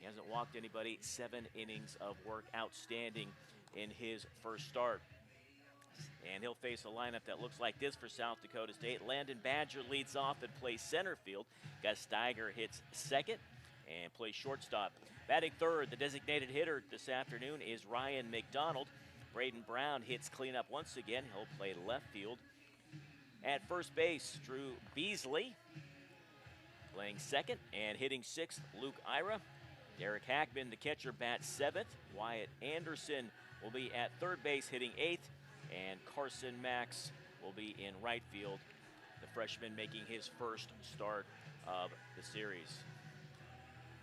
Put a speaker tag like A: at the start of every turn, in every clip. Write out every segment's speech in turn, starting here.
A: He hasn't walked anybody. 7 innings of work. Outstanding in his first start. And he'll face a lineup that looks like this for South Dakota State. Landon Badger leads off and plays center field. Gus Steiger hits second and plays shortstop. Batting third, the designated hitter this afternoon is Ryan McDonald. Braden Brown hits cleanup once again. He'll play left field. At first base, Drew Beasley playing second, and hitting sixth, Luke Ira. Derek Hackman, the catcher, bats seventh. Wyatt Anderson will be at third base, hitting eighth. And Carson Max will be in right field, the freshman making his first start of the series.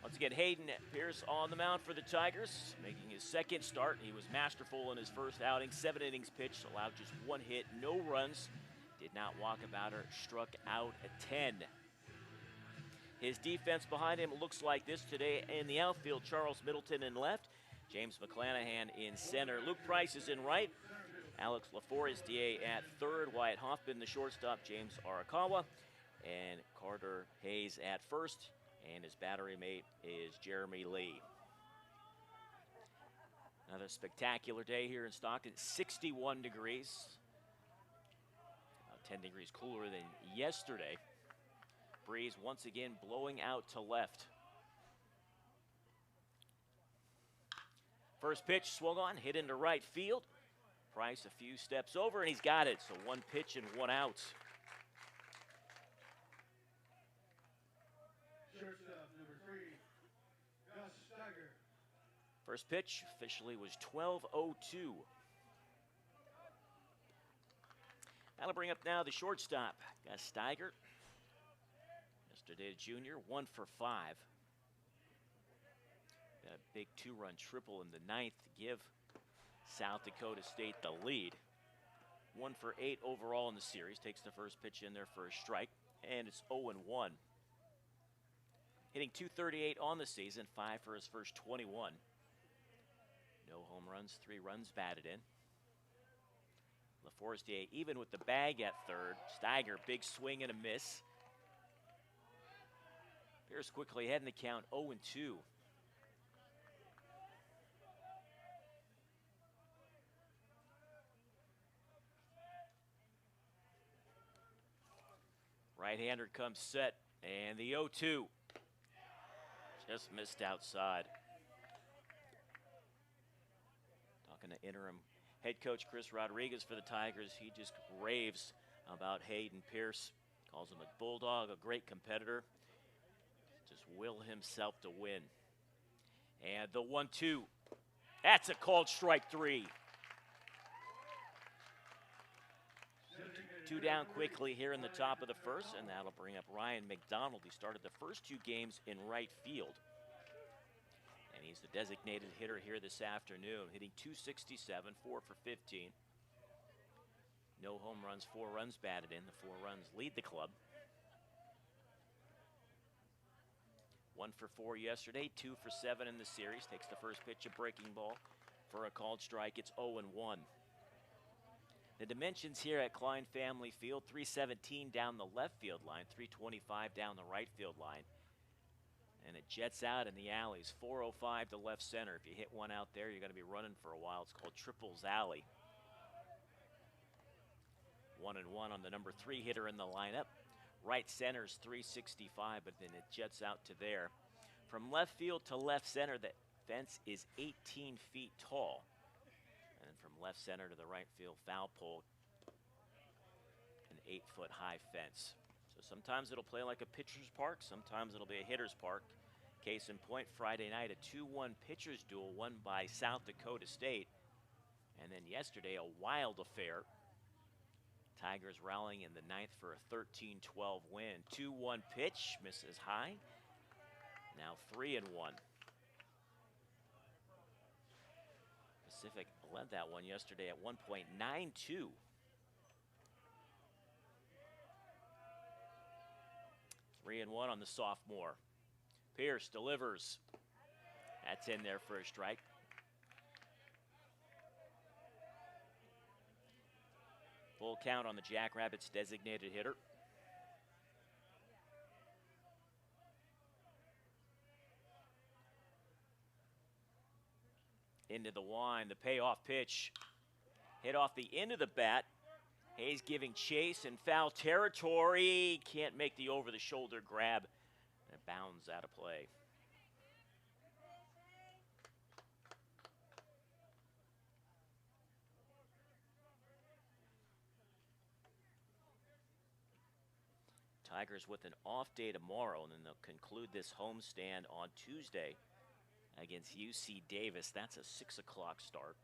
A: Once again, Hayden Pierce on the mound for the Tigers, making his second start. He was masterful in his first outing. 7 innings pitched, allowed just 1 hit, no runs. Did not walk a batter, struck out at 10. His defense behind him looks like this today. In the outfield, Charles Middleton in left, James McClanahan in center. Luke Price is in right. Alex LaForestier at third. Wyatt Hoffman, the shortstop. James Arakawa. And Carter Hayes at first. And his battery mate is Jeremy Lee. Another spectacular day here in Stockton. 61 degrees. About 10 degrees cooler than yesterday. Breeze once again blowing out to left. First pitch swung on, hit into right field. Price a few steps over, and he's got it. So 1 pitch and 1 out.
B: Shortstop, number 3, Gus Steiger.
A: First pitch officially was 12:02. That'll bring up now the shortstop, Gus Steiger. Yesterday, junior, 1 for 5. Got a big 2-run triple in the 9th to give South Dakota State the lead. 1 for 8 overall in the series. Takes the first pitch in there for a strike, and it's 0-1. Hitting .238 on the season, 5 for his first 21. No home runs, 3 runs batted in. LaForestier even with the bag at third. Steiger, big swing and a miss. Pierce quickly ahead in the count, 0-2. Right-hander comes set, and the 0-2 just missed outside. Talking to interim head coach Chris Rodriguez for the Tigers, he just raves about Hayden Pierce. Calls him a bulldog, a great competitor. Just will himself to win. And the 1-2, that's a called strike 3. 2 down quickly here in the top of the first, and that'll bring up Ryan McDonald. He started the first 2 games in right field. And he's the designated hitter here this afternoon, hitting .267, 4 for 15. No home runs, 4 runs batted in. The 4 runs lead the club. 1 for 4 yesterday, 2 for 7 in the series. Takes the first pitch, a breaking ball for a called strike. It's 0-1. The dimensions here at Klein Family Field, 317 down the left field line, 325 down the right field line. And it jets out in the alleys, 405 to left center. If you hit one out there, you're going to be running for a while. It's called Triples Alley. 1-1 on the number 3 hitter in the lineup. Right center's 365, but then it jets out to there. From left field to left center, the fence is 18 feet tall. And from left center to the right field foul pole, an 8-foot high fence. So sometimes it'll play like a pitcher's park, sometimes it'll be a hitter's park. Case in point, Friday night, a 2-1 pitcher's duel won by South Dakota State. And then yesterday, a wild affair. Tigers rallying in the 9th for a 13-12 win. 2-1 pitch, misses high. Now 3-1. Pacific led that one yesterday at 1.92. Three and one on the sophomore. Pierce delivers. That's in there for a strike. Full count on the Jackrabbits designated hitter. into the wind. The payoff pitch hit off the end of the bat. Hayes giving chase in foul territory. Can't make the over-the-shoulder grab. And it bounds out of play. Tigers with an off day tomorrow, and then they'll conclude this homestand on Tuesday against UC Davis. That's a 6 o'clock start.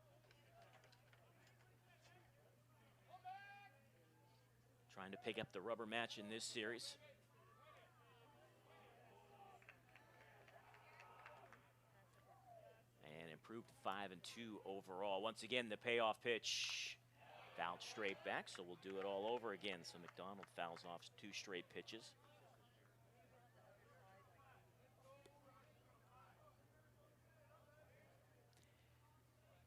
A: Trying to pick up the rubber match in this series. And improved 5-2 overall. Once again, the payoff pitch fouled straight back, so we'll do it all over again. So McDonald fouls off 2 straight pitches.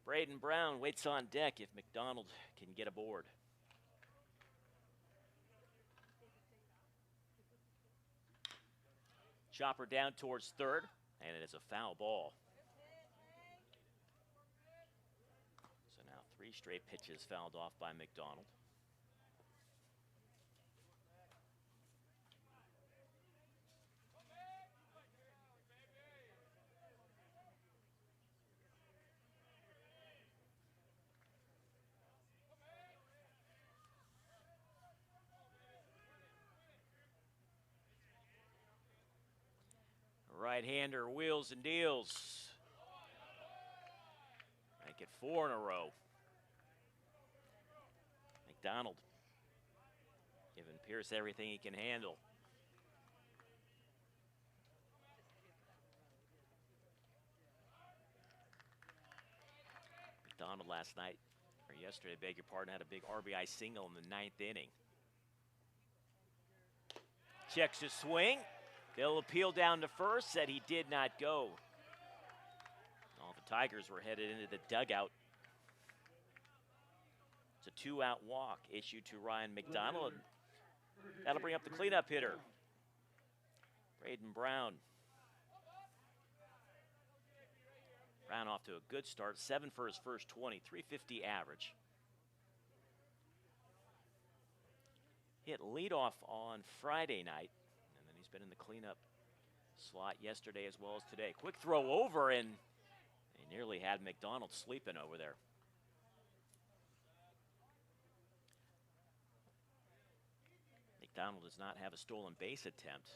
A: Braden Brown waits on deck if McDonald can get aboard. Chopper down towards third, and it is a foul ball. So now 3 straight pitches fouled off by McDonald. Right-hander wheels and deals. Make it 4 in a row. McDonald giving Pierce everything he can handle. McDonald last night, or yesterday, beg your pardon, had a big RBI single in the 9th inning. Checks his swing. They'll appeal down to first, said he did not go. All the Tigers were headed into the dugout. It's a 2-out walk issued to Ryan McDonald. That'll bring up the cleanup hitter, Braden Brown. Brown off to a good start, 7 for his first 20, 350 average. Hit leadoff on Friday night. He's been in the cleanup slot yesterday as well as today. Quick throw over, and they nearly had McDonald sleeping over there. McDonald does not have a stolen base attempt.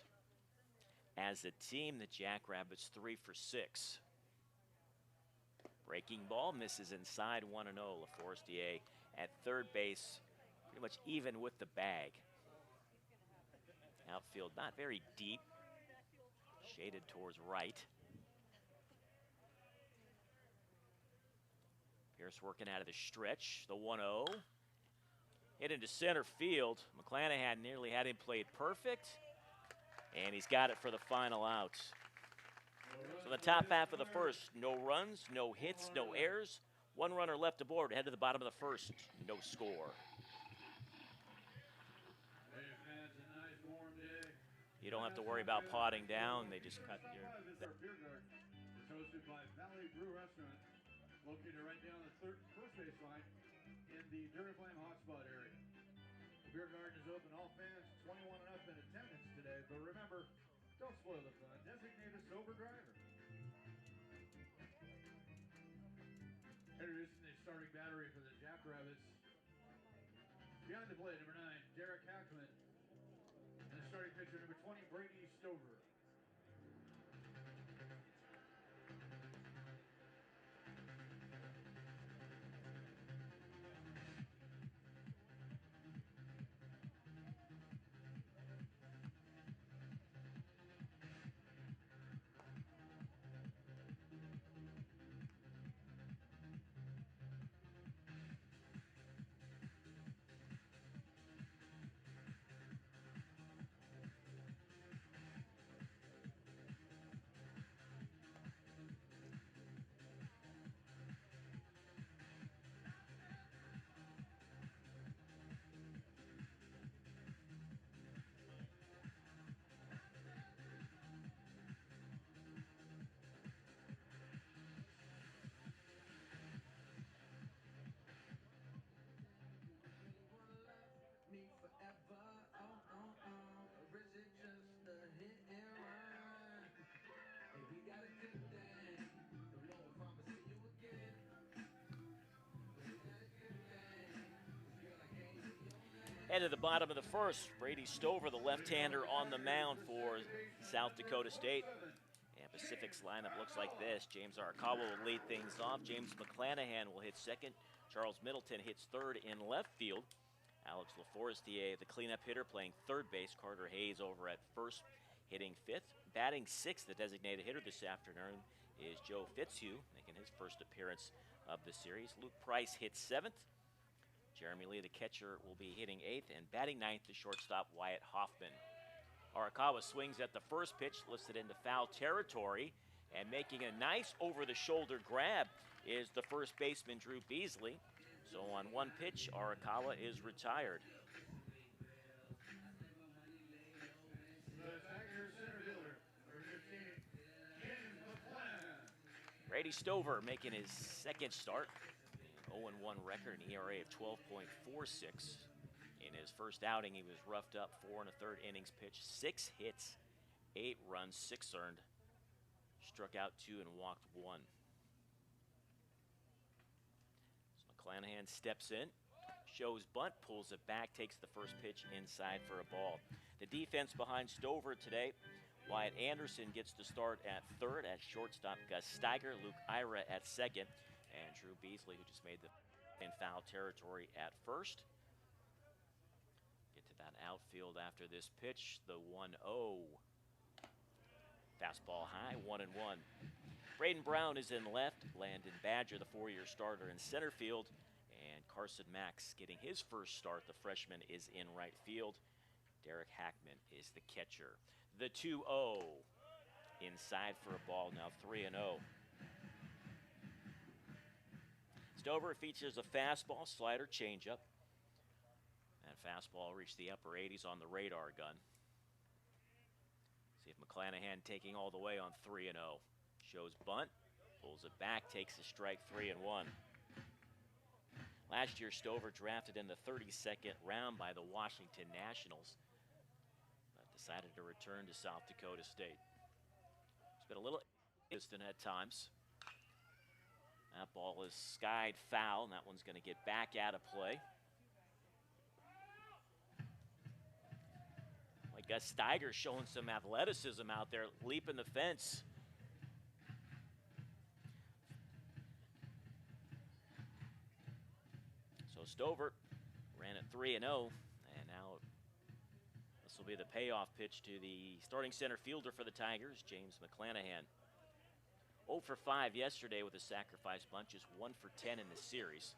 A: As a team, the Jackrabbits 3 for 6. Breaking ball misses inside 1-0. LaForestier at third base, pretty much even with the bag. Outfield not very deep, shaded towards right. Pierce working out of the stretch, the 1-0. Hit into center field. McClanahan nearly had him played perfect, and he's got it for the final out. So the top half of the first, no runs, no hits, no errors. 1 runner left aboard, head to the bottom of the first, no score. You don't have to worry about potting down. They just cut your...
B: Beer garden is hosted by Valley Brew Restaurant, located right down the first base line in the Dairy Flame hotspot area. The beer garden is open to all fans 21 and up in attendance today, but remember, don't spoil the fun. Designate a sober driver. Introducing the starting battery for the Jackrabbits. Behind the plate, number 9, Derek Hackman. And the starting pitcher, number 20, Brady Stover.
A: Head to the bottom of the first. Brady Stover, the left-hander, on the mound for South Dakota State. And Pacific's lineup looks like this. James Arakawa will lead things off. James McClanahan will hit second. Charles Middleton hits third in left field. Alex LaForestier, the cleanup hitter, playing third base. Carter Hayes over at first, hitting fifth. Batting sixth, the designated hitter this afternoon, is Joe Fitzhugh, making his first appearance of the series. Luke Price hits seventh. Jeremy Lee, the catcher, will be hitting eighth, and batting ninth, the shortstop, Wyatt Hoffman. Arakawa swings at the first pitch, lifts it into foul territory, and making a nice over-the-shoulder grab is the first baseman, Drew Beasley. So on one pitch, Arakawa is retired. Brady Stover making his second start. 0-1 record, an ERA of 12.46. In his first outing, he was roughed up 4 1/3 innings pitched, 6 hits, 8 runs, 6 earned. Struck out 2 and walked 1. So McClanahan steps in, shows bunt, pulls it back, takes the first pitch inside for a ball. The defense behind Stover today, Wyatt Anderson gets to start at third. At shortstop, Gus Steiger, Luke Ira at second, and Drew Beasley, who just made the in foul territory, at first. Get to that outfield after this pitch, the 1-0. Fastball high, 1-1. Braden Brown is in left. Landon Badger, the four-year starter, in center field. And Carson Max getting his first start. The freshman is in right field. Derek Hackman is the catcher. The 2-0. Inside for a ball, now 3-0. Stover features a fastball, slider, changeup. That fastball reached the upper 80s on the radar gun. See if McClanahan taking all the way on 3-0. Shows bunt, pulls it back, takes a strike, 3-1. Last year, Stover drafted in the 32nd round by the Washington Nationals, but decided to return to South Dakota State. It's been a little distant at times. That ball is skied foul, and that one's going to get back out of play. Like Gus Steiger showing some athleticism out there, leaping the fence. So Stover ran at 3-0, and now this will be the payoff pitch to the starting center fielder for the Tigers, James McClanahan. 0 for 5 yesterday with a sacrifice bunt, just 1 for 10 in the series.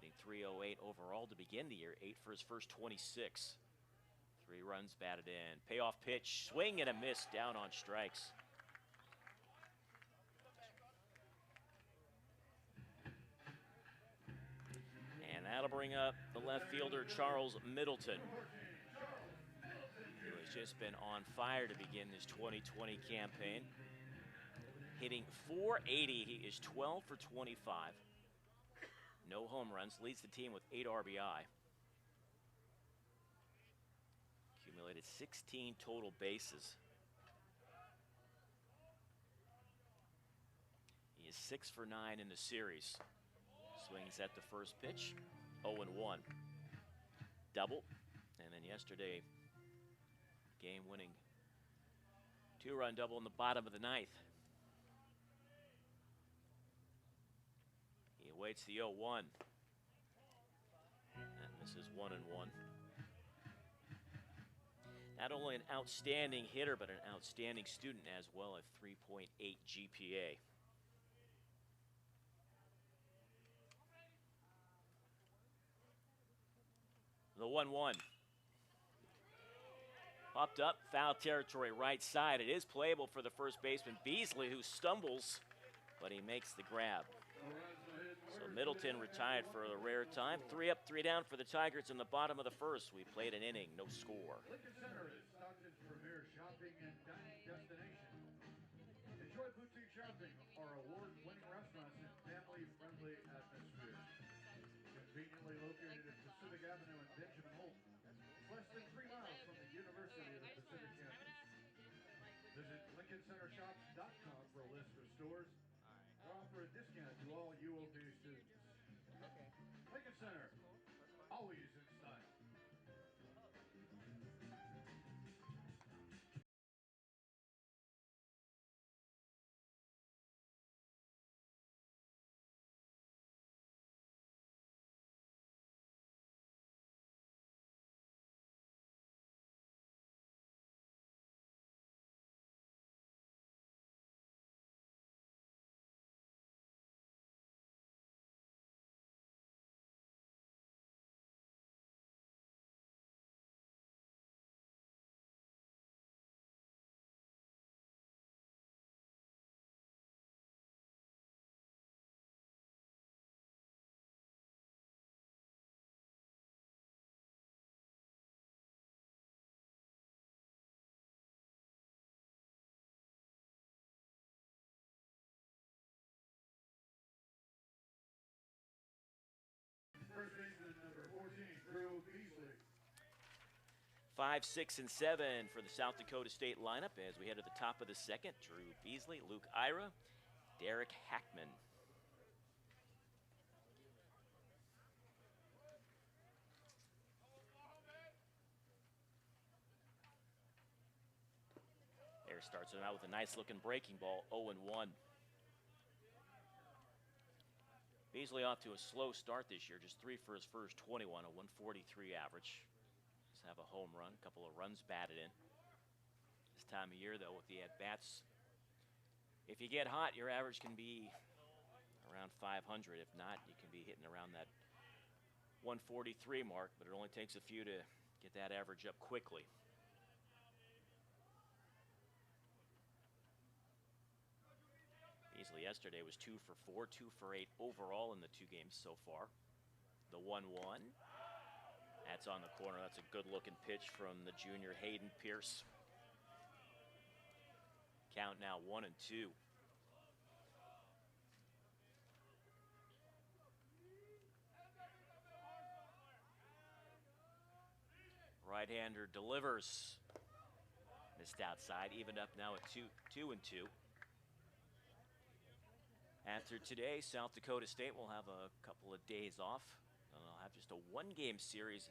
A: Hitting .308 overall to begin the year, 8 for his first 26. 3 runs batted in. Payoff pitch, swing and a miss, down on strikes. And that'll bring up the left fielder, Charles Middleton, who has just been on fire to begin this 2020 campaign. Hitting .480, he is 12 for 25. No home runs, leads the team with 8 RBI. Accumulated 16 total bases. He is 6 for 9 in the series. Swings at the first pitch, 0-1. Double, and then yesterday, game-winning 2-run double in the bottom of the ninth. He awaits the 0-1. And misses 1-1. Not only an outstanding hitter, but an outstanding student as well, at 3.8 GPA. The 1-1. Popped up, foul territory right side. It is playable for the first baseman, Beasley, who stumbles, but he makes the grab. So Middleton retired for a rare time. 3 up, 3 down for the Tigers in the bottom of the first. We played an inning, no score.
B: Lincoln Center is Stockton's premier shopping and dining destination. Enjoy boutique shopping, our award-winning restaurants, and family-friendly atmosphere. Conveniently located at Pacific Avenue and Benjamin Holt, less than 3 miles from the University of the Pacific campus. Visit LincolnCenterShops.com for a list of stores that offer a discount to all UOP students. Lincoln Center, always in style. First baseman number 14, Drew Beasley.
A: 5, 6, and 7 for the South Dakota State lineup as we head to the top of the second. Drew Beasley, Luke Ira, Derek Hackman. Air starts it out with a nice looking breaking ball, 0-1. Beasley off to a slow start this year, just 3 for his first 21, a 143 average. Just have a home run, a couple of runs batted in. This time of year, though, with the at-bats, if you get hot, your average can be around 500. If not, you can be hitting around that 143 mark, but it only takes a few to get that average up quickly. Beasley yesterday was 2 for 4, 2 for 8 overall in the 2 games so far. The 1-1. That's on the corner. That's a good-looking pitch from the junior Hayden Pierce. Count now 1-2. Right-hander delivers. Missed outside, evened up now at 2-2. After today, South Dakota State will have a couple of days off. They'll have just a 1-game series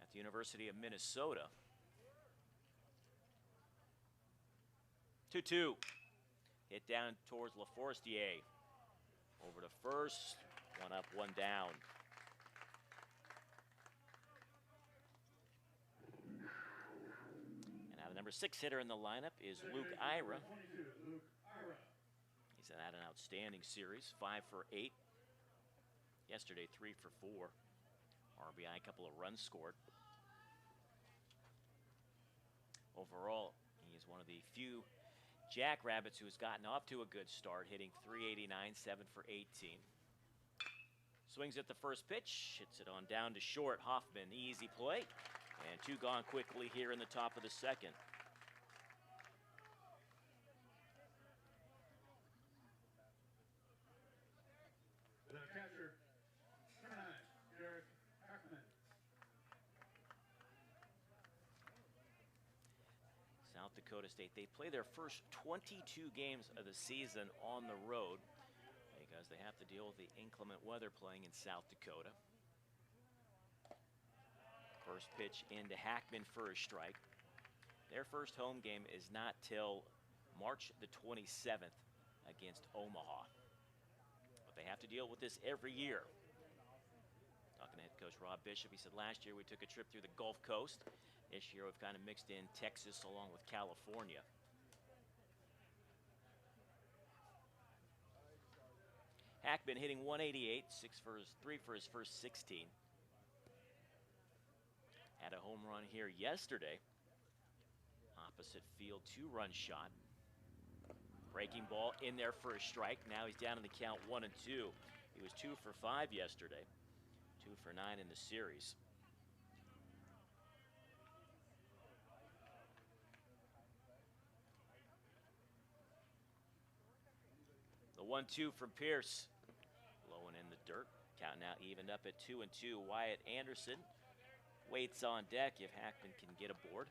A: at the University of Minnesota. 2-2. Hit down towards LaForestier. Over to first. 1 up, 1 down. And now the number 6 hitter in the lineup is Luke Ira. He's had an outstanding series, 5 for 8. Yesterday, 3 for 4. RBI, a couple of runs scored. Overall, he is one of the few Jackrabbits who has gotten off to a good start, hitting .389, 7 for 18. Swings at the first pitch, hits it on down to short. Hoffman, easy play, and 2 gone quickly here in the top of the second.
B: The catcher, number 9, Derek Hackman.
A: South Dakota State, they play their first 22 games of the season on the road because they have to deal with the inclement weather playing in South Dakota. First pitch into Hackman for a strike. Their first home game is not till March the 27th against Omaha. But they have to deal with this every year. Talking to head coach Rob Bishop, he said last year we took a trip through the Gulf Coast. This year we've kind of mixed in Texas along with California. Hackman hitting .188, 3 for his first 16. Had a home run here yesterday. Opposite field, 2-run shot. Breaking ball in there for a strike. Now he's down in the count 1-2. He was 2 for 5 yesterday. 2 for 9 in the series. The 1-2 from Pierce. Low and in the dirt. Count now evened up at 2-2. Wyatt Anderson waits on deck if Hackman can get aboard.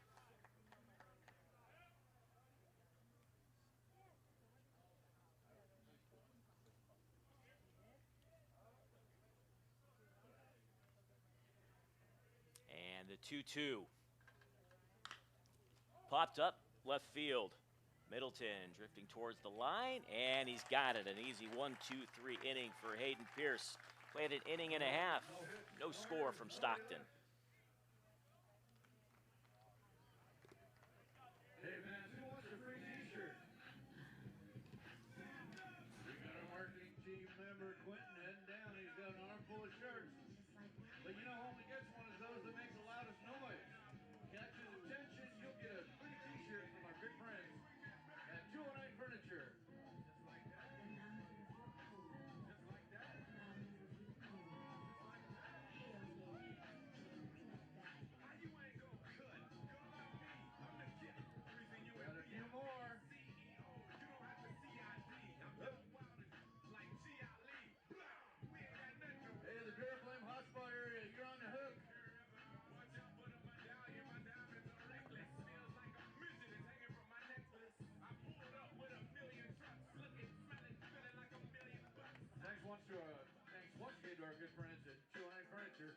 A: And the 2-2. Popped up left field. Middleton drifting towards the line, and he's got it. An easy 1-2-3 inning for Hayden Pierce. Played an inning and a half. No score from Stockton.
B: Hey man, who wants a free t-shirt? We got our marketing team member Quentin heading down. He's got an armful of shirts. But you know who only gets one is those that make the loudest noise. Catch his attention, you'll get a free t-shirt from our good friends at 209 Furniture. Got a few more. Hey, the Duraflame hotspot area, you're on the hook. Thanks once again to our good friends at 209 Furniture.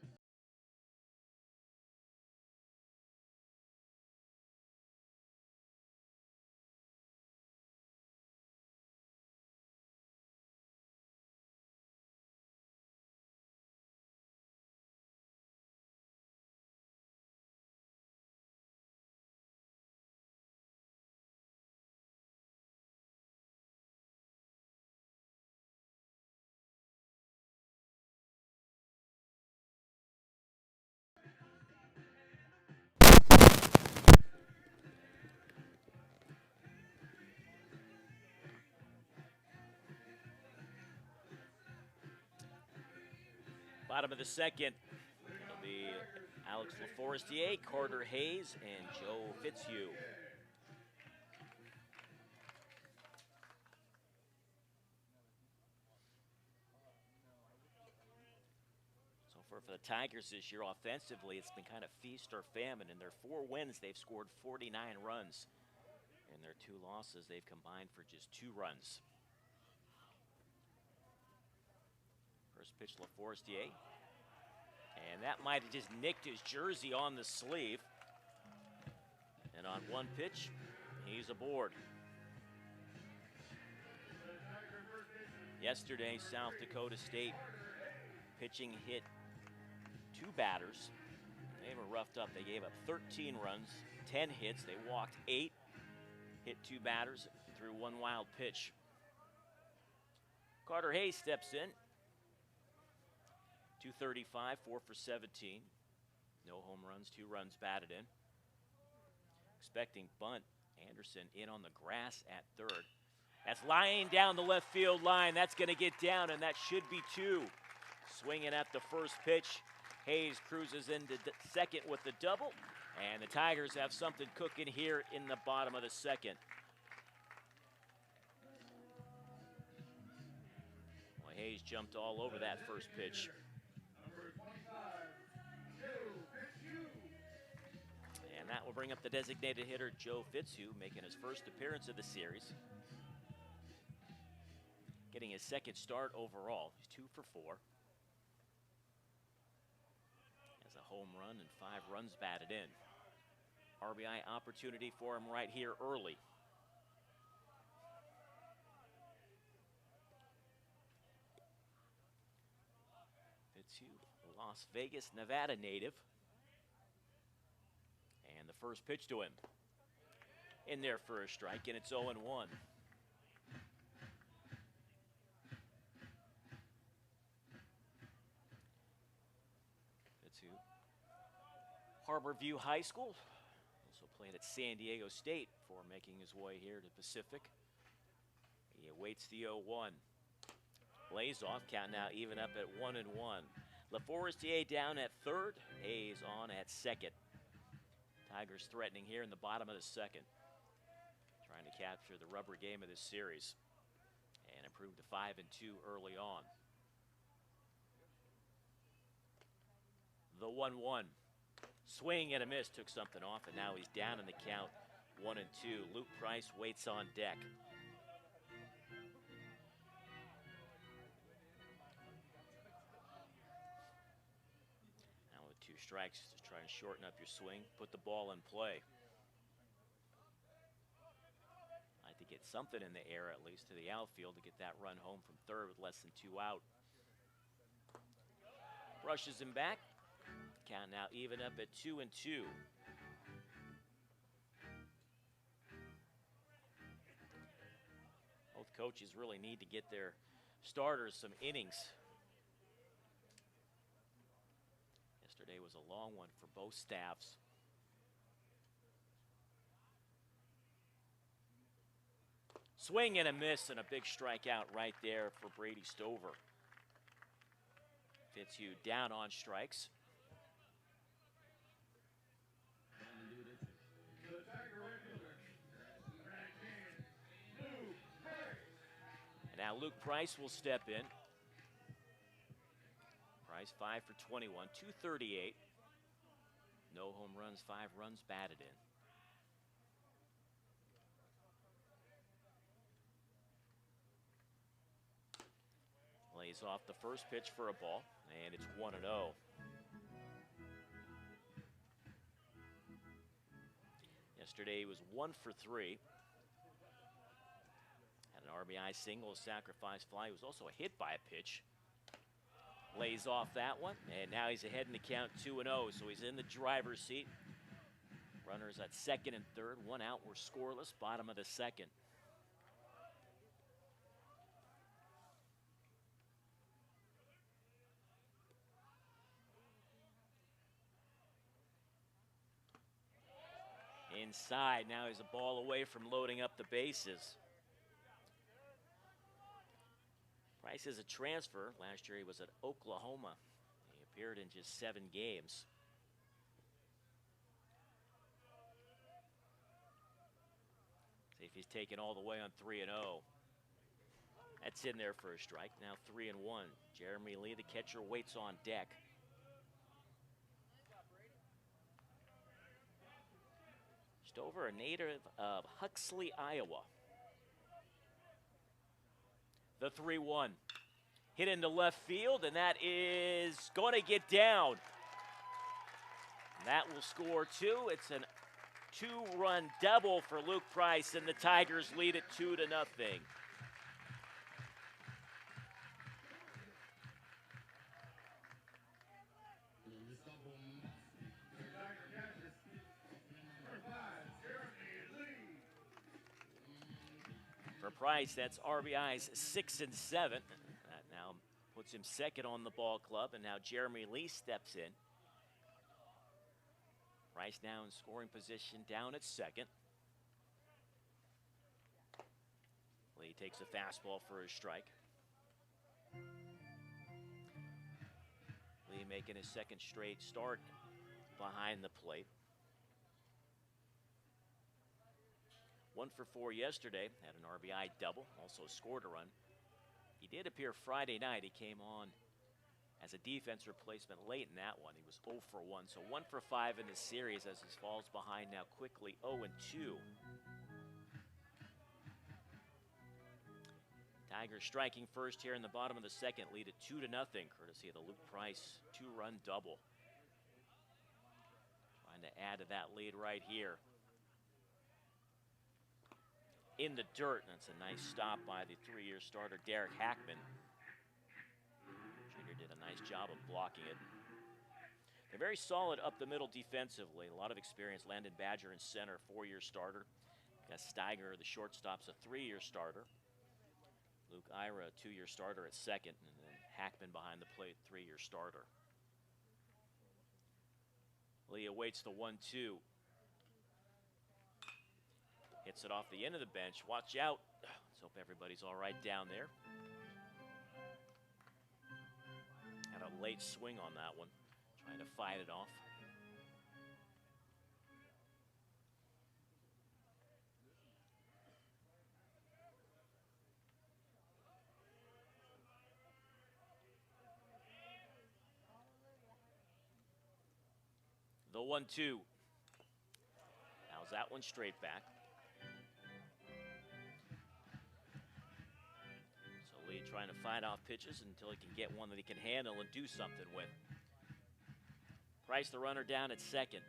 A: Bottom of the second, it'll be Alex LaForestier, Carter Hayes, and Joe Fitzhugh. So for the Tigers this year offensively, it's been kind of feast or famine. In their 4 wins, they've scored 49 runs. In their 2 losses, they've combined for just 2 runs. First pitch, LaForestier. And that might have just nicked his jersey on the sleeve. And on one pitch, he's aboard. Yesterday, South Dakota State pitching hit 2 batters. They were roughed up. They gave up 13 runs, 10 hits. They walked 8, hit 2 batters, threw 1 wild pitch. Carter Hayes steps in. 235, 4 for 17. No home runs, 2 runs batted in. Expecting bunt. Anderson in on the grass at third. That's lying down the left field line. That's going to get down, and that should be 2. Swinging at the first pitch. Hayes cruises into second with the double, and the Tigers have something cooking here in the bottom of the second. Well, Hayes jumped all over that first pitch. And that will bring up the designated hitter, Joe Fitzhugh, making his first appearance of the series. Getting his second start overall. He's 2 for 4. Has a home run and 5 runs batted in. RBI opportunity for him right here early. Fitzhugh, Las Vegas, Nevada native. And the first pitch to him. In there for a strike, and it's 0-1. Fitzhugh, Harborview High School. Also played at San Diego State before making his way here to Pacific. He awaits the 0-1. Lays off, count now even up at 1-1. LaForestier down at third, Hayes on at second. Tigers threatening here in the bottom of the second. Trying to capture the rubber game of this series and improve to 5-2 early on. The 1-1. Swing and a miss, took something off, and now he's down in the count, 1-2. Luke Price waits on deck. Now with 2 strikes to try and shorten up your swing, put the ball in play. Like to get something in the air at least to the outfield to get that run home from third with less than 2 out. Brushes him back. Count now even up at 2-2. Both coaches really need to get their starters some innings. Yesterday was a long one for both staffs. Swing and a miss and a big strikeout right there for Brady Stover. Fitzhugh down on strikes. And now Luke Price will step in. Price 5 for 21, 238. No home runs, 5 runs batted in. Lays off the first pitch for a ball, and it's 1-0. Yesterday he was 1 for 3. Had an RBI single, sacrifice fly. He was also hit by a pitch. Lays off that one, and now he's ahead in the count 2-0, so he's in the driver's seat. Runners at second and third, 1 out. We're scoreless, bottom of the second. Inside, now he's a ball away from loading up the bases. Price is a transfer. Last year he was at Oklahoma. He appeared in just 7 games. See if he's taken all the way on 3-0. That's in there for a strike. Now 3-1. Jeremy Lee, the catcher, waits on deck. Stover, a native of Huxley, Iowa. The 3-1. Hit into left field, and that is going to get down. That will score 2. It's a 2-run double for Luke Price, and the Tigers lead it 2-0. For Price, that's RBIs 6 and 7. That now puts him second on the ball club, and now Jeremy Lee steps in. Price now in scoring position down at second. Lee takes a fastball for a strike. Lee making his second straight start behind the plate. 1 for 4 yesterday, had an RBI double, also scored a run. He did appear Friday night. He came on as a defense replacement late in that one. He was 0 for 1, so 1 for 5 in the series as he falls behind now quickly 0-2. Tigers striking first here in the bottom of the second, lead at 2-0, courtesy of the Luke Price 2-run double. Trying to add to that lead right here. In the dirt, that's a nice stop by the 3-year starter, Derek Hackman. Junior did a nice job of blocking it. They're very solid up the middle defensively. A lot of experience. Landon Badger in center, 4-year starter. Got Steiger, the shortstop's a 3-year starter. Luke Ira, a 2-year starter at second, and then Hackman behind the plate, 3-year starter. Lee awaits the 1-2. Hits it off the end of the bench. Watch out. Let's hope everybody's all right down there. Had a late swing on that one, trying to fight it off. The 1-2. How's that one straight back? Lee trying to fight off pitches until he can get one that he can handle and do something with. Price, the runner, down at second.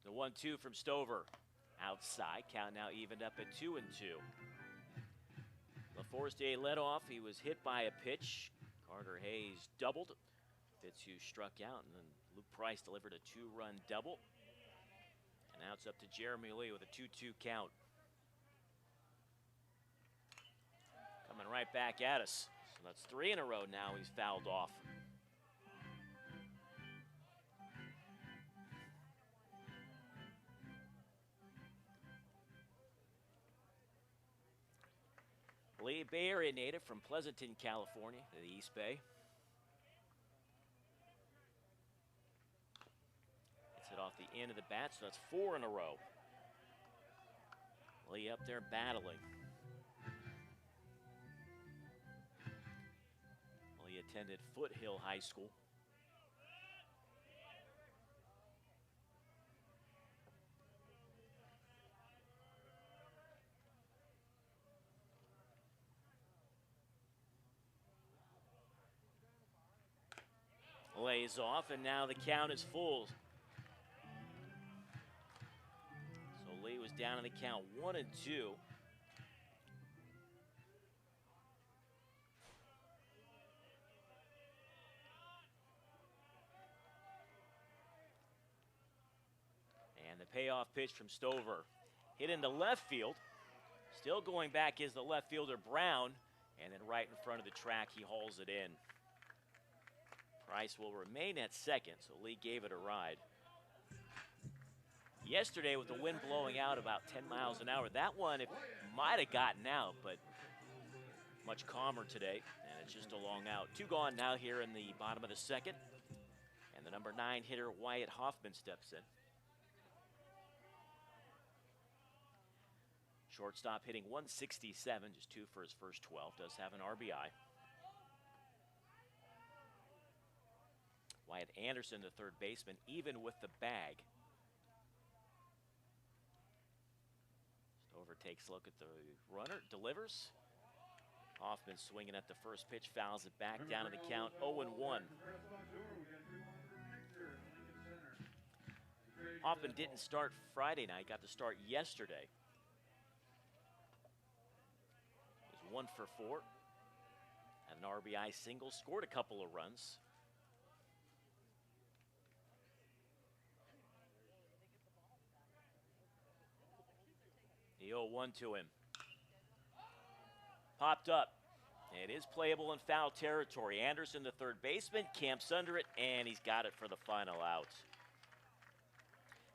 A: The 1-2 from Stover. Outside, count now evened up at 2-2. LaForestier led off. He was hit by a pitch. Carter Hayes doubled. Fitzhugh struck out, and then Luke Price delivered a 2-run double. And now it's up to Jeremy Lee with a 2-2 count. Coming right back at us. So that's 3 in a row now he's fouled off. Lee, Bay Area native from Pleasanton, California, to the East Bay. Hits it off the end of the bat, so that's 4 in a row. Lee up there battling. Lee attended Foothill High School. Lays off, and now the count is full. So Lee was down in the count 1-2. And the payoff pitch from Stover. Hit into left field. Still going back is the left fielder, Brown. And then right in front of the track, he hauls it in. Price will remain at second, so Lee gave it a ride. Yesterday, with the wind blowing out about 10 miles an hour, that one, it might have gotten out, but much calmer today, and it's just a long out. 2 gone now here in the bottom of the second, and the number 9 hitter, Wyatt Hoffman, steps in. Shortstop hitting 167, just 2 for his first 12, does have an RBI. Wyatt Anderson, the third baseman, even with the bag. Stover takes a look at the runner, delivers. Hoffman swinging at the first pitch, fouls it back, down to the count, 0-1. Hoffman didn't start Friday night, got to start yesterday. He was 1 for 4. Had an RBI single, scored a couple of runs. The 0-1 to him. Popped up. It is playable in foul territory. Anderson, the third baseman, camps under it, and he's got it for the final out.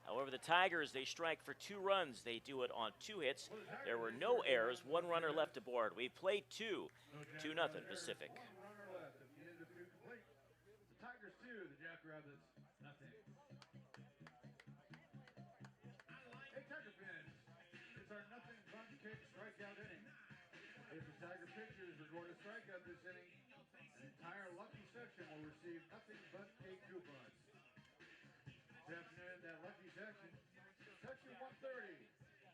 A: However, the Tigers, they strike for 2 runs. They do it on 2 hits. There were no errors, 1 runner left aboard. We played 2, 2-0 Pacific.
B: The Tigers 2, the Jackrabbits nothing. Hey, Tiger fans, it's our nothing bunt kick strikeout inning. If the Tiger pitchers record a strikeout this inning, an entire lucky section will receive nothing but cake coupons. This afternoon, that lucky section, section 130.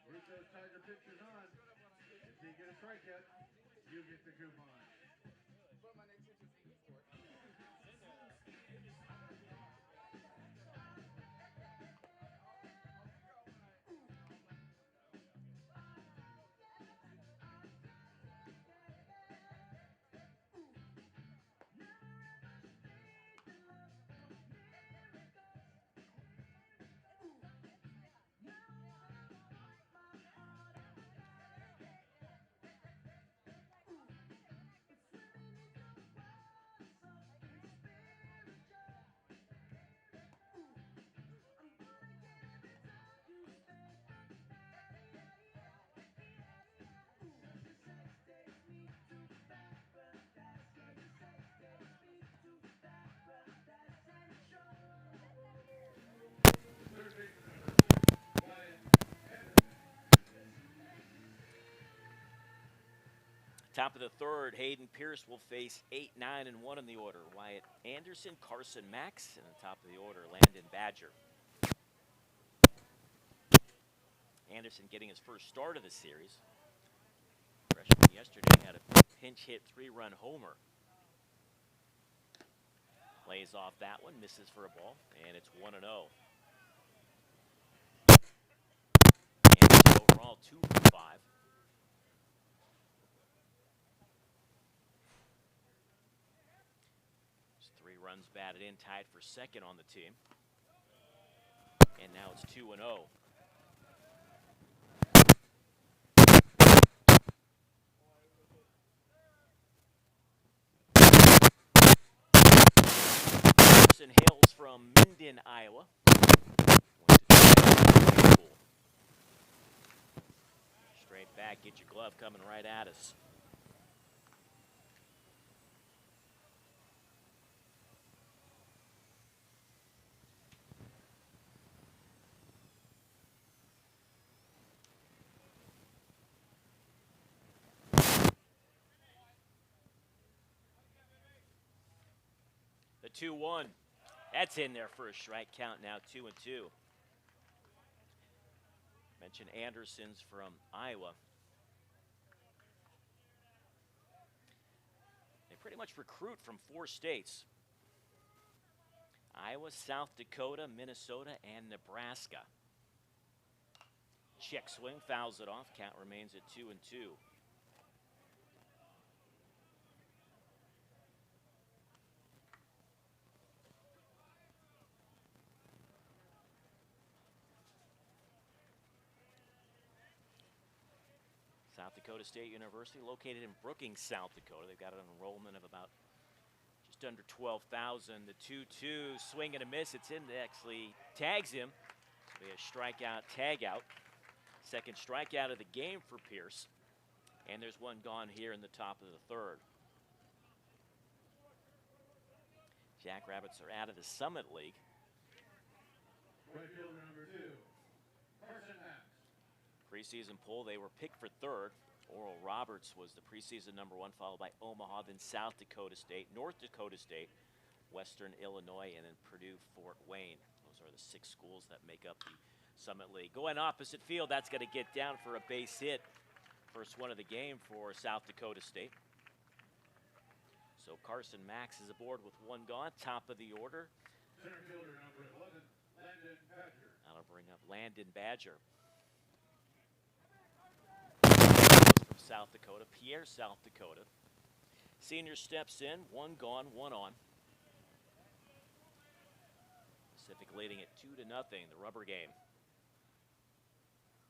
B: Root those Tiger pitchers on. If they get a strikeout, you get the coupon.
A: Top of the third, Hayden Pierce will face 8, 9, and 1 in the order. Wyatt Anderson, Carson Max, and the top of the order, Landon Badger. Anderson getting his first start of the series. Freshman yesterday had a pinch hit 3-run homer. Lays off that one, misses for a ball, and it's 1-0. Anderson overall 2 for 5. There's 3 runs batted in, tied for second on the team. And now it's 2-0. Hails from Minden, Iowa. Straight back, get your glove coming right at us. The 2-1. That's in there for a strike count now, 2-2. Mentioned Anderson's from Iowa. They pretty much recruit from 4 states. Iowa, South Dakota, Minnesota, and Nebraska. Check swing, fouls it off. Count remains at 2-2. South Dakota State University, located in Brookings, South Dakota. They've got an enrollment of about just under 12,000. The 2-2, swing and a miss. It's in, actually tags him. So a strikeout, tag out. Second strikeout of the game for Pierce. And there's one gone here in the top of the third. Jackrabbits are out of the Summit League.
B: Right fielder number 2, Carson Max.
A: Preseason poll, they were picked for third. Oral Roberts was the preseason number 1, followed by Omaha, then South Dakota State, North Dakota State, Western Illinois, and then Purdue, Fort Wayne. Those are the 6 schools that make up the Summit League. Going opposite field, that's going to get down for a base hit. First one of the game for South Dakota State. So Carson Max is aboard with 1 gone, top of the order.
B: Center fielder number 11, Landon Badger.
A: That'll bring up Landon Badger. From South Dakota, Pierre, South Dakota. Senior steps in, 1 gone, 1 on. Pacific leading it 2-0, the rubber game.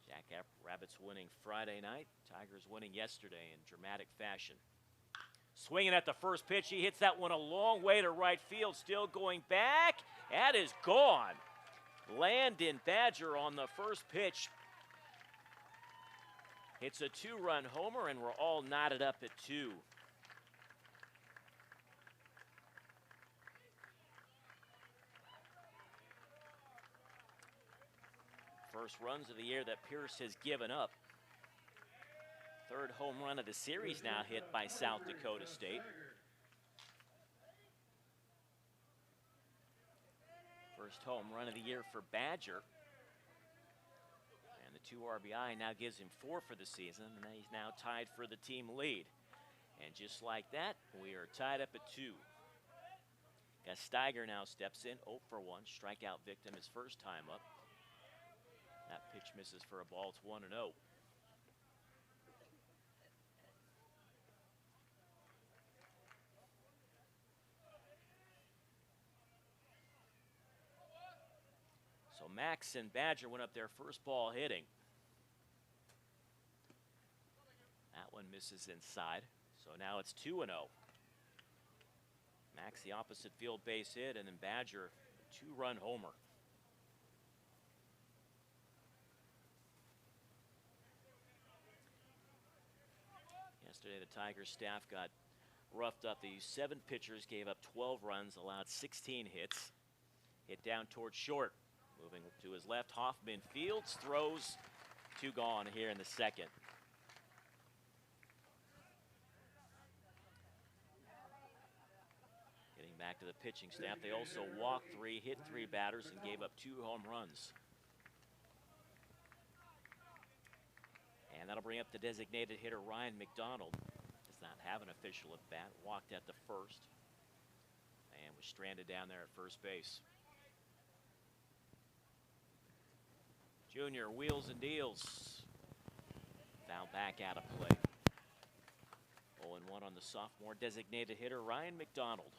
A: Jackrabbits winning Friday night. Tigers winning yesterday in dramatic fashion. Swinging at the first pitch, he hits that one a long way to right field, still going back. That is gone. Landon Badger on the first pitch. It's a 2-run homer, and we're all knotted up at 2. First runs of the year that Pierce has given up. Third home run of the series now hit by South Dakota State. First home run of the year for Badger. And the 2 RBI now gives him 4 for the season, and he's now tied for the team lead. And just like that, we are tied up at 2. Steiger now steps in, 0 for 1, strikeout victim his first time up. That pitch misses for a ball, it's 1-0. So Max and Badger went up their first ball hitting. That one misses inside. So now it's 2-0. Max the opposite field base hit, and then Badger a 2-run homer. Yesterday the Tigers staff got roughed up. The 7 pitchers gave up 12 runs, allowed 16 hits. Hit down towards short. Moving to his left, Hoffman fields, throws, 2 gone here in the second. Getting back to the pitching staff, they also walked 3, hit 3 batters, and gave up 2 home runs. that'll bring up the designated hitter, Ryan McDonald. Does not have an official at bat. Walked at the first. And was stranded down there at first base. Junior wheels and deals. Foul back out of play. 0-1 on the sophomore designated hitter, Ryan McDonald.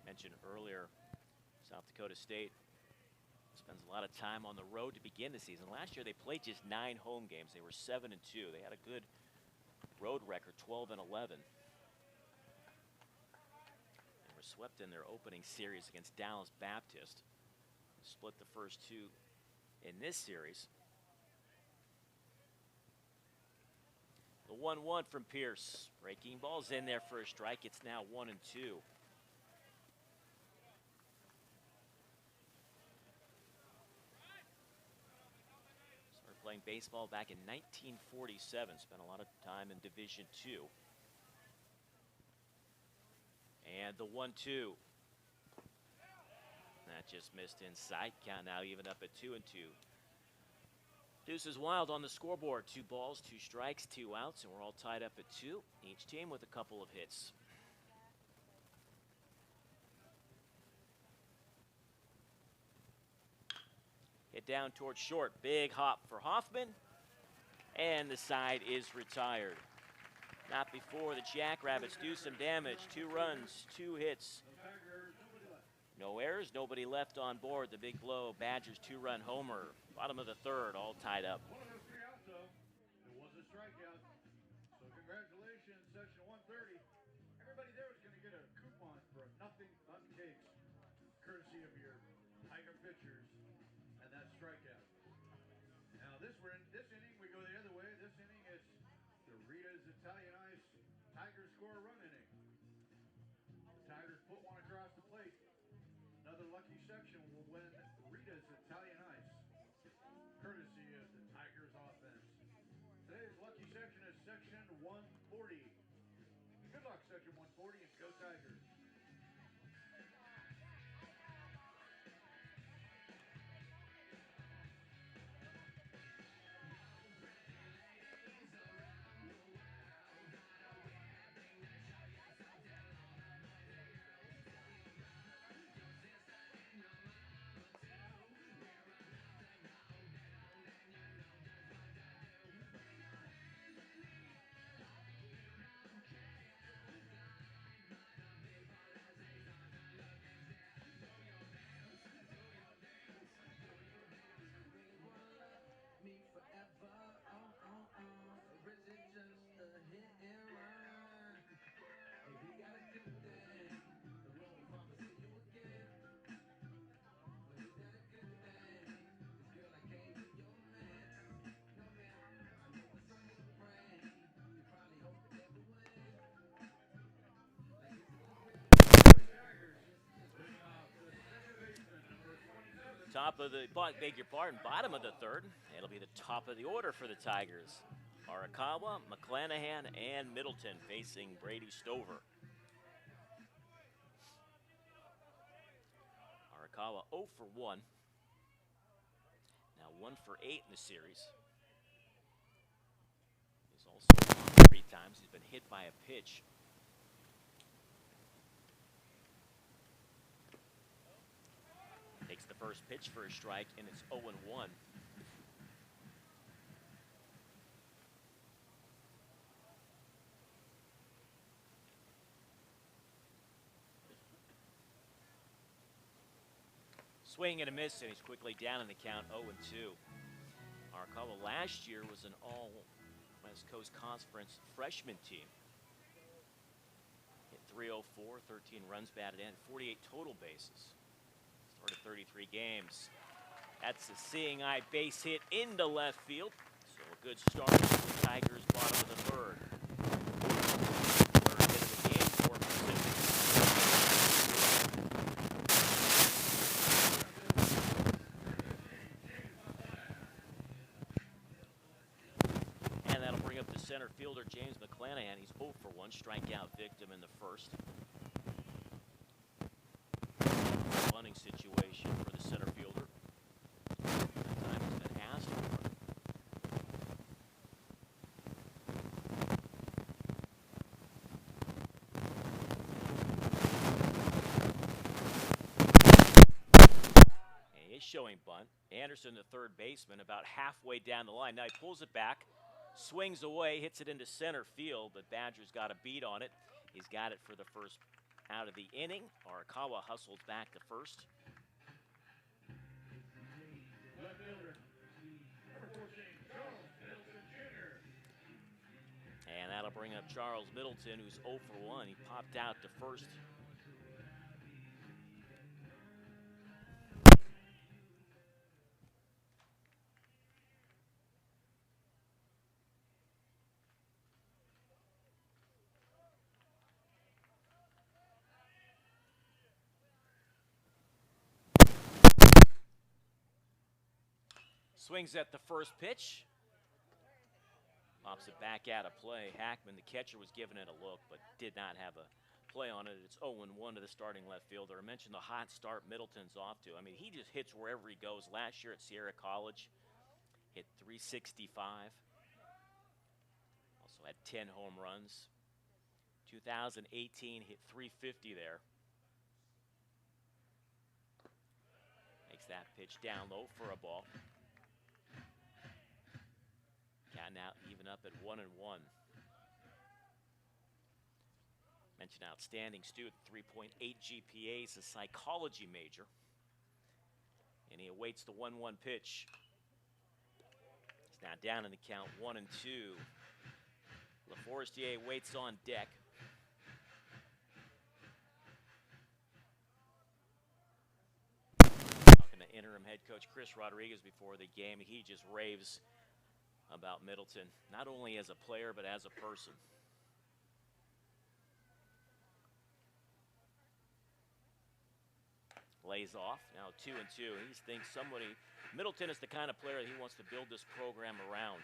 A: Mentioned earlier, South Dakota State spends a lot of time on the road to begin the season. Last year they played just 9 home games. They were 7-2. They had a good road record, 12-11. They were swept in their opening series against Dallas Baptist. Split the first 2 in this series. The 1-1 from Pierce. Breaking ball's in there for a strike. It's now 1-2. Started playing baseball back in 1947. Spent a lot of time in Division II. And the 1-2. That just missed inside. Count now even up at 2-2. Deuces Wild on the scoreboard. 2 balls, 2 strikes, 2 outs, and we're all tied up at 2. Each team with a couple of hits. Hit down towards short. Big hop for Hoffman. And the side is retired. Not before the Jackrabbits do some damage. 2 runs, 2 hits. No errors, nobody left on board. The big blow, Badgers 2-run homer. Bottom of the 3rd, all tied up.
B: One of those 3 outs, though. It was a strikeout. So congratulations, section 130. Everybody there is going to get a coupon for a nothing but cakes, courtesy of your Tiger pitchers and that strikeout. Now this inning, we go the other way. This inning is the Rita's Italian Ice Tigers score a run inning. The Tigers put one across the plate. Another lucky section will win Rita's Italian Ice, courtesy of the Tigers offense. Today's lucky section is section 140. Good luck, section 140, and go Tigers.
A: Top of the, beg your pardon, bottom of the 3rd. It'll be the top of the order for the Tigers. Arakawa, McClanahan, and Middleton facing Brady Stover. Arakawa 0 for 1. Now 1 for 8 in the series. He's also won 3 times. He's been hit by a pitch. Takes the first pitch for a strike, and it's 0-1. Swing and a miss, and he's quickly down in the count, 0-2. Arakawa last year was an all-West Coast Conference freshman team. Hit .304, 13 runs batted in, 48 total bases. Started 33 games. That's a seeing eye base hit into left field. So a good start for the Tigers, bottom of the 3rd. 3rd hit of the game for Pacific. And that'll bring up the center fielder, James McClanahan. He's 0 for 1, strikeout victim in the 1st. Running situation for the center fielder. That time has been asked for. And he is showing bunt. Anderson, the third baseman, about halfway down the line. Now he pulls it back, swings away, hits it into center field, but Badger's got a beat on it. He's got it for the first out of the inning. Arakawa hustles back to first.
B: Left fielder, number 14, Charles Middleton Jr.
A: And that'll bring up Charles Middleton, who's 0 for 1. He popped out to first. Swings at the first pitch. Pops it back out of play. Hackman, the catcher, was giving it a look, but did not have a play on it. It's 0-1 to the starting left fielder. I mentioned the hot start Middleton's off to. I mean, he just hits wherever he goes. Last year at Sierra College, hit .365. Also had 10 home runs. 2018, hit .350 there. Makes that pitch down low for a ball. Got now even up at 1-1. Mentioned outstanding student, 3.8 GPA, is a psychology major. And he awaits the 1-1 pitch. He's now down in the count, 1-2. LaForestier waits on deck. Talking to interim head coach Chris Rodriguez before the game, he just raves about Middleton, not only as a player, but as a person. Lays off, now 2-2. He thinks Middleton is the kind of player that he wants to build this program around.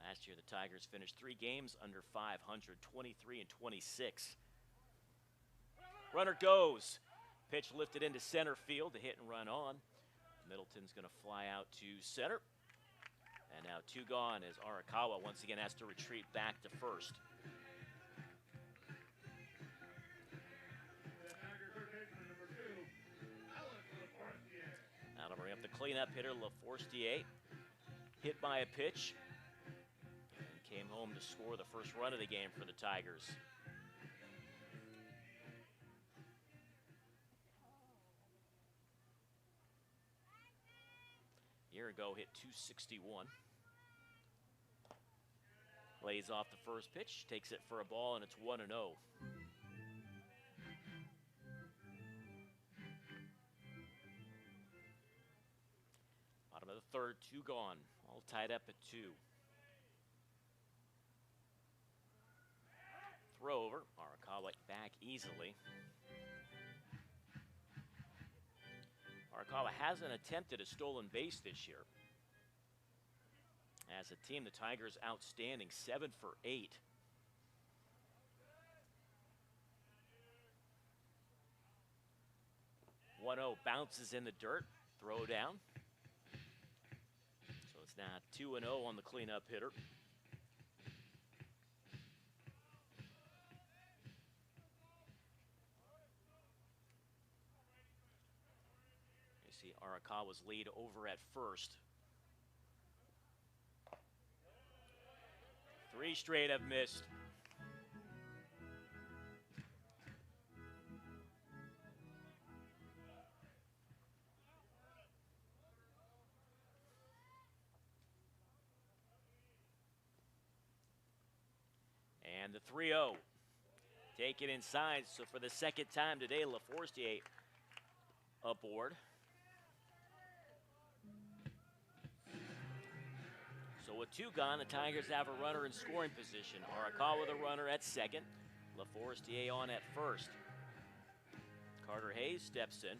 A: Last year, the Tigers finished 3 games under 500, 23-26. Runner goes. Pitch lifted into center field, the hit and run on. Middleton's going to fly out to center. And now 2 gone as Arakawa once again has to retreat back to first. That'll bring up the cleanup hitter, LaForestier. Hit by a pitch. And came home to score the first run of the game for the Tigers. Year ago, hit .261. Lays off the first pitch, takes it for a ball, and it's 1-0. Bottom of the third, 2 gone, all tied up at 2. Throw over, Arakawa back easily. Arakawa hasn't attempted a stolen base this year. As a team, the Tigers outstanding, 7 for 8. Bounces in the dirt, throw down. So it's now 2-0 on the cleanup hitter. See Arakawa's lead over at first. 3 straight have missed. And the 3-0. Take it inside. So for the second time today, LaForestier aboard. So with 2 gone, the Tigers have a runner in scoring position. Arakawa the runner at second. LaForestier on at first. Carter Hayes steps in.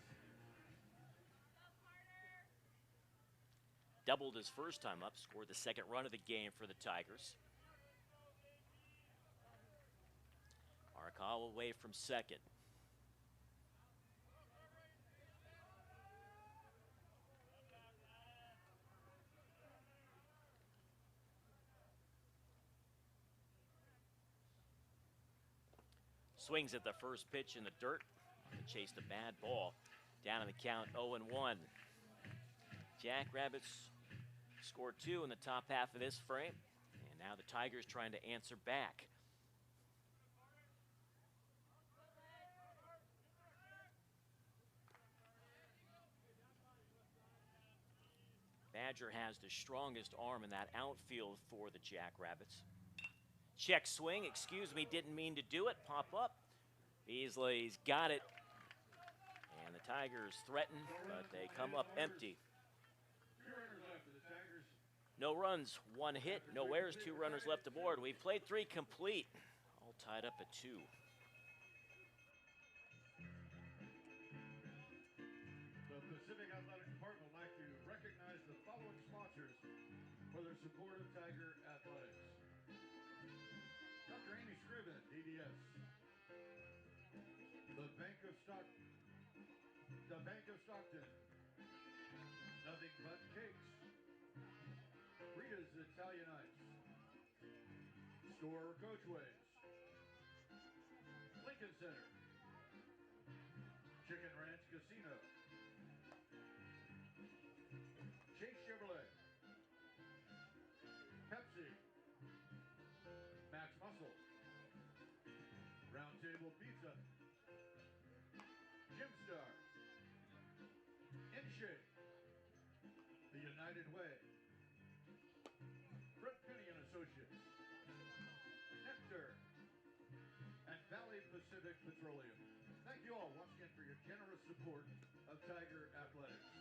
A: Doubled his first time up, scored the second run of the game for the Tigers. call away from second. Swings at the first pitch in the dirt. Chased a bad ball. Down in the count, 0-1. Jackrabbits scored 2 in the top half of this frame. And now the Tigers trying to answer back. Badger has the strongest arm in that outfield for the Jackrabbits. Check swing, excuse me, didn't mean to do it. Pop up. Beasley's got it. And the Tigers threaten, but they come up empty. No runs, 1 hit, no errors, 2 runners left aboard. We've played 3 complete, all tied up at 2.
B: The Pacific Athletic Department would like to recognize the following sponsors for their support of Tiger Athletics. Dr. Amy Scriven, DDS. The Bank of Stockton. Nothing but cakes. Rita's Italian Ice. Store Coachways. Lincoln Center. Chicken Ranch Casino. Chase Chevrolet. Pepsi. Max Muscle. Round Table Pizza. Gym Stars. InShape. The United Way. Brett Penny and Associates. Nectar. And Valley Pacific Petroleum. Thank you all once again for your generous support of Tiger Athletics.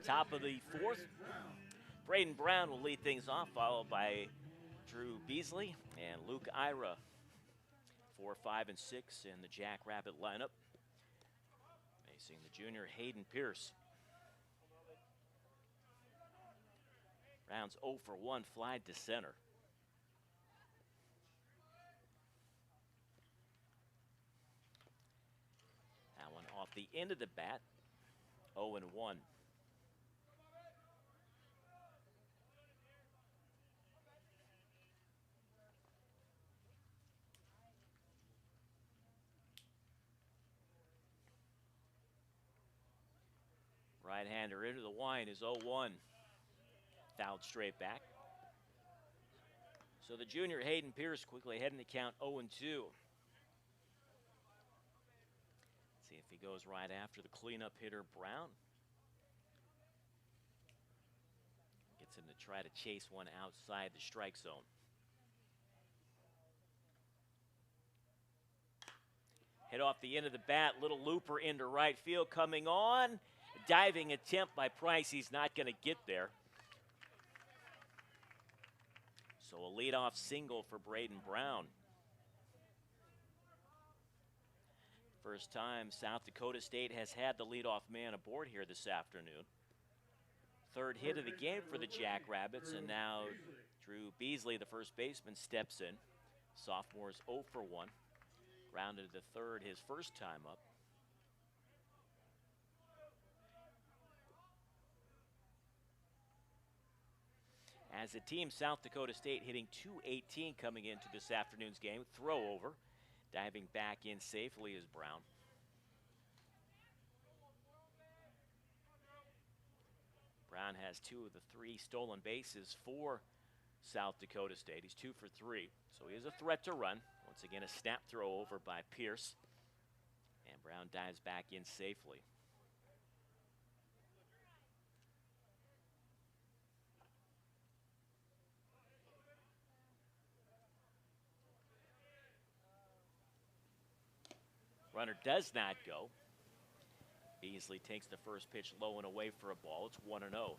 A: Top of the 4th. Braden Brown will lead things off, followed by Drew Beasley and Luke Ira. 4, 5, and 6 in the Jackrabbit lineup. Facing the junior Hayden Pierce. Brown's 0 for 1, fly to center. That one off the end of the bat, 0-1. Right-hander into the line is 0-1. Fouled straight back. So the junior Hayden Pierce quickly ahead in the count, 0-2. See if he goes right after the cleanup hitter Brown. Gets him to try to chase one outside the strike zone. Hit off the end of the bat, little looper into right field coming on. Diving attempt by Price, he's not going to get there. So a leadoff single for Braden Brown. First time South Dakota State has had the leadoff man aboard here this afternoon. 3rd hit of the game for the Jackrabbits, and now Drew Beasley, the first baseman, steps in. Sophomore's 0 for 1. Grounded to 3rd his first time up. As a team, South Dakota State hitting .218 coming into this afternoon's game. Throw over. Diving back in safely is Brown. Brown has 2 of the 3 stolen bases for South Dakota State. He's 2 for 3, so he is a threat to run. Once again, a snap throw over by Pierce. And Brown dives back in safely. Runner does not go. Beasley takes the first pitch low and away for a ball. It's 1-0.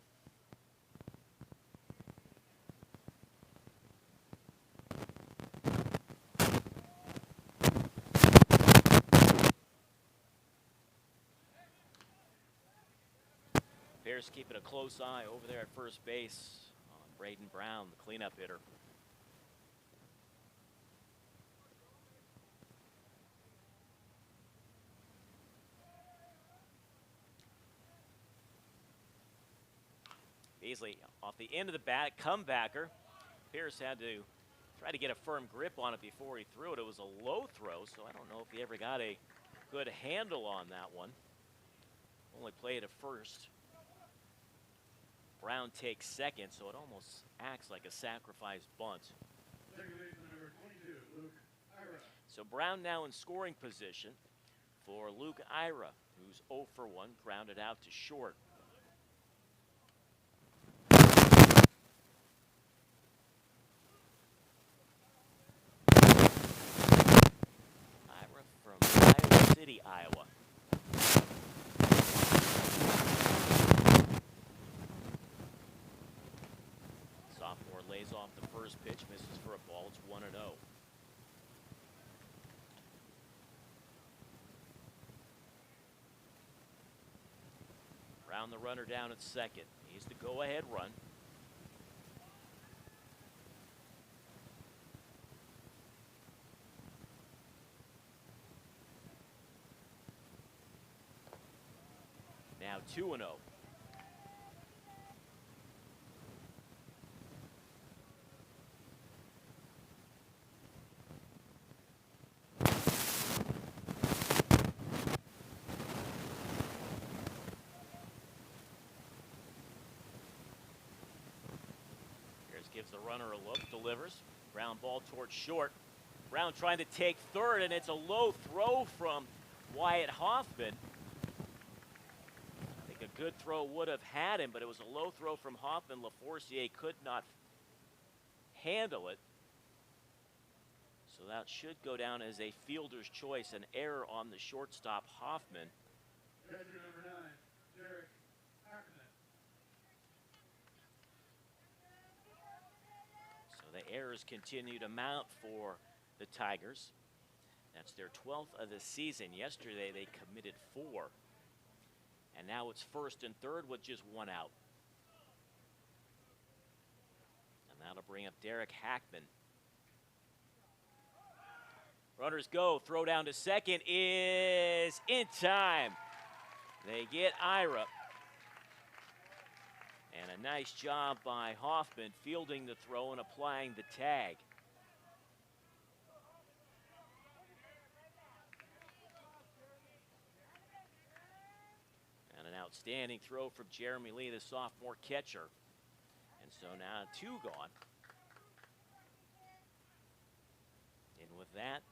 A: Bears keeping a close eye over there at first base on Braden Brown, the cleanup hitter. Beasley off the end of the bat, comebacker. Pierce had to try to get a firm grip on it before he threw it. It was a low throw, so I don't know if he ever got a good handle on that one. Only played at first. Brown takes second, so it almost acts like a sacrifice bunt. So Brown now in scoring position for Luke Ira, who's 0 for 1, grounded out to short. Ira from Iowa City, Iowa. Sophomore lays off the first pitch, misses for a ball. It's 1-0. Brown, the runner, down at second. He's the go-ahead run. Now 2-0. Gives the runner a look, delivers. Ground ball towards short. Brown trying to take third, and it's a low throw from Wyatt Hoffman. I think a good throw would have had him, but it was a low throw from Hoffman. LaForcier could not handle it. So that should go down as a fielder's choice, an error on the shortstop, Hoffman.
B: Catcher number 9, Derek.
A: The errors continue to mount for the Tigers. That's their 12th of the season. Yesterday they committed 4. And now it's first and third with just 1 out. And that'll bring up Derek Hackman. Runners go. Throw down to second is in time. They get Ira. And a nice job by Hoffman fielding the throw and applying the tag. And an outstanding throw from Jeremy Lee, the sophomore catcher. And so now 2 gone. And with that,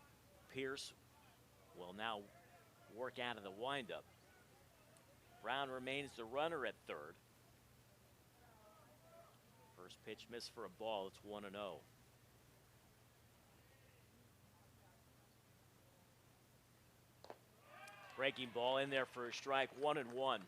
A: Pierce will now work out of the windup. Brown remains the runner at third. First pitch missed for a ball. It's 1-0. Breaking ball in there for a strike. 1-1.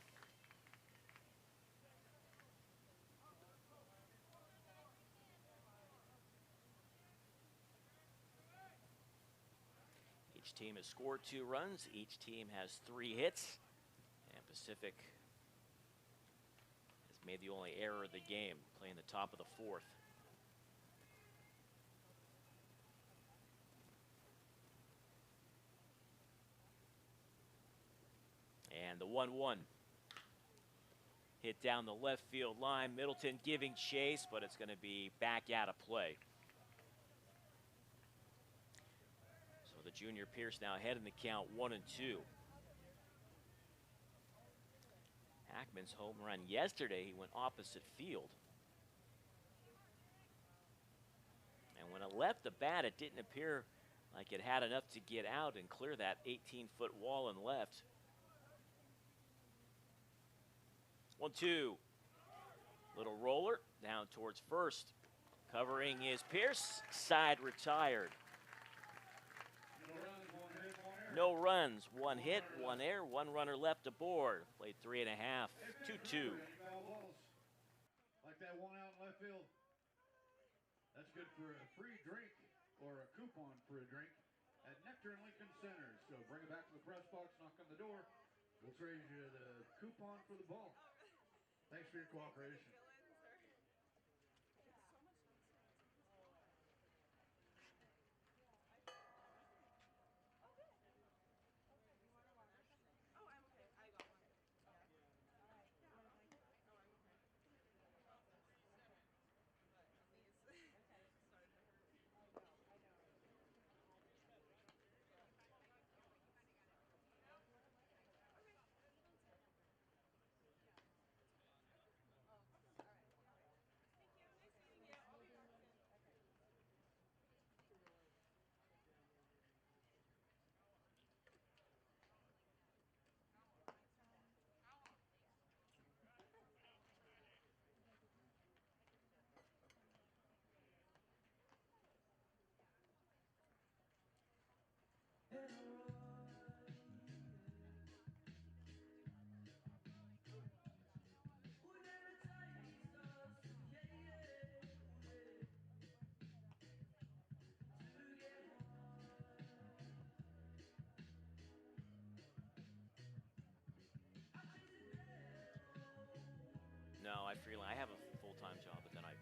A: Each team has scored 2 runs. Each team has 3 hits. And Pacific made the only error of the game, playing the top of the 4th. And the 1-1. Hit down the left field line. Middleton giving chase, but it's going to be back out of play. So the junior Pierce now ahead in the count, 1-2. Hackman's home run yesterday, he went opposite field. And when it left the bat, it didn't appear like it had enough to get out and clear that 18-foot wall and left. 1-2. Little roller down towards first. Covering is Pierce. Side retired. No runs, 1 hit, 1 error, 1 runner left aboard. Played 3.5, 2-2.
B: Like that 1 out in left field. That's good for a free drink or a coupon for a drink at Nectar and Lincoln Center. So bring it back to the press box, knock on the door. We'll trade you the coupon for the ball. Thanks for your cooperation.
A: No, I have a full-time job, but then I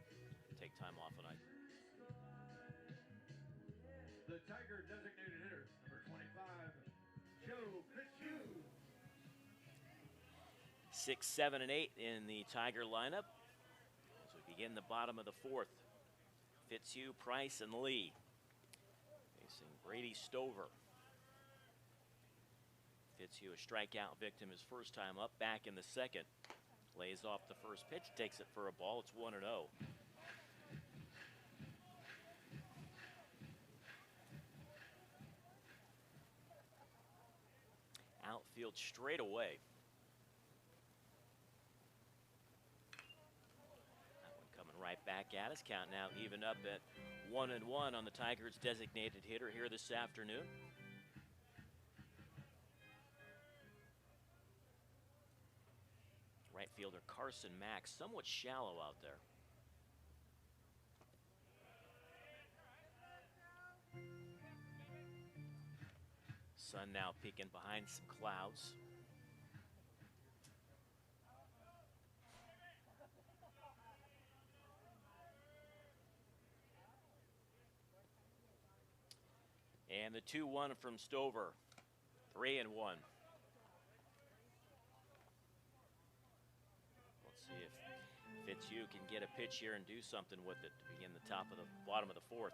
A: take time off and I.
B: The Tiger designated hitter, number 25, Joe Fitzhugh.
A: 6, 7, and 8 in the Tiger lineup as we begin the bottom of the fourth. Fitzhugh, Price, and Lee facing Brady Stover. Fitzhugh, a strikeout victim his first time up, back in the second. Lays off the first pitch, takes it for a ball. It's 1-0. Outfield straight away. That one coming right back at us. Count now even up at 1-1 on the Tigers' designated hitter here this afternoon. Right fielder Carson Mack, somewhat shallow out there. Sun now peeking behind some clouds. And the 2-1 from Stover. 3-1. Let's see if Fitzhugh can get a pitch here and do something with it to begin the bottom of the fourth.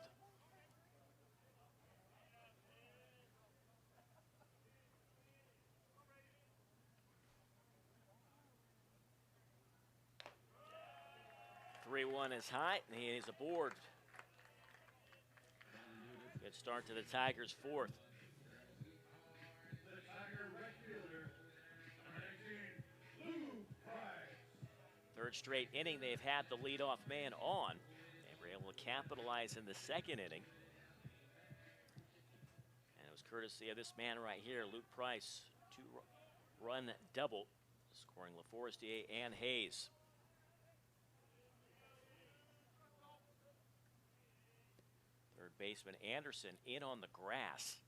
A: Three-1 is high, and he is aboard. Good start to the Tigers' fourth.
B: The Tiger right fielder, number 19, Lou Price.
A: Third straight inning they've had the leadoff man on. They were able to capitalize in the second inning. And it was courtesy of this man right here, Luke Price. Two-run double, scoring LaForestier and Hayes. Third baseman Anderson in on the grass.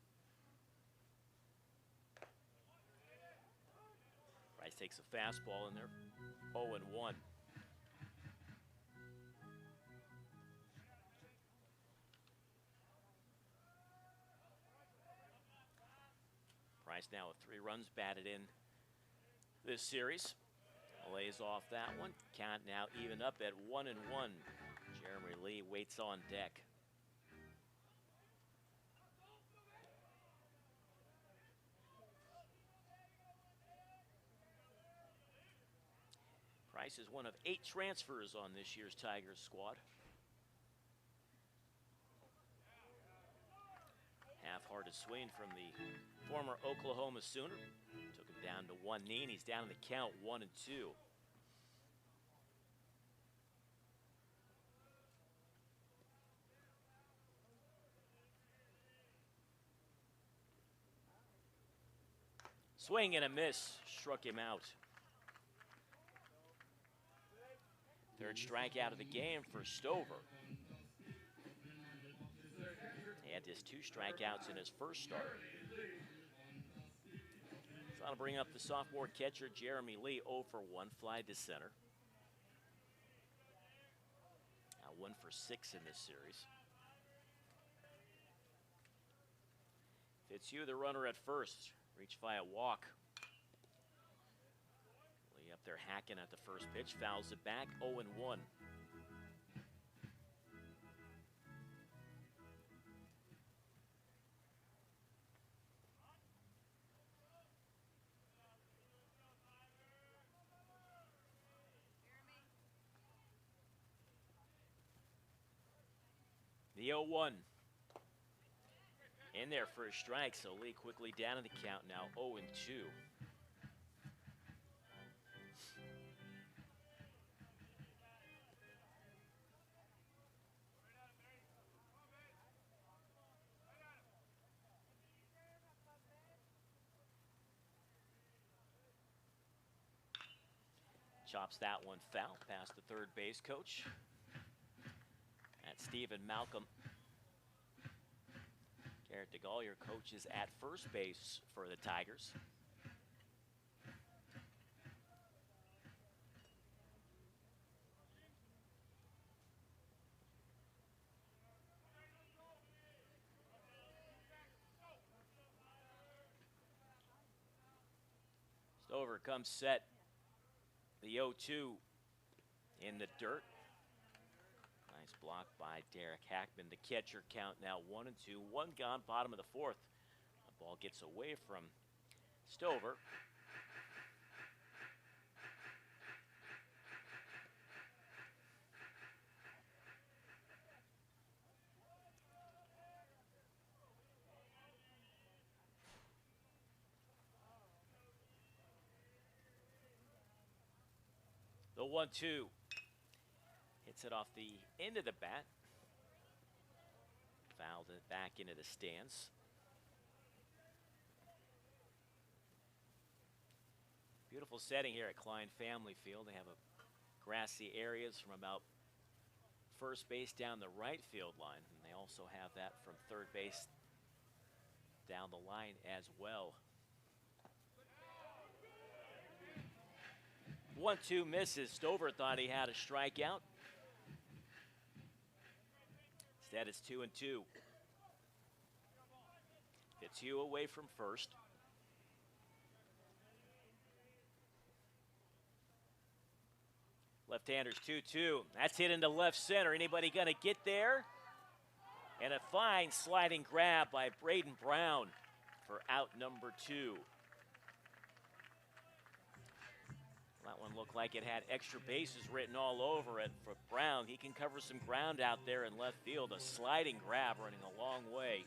A: Price takes a fastball in there. 0-1. Price now with 3 runs batted in this series. Lays off that one. Count now even up at 1-1. Jeremy Lee waits on deck. Price is one of 8 transfers on this year's Tigers squad. Half-hearted swing from the former Oklahoma Sooner. Took him down to one knee, and he's down in the count 1-2. Swing and a miss, struck him out. Third strikeout of the game for Stover. He had just 2 strikeouts in his first start. So that'll bring up the sophomore catcher, Jeremy Lee, 0 for 1, fly to center. 1 for 6 in this series. Fitzhugh, the runner at first, reached via walk. Lee up there hacking at the first pitch, fouls it back, 0-1. The 0-1. In there for a strike, so Lee quickly down in the count now, 0-2. Chops that one foul past the third base coach. That's Stephen Malcolm. Garrett DeGaulle, your coach, is at first base for the Tigers. Stover comes set. The 0-2 in the dirt. Nice block by Derek Hackman. The catcher count now 1-2. One gone, bottom of the fourth. The ball gets away from Stover. The 1-2 hits it off the end of the bat. Fouled it back into the stands. Beautiful setting here at Klein Family Field. They have a grassy areas from about first base down the right field line. And they also have that from third base down the line as well. 1-2 misses. Stover thought he had a strikeout. Instead, it's 2-2. Fitzhugh away from first. Left-handers 2-2. That's hit into left center. Anybody going to get there? And a fine sliding grab by Braden Brown for out number 2. That one looked like it had extra bases written all over it for Brown. He can cover some ground out there in left field. A sliding grab running a long way.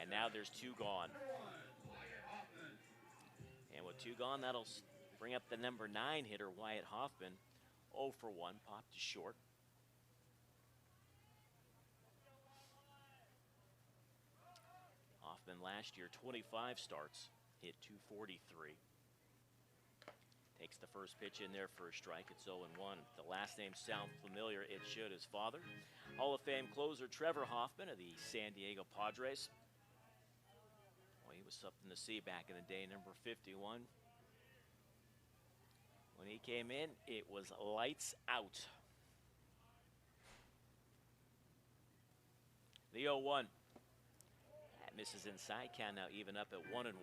A: And now there's 2 gone. And with 2 gone, that'll bring up the number 9 hitter, Wyatt Hoffman. 0 for 1, popped to short. Hoffman last year, 25 starts, hit .243. Takes the first pitch in there for a strike. It's 0-1. The last name sounds familiar. It should. His father, Hall of Fame closer Trevor Hoffman of the San Diego Padres. Well, he was something to see back in the day, number 51. When he came in, it was lights out. The 0-1. That misses inside. Count now even up at 1-1.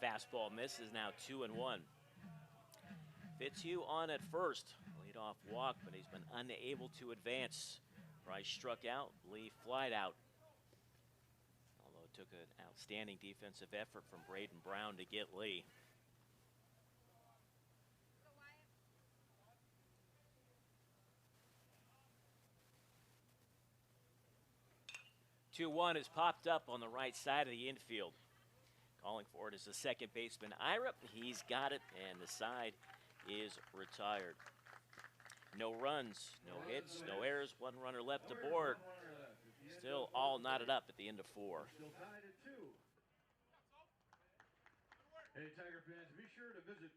A: Fastball misses, now 2-1. Fitzhugh on at first. Leadoff walk, but he's been unable to advance. Price struck out, Lee flied out. Although it took an outstanding defensive effort from Braden Brown to get Lee. Two-1 has popped up on the right side of the infield. Calling for it is the second baseman, Ira. He's got it, and the side is retired. No runs, no hits, no errors, 1 runner left aboard. Still all knotted up at the end of 4.
B: Still tied at 2. Hey, Tiger fans, be sure to visit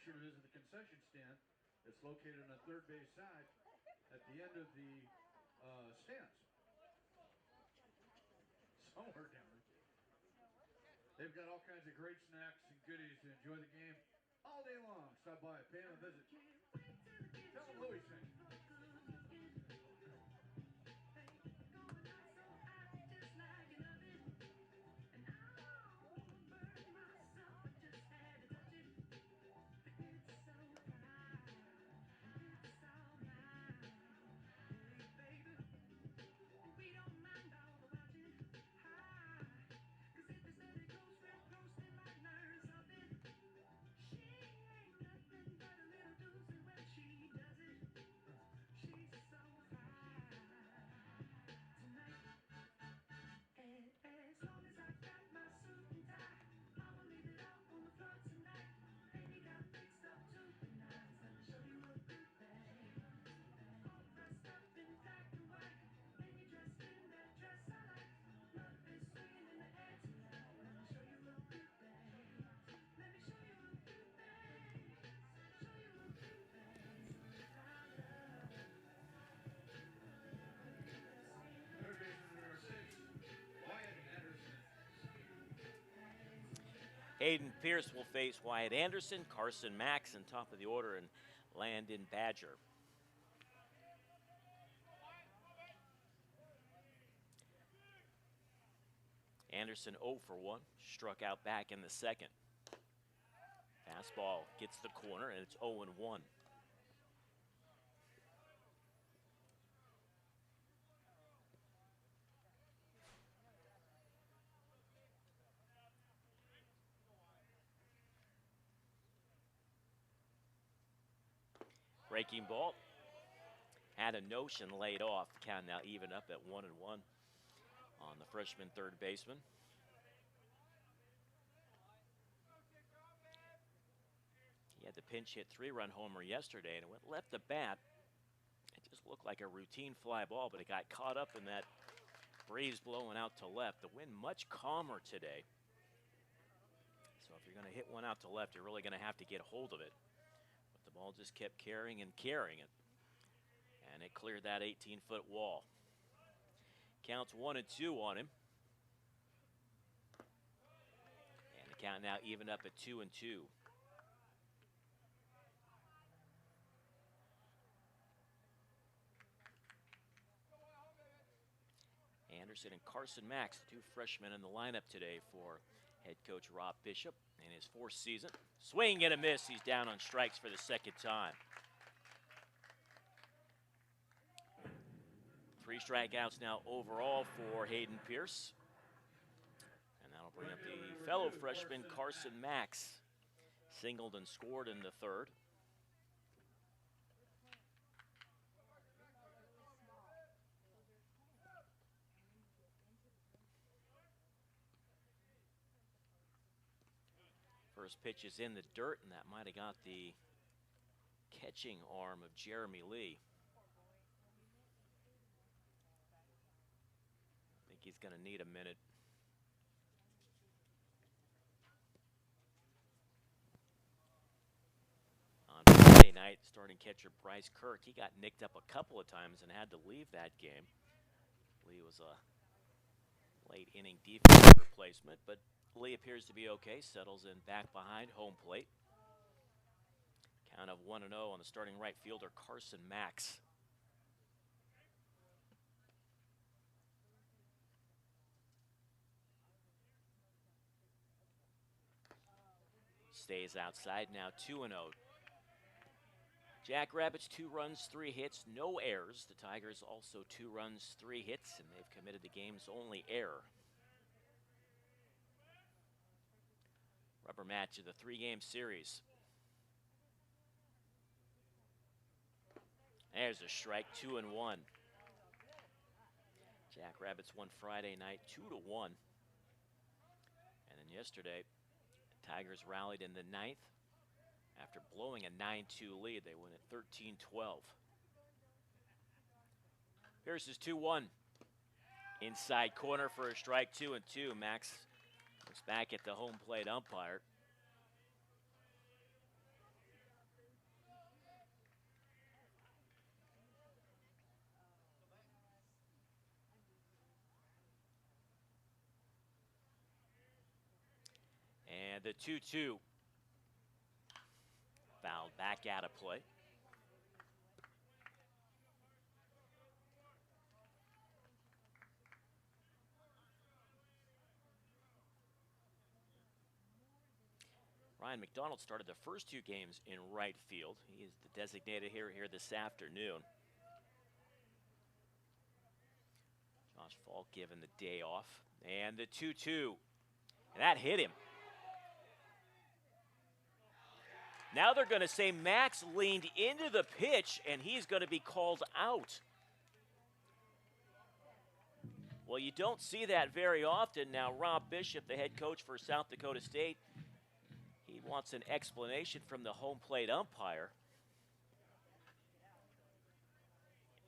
B: sure to visit the concession stand. It's located on the third base side at the end of the stands. Somewhere down there. They've got all kinds of great snacks and goodies to enjoy the game all day long. Stop by, pay them a visit. Tell them Louis sent you. Third baseman number 6, Wyatt Anderson.
A: Hayden Pierce will face Wyatt Anderson, Carson Max in top of the order, and Landon Badger. Anderson 0 for 1, struck out back in the second. Fastball gets the corner, and it's 0 and 1. Breaking ball. Had a notion laid off. The count now even up at 1 and 1 on the freshman third baseman. He had the pinch hit 3-run homer yesterday, and it went left to bat. It just looked like a routine fly ball, but it got caught up in that breeze blowing out to left. The wind much calmer today. So if you're going to hit one out to left, you're really going to have to get a hold of it. But the ball just kept carrying and carrying it. And it cleared that 18-foot wall. Counts 1 and 2 on him. And the count now even up at 2 and 2. Anderson and Carson Max, the two freshmen in the lineup today for head coach Rob Bishop in his 4th season. Swing and a miss. He's down on strikes for the second time. 3 strikeouts now overall for Hayden Pierce. And that'll bring up the fellow freshman Carson Max. Singled and scored in the 3rd. First pitch is in the dirt, and that might have got the catching arm of Jeremy Lee. I think he's going to need a minute. On Friday night, starting catcher Bryce Kirk, he got nicked up a couple of times and had to leave that game. Lee was a late inning defensive replacement, but Lee appears to be okay, settles in back behind home plate. Count of 1-0 on the starting right fielder, Carson Max. Stays outside, now 2-0. Jackrabbits 2 runs, 3 hits, no errors. The Tigers also 2 runs, 3 hits, and they've committed the game's only error. Rubber match of the 3-game series. There's a strike, 2 and 1. Jackrabbits won Friday night 2-1. And then yesterday, the Tigers rallied in the 9th. After blowing a 9-2 lead, they win at 13-12. Pierce is 2-1. Inside corner for a strike, 2 and 2. Max looks back at the home plate umpire. the 2-2. Fouled back out of play. Ryan McDonald started the first 2 games in right field. He is the designated hitter here this afternoon. Josh Falk given the day off. And the 2-2. And that hit him. Now they're going to say Max leaned into the pitch and he's going to be called out. Well, you don't see that very often. Now, Rob Bishop, the head coach for South Dakota State, he wants an explanation from the home plate umpire.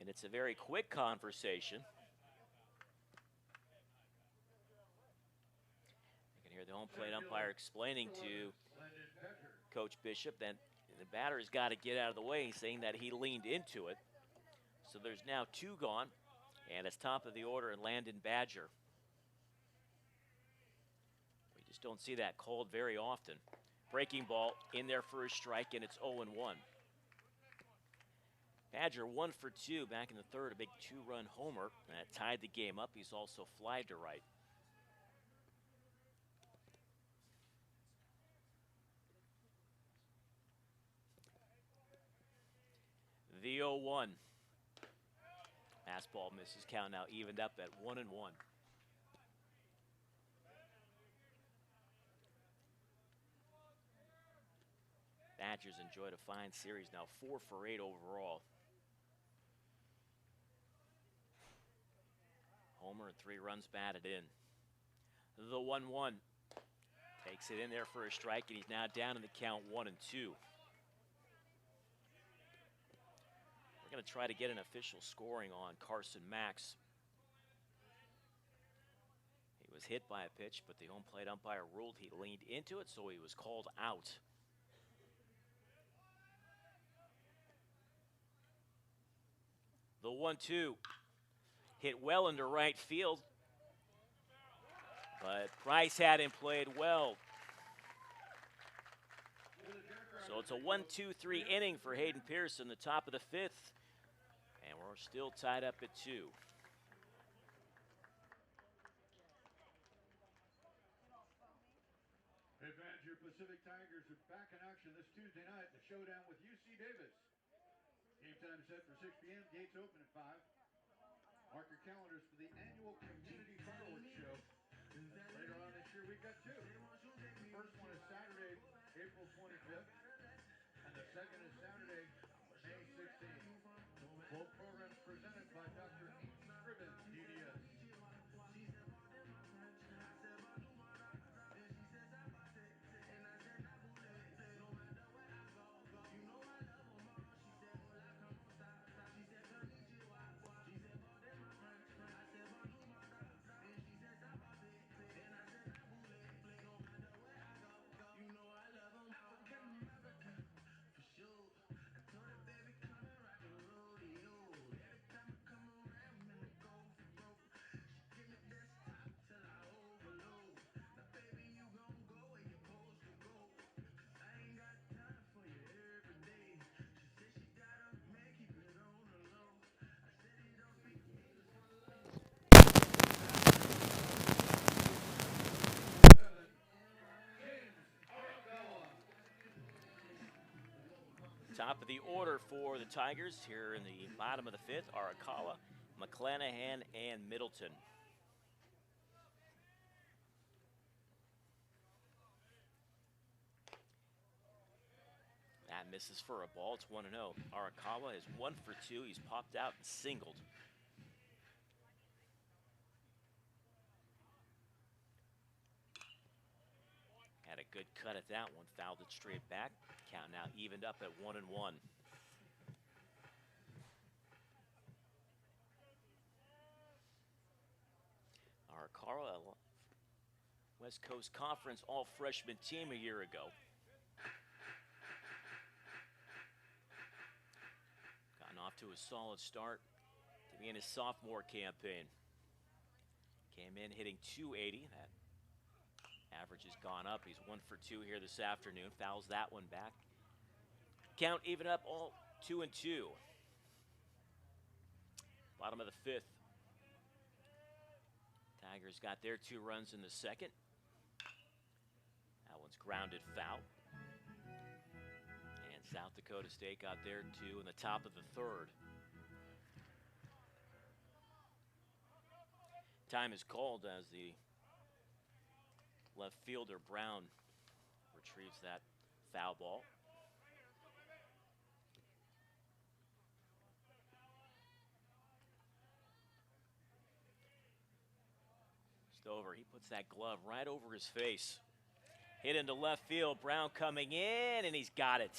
A: And it's a very quick conversation. You can hear the home plate umpire explaining to Coach Bishop that the batter's got to get out of the way, saying that he leaned into it. So there's now 2 gone, and it's top of the order in Landon Badger. We just don't see that called very often. Breaking ball in there for a strike, and it's 0-1. Badger 1 for 2 back in the third, a big 2-run homer, and that tied the game up. He's also flied to right. The 0-1. Fastball misses, count now evened up at 1-1. Badgers enjoyed a fine series, now 4 for 8 overall. Homer and 3 runs batted in. The 1-1. Takes it in there for a strike, and he's now down in the count 1-2. We're going to try to get an official scoring on Carson Max. He was hit by a pitch, but the home plate umpire ruled he leaned into it, so he was called out. The 1-2 hit well into right field, but Price hadn't played well. So it's a 1-2-3 inning for Hayden Pearson, the top of the 5th, and we're still tied up at 2.
B: Hey fans, your Pacific Tigers are back in action this Tuesday night. The showdown with UC Davis. Game time set for 6 p.m. Gates open at 5. Mark your calendars for the annual community fireworks show. Later on this year, we've got 2. The first one is Saturday, April 25th, and the second is Saturday, May 16th. Both programs presented by Dr. Scriven, DDS.
A: Top of the order for the Tigers here in the bottom of the 5th, Arakawa, McClanahan, and Middleton. That misses for a ball. It's 1-0. Arakawa is 1 for 2. He's popped out and singled. Had a good cut at that one. Fouled it straight back. Count now evened up at 1-1. Arakawa, West Coast Conference all-freshman team a year ago. Gotten off to a solid start to begin his sophomore campaign. Came in hitting .280. That Average has gone up. He's 1 for 2 here this afternoon. Fouls that one back. Count even up, all 2 and 2. Bottom of the 5th. Tigers got their 2 runs in the second. That one's grounded foul. And South Dakota State got their 2 in the top of the 3rd. Time is called as the left fielder Brown retrieves that foul ball. Stover, he puts that glove right over his face. Hit into left field. Brown coming in, and he's got it.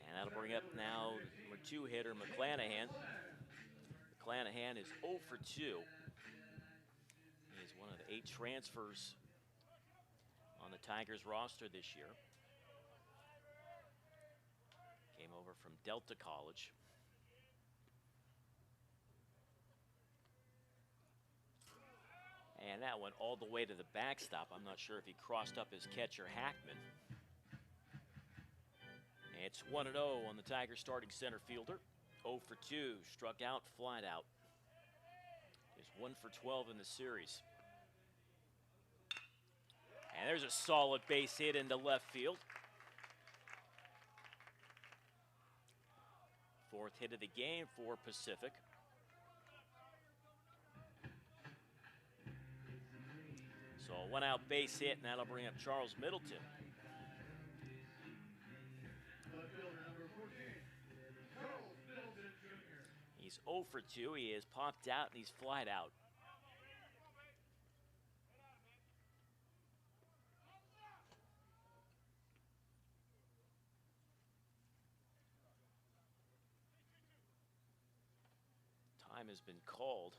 A: And that'll bring up now number 2 hitter, McClanahan. McClanahan is 0 for 2. He is one of the 8 transfers on the Tigers roster this year. Came over from Delta College. And that went all the way to the backstop. I'm not sure if he crossed up his catcher, Hackman. It's 1-0 on the Tigers starting center fielder. 0 for 2, struck out, flied out. He's 1 for 12 in the series. And there's a solid base hit into left field. 4th hit of the game for Pacific. So a 1-out base hit, and that'll bring up Charles Middleton. He's 0 for 2. He is popped out, and he's flied out. Time has been called.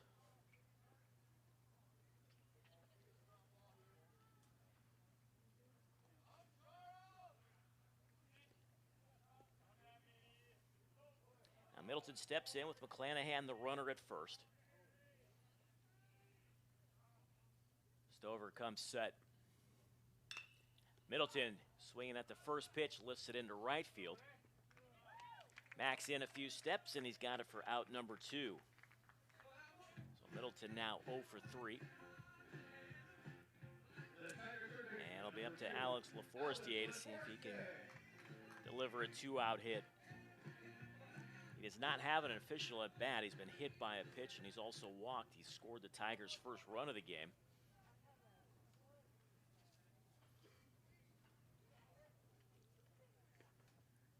A: Now Middleton steps in with McClanahan, the runner, at first. Stover comes set. Middleton swinging at the first pitch, lifts it into right field. Max in a few steps, and he's got it for out number 2. So Middleton now 0 for 3. And it'll be up to Alex LaForestier to see if he can deliver a 2-out hit. He does not have an official at bat. He's been hit by a pitch, and he's also walked. He scored the Tigers' first run of the game.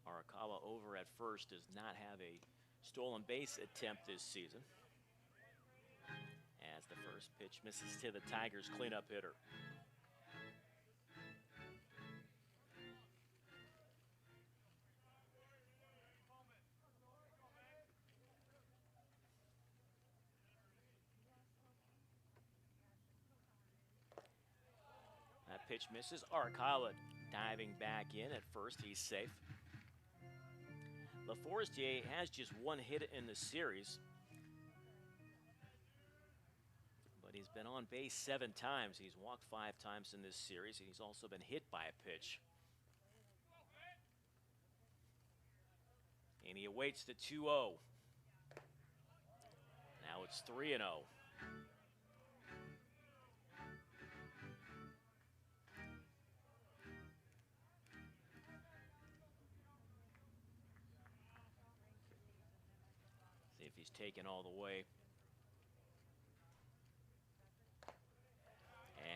A: Arakawa over at first does not have a stolen base attempt this season, as the first pitch misses to the Tigers' cleanup hitter. That pitch misses. Arakawa diving back in at first. He's safe. LaForestier has just 1 hit in the series, but he's been on base 7 times. He's walked 5 times in this series, and he's also been hit by a pitch. And he awaits the 2-0. Now it's 3-0. See if he's taken all the way.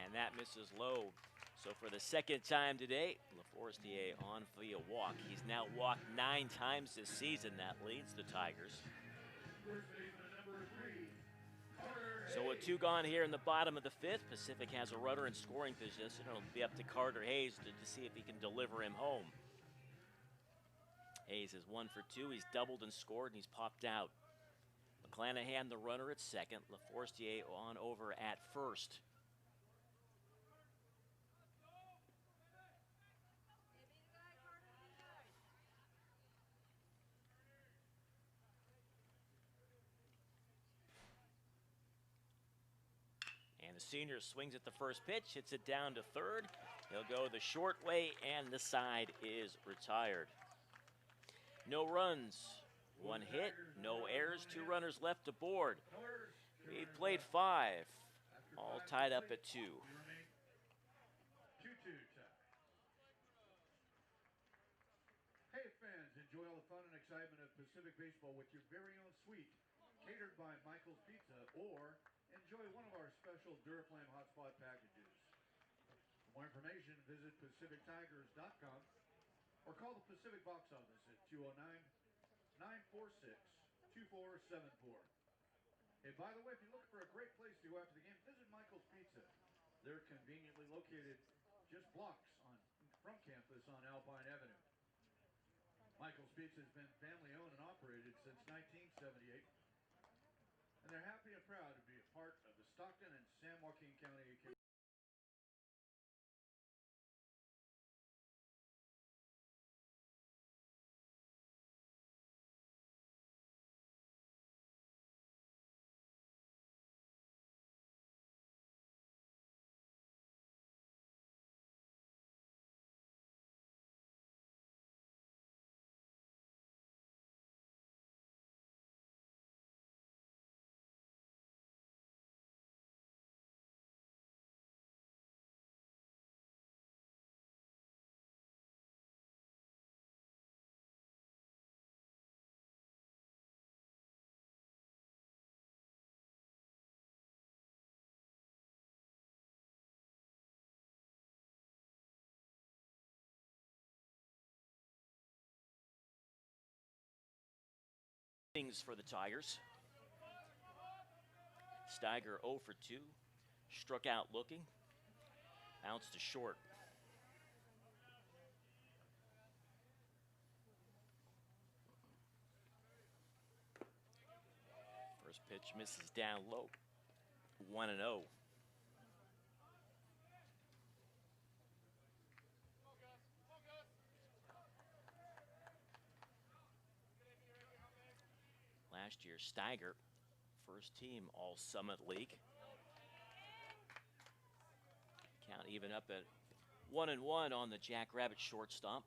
A: And that misses low. So for the second time today, LaForestier on via walk. He's now walked 9 times this season. That leads the Tigers. So with 2 gone here in the bottom of the 5th, Pacific has a runner in scoring position. It'll be up to Carter Hayes to see if he can deliver him home. Hayes is 1 for 2. He's doubled and scored, and he's popped out. McClanahan, the runner, at second. LaForestier on over at first. And the senior swings at the first pitch, hits it down to third. He'll go the short way, and the side is retired. No runs, one hit, no errors, 2 runners left aboard. We've played 5, all tied up at 2.
B: 2-2 tie. Hey fans, enjoy all the fun and excitement of Pacific Baseball with your very own suite, catered by Michael's Pizza, or enjoy one of our special Duraflame Hotspot packages. For more information, visit PacificTigers.com or call the Pacific Box Office at 209-946-2474. Hey, by the way, if you're looking for a great place to go after the game, visit Michael's Pizza. They're conveniently located just blocks from campus on Alpine Avenue. Michael's Pizza has been family owned and operated since 1978, and they're happy and proud to be a part of the Stockton and San Joaquin County community.
A: Innings for the Tigers. Steiger 0 for 2, struck out looking, bounced to short. First pitch misses down low, 1-0. Last year, Steiger, first team All Summit League. Count even up at 1-1 on the Jackrabbit shortstop.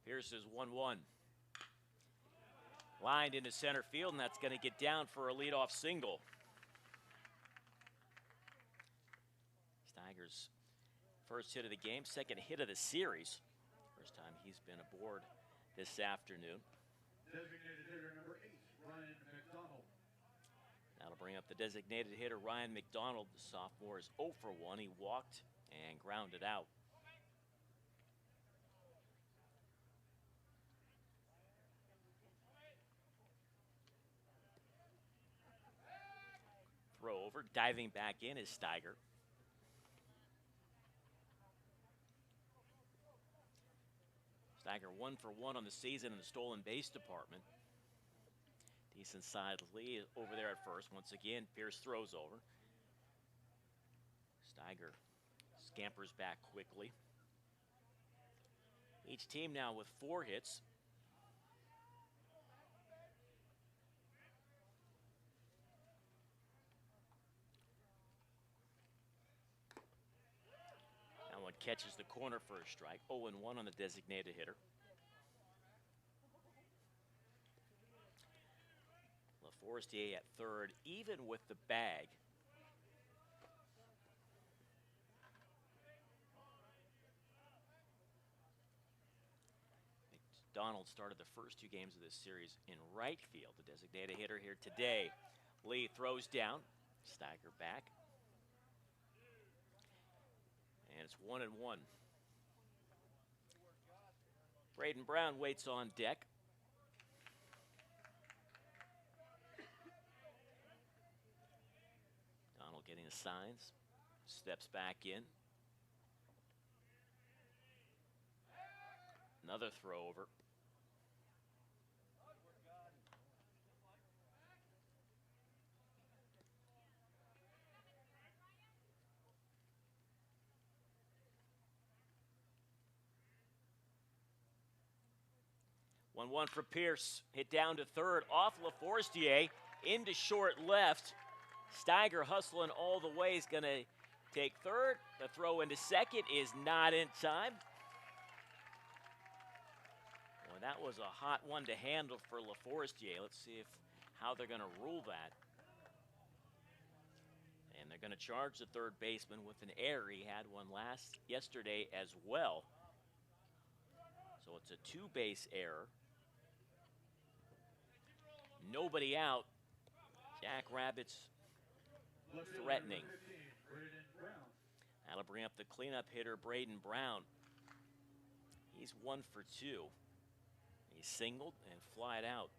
A: Pierce is 1-1. Lined into center field, and that's going to get down for a leadoff single. Steiger's first hit of the game, second hit of the series. First time he's been aboard this afternoon.
B: Designated hitter number 8, Ryan McDonald.
A: That'll bring up the designated hitter, Ryan McDonald. The sophomore is 0 for 1. He walked and grounded out. Throw over, diving back in is Steiger. Steiger 1 for 1 on the season in the stolen base department. Decent side lead over there at first. Once again, Pierce throws over. Steiger scampers back quickly. Each team now with 4 hits. That one catches the corner for a strike. 0-1 on the designated hitter. Forestier at third, even with the bag. McDonald started the first 2 games of this series in right field, the designated hitter here today. Lee throws down, Steiger back. And it's 1-1. Braden Brown waits on deck. Donald getting the signs, steps back in. Another throw over. 1-1 for Pierce. Hit down to third, off LaForestier, into short left. Steiger hustling all the way. He's going to take third. The throw into second is not in time. Well, that was a hot one to handle for LaForestier. Let's see how they're going to rule that. And they're going to charge the third baseman with an error. He had one yesterday as well. So it's a two-base error. Nobody out. Jackrabbits threatening. That'll bring up the cleanup hitter, Braden Brown. He's 1 for 2. He singled and flied out.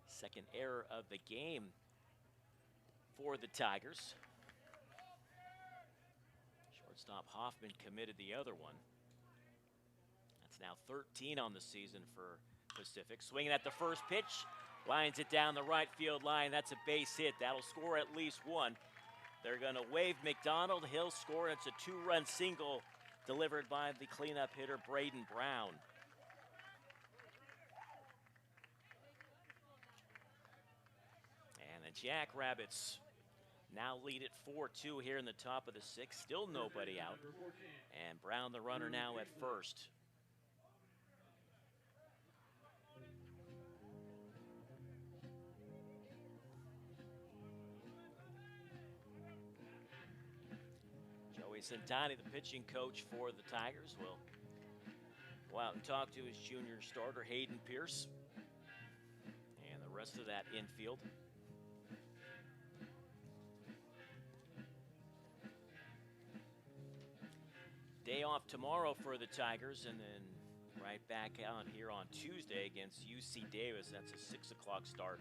A: Second error of the game for the Tigers. Shortstop Hoffman committed the other one. That's now 13 on the season for Pacific. Swinging at the first pitch, lines it down the right field line. That's a base hit. That'll score at least one. They're going to wave McDonald. He'll score. It's a 2-run single delivered by the cleanup hitter, Braden Brown. And the Jackrabbits now lead it 4-2 here in the top of the sixth. Still nobody out. And Brown, the runner, now at first. Santani, the pitching coach for the Tigers, will go out and talk to his junior starter, Hayden Pierce, and the rest of that infield. Day off tomorrow for the Tigers, and then right back out here on Tuesday against UC Davis. That's a 6 o'clock start.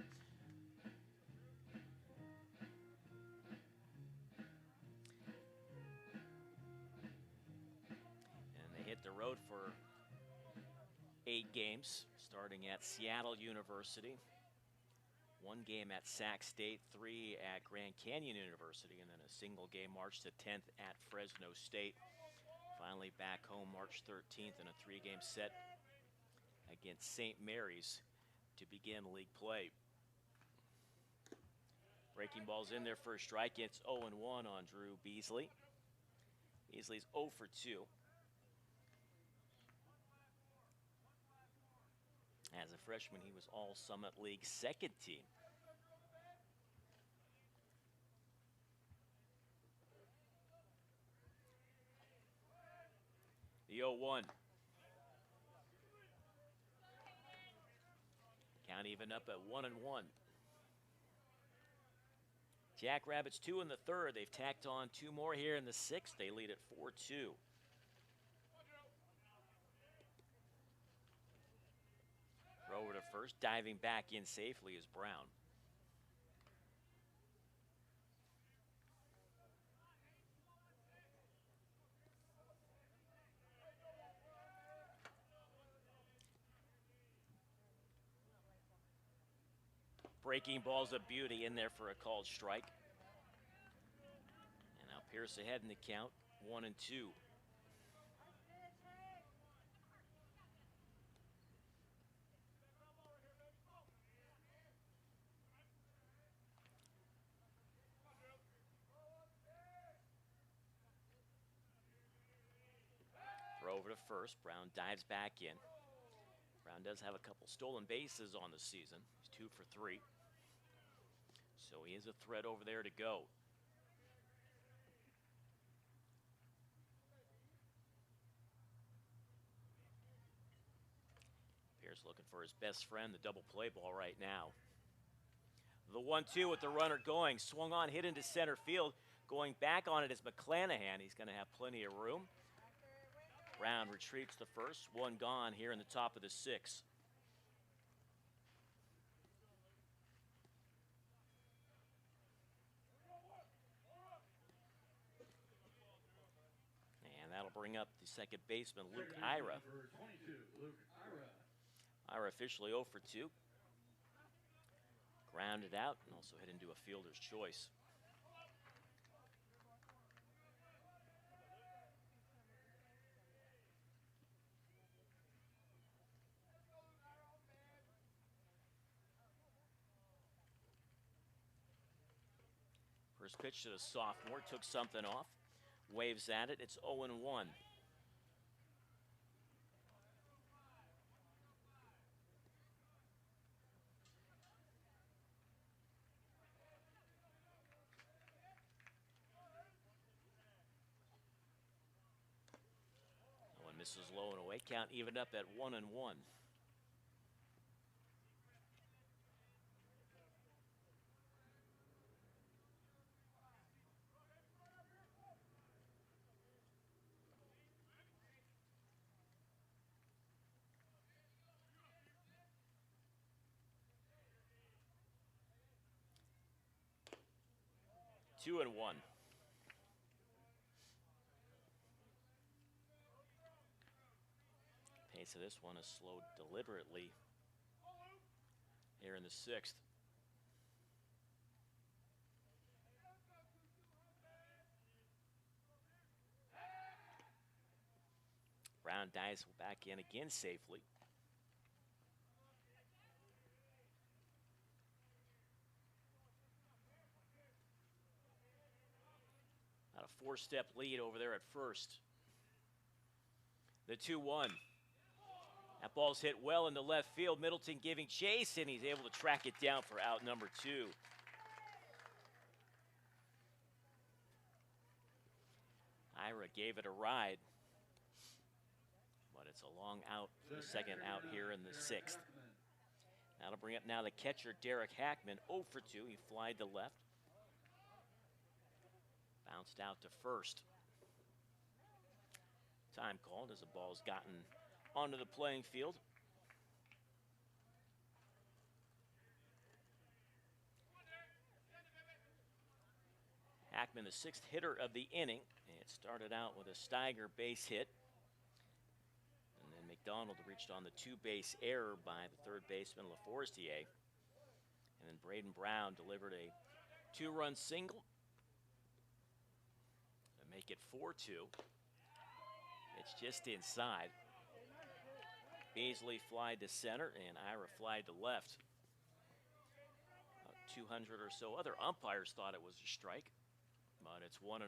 A: The road for 8 games, starting at Seattle University, 1 game at Sac State, 3 at Grand Canyon University, and then a single game March the 10th at Fresno State. Finally back home March 13th in a 3-game set against St. Mary's to begin league play. Breaking ball's in there for a strike. It's 0-1 on Drew Beasley. Beasley's 0 for 2. As a freshman, he was All Summit League second team. The 0-1. Count even up at 1-1. Jackrabbits 2 in the third. They've tacked on 2 more here in the sixth. They lead at 4-2. Over to first, diving back in safely is Brown. Breaking ball's a beauty in there for a called strike. And now Pierce ahead in the count, 1-2. Over to first. Brown dives back in. Brown does have a couple stolen bases on the season. He's 2 for 3. So he is a threat over there to go. Pierce looking for his best friend, the double play ball right now. The 1-2 with the runner going. Swung on, hit into center field. Going back on it is McClanahan. He's going to have plenty of room. Brown retreats the first, 1 gone here in the top of the sixth. And that'll bring up the second baseman, Luke Ira. Ira officially 0 for 2. Grounded out and also hit into a fielder's choice. First pitch to the sophomore, took something off, waves at it. It's 0-1. One misses low and away. Count evened up at 1-1. Two and one. Pace of this one is slowed deliberately here in the sixth. Brown dives back in again safely. About a four-step lead over there at first. The 2-1. That ball's hit well into left field. Middleton giving chase, and he's able to track it down for out number 2. Ira gave it a ride, but it's a long out, the second out here in the sixth. That'll bring up now the catcher, Derek Hackman, 0 for 2. He flied to left. Bounced out to first. Time called as the ball's gotten onto the playing field. Hackman, the sixth hitter of the inning. It started out with a Steiger base hit. And then McDonald reached on the two-base error by the third baseman, LaForestier. And then Braden Brown delivered a two-run single to make it 4-2. It's just inside. Beasley flied to center, and Ira flied to left. About 200 or so other umpires thought it was a strike, but it's 1-0.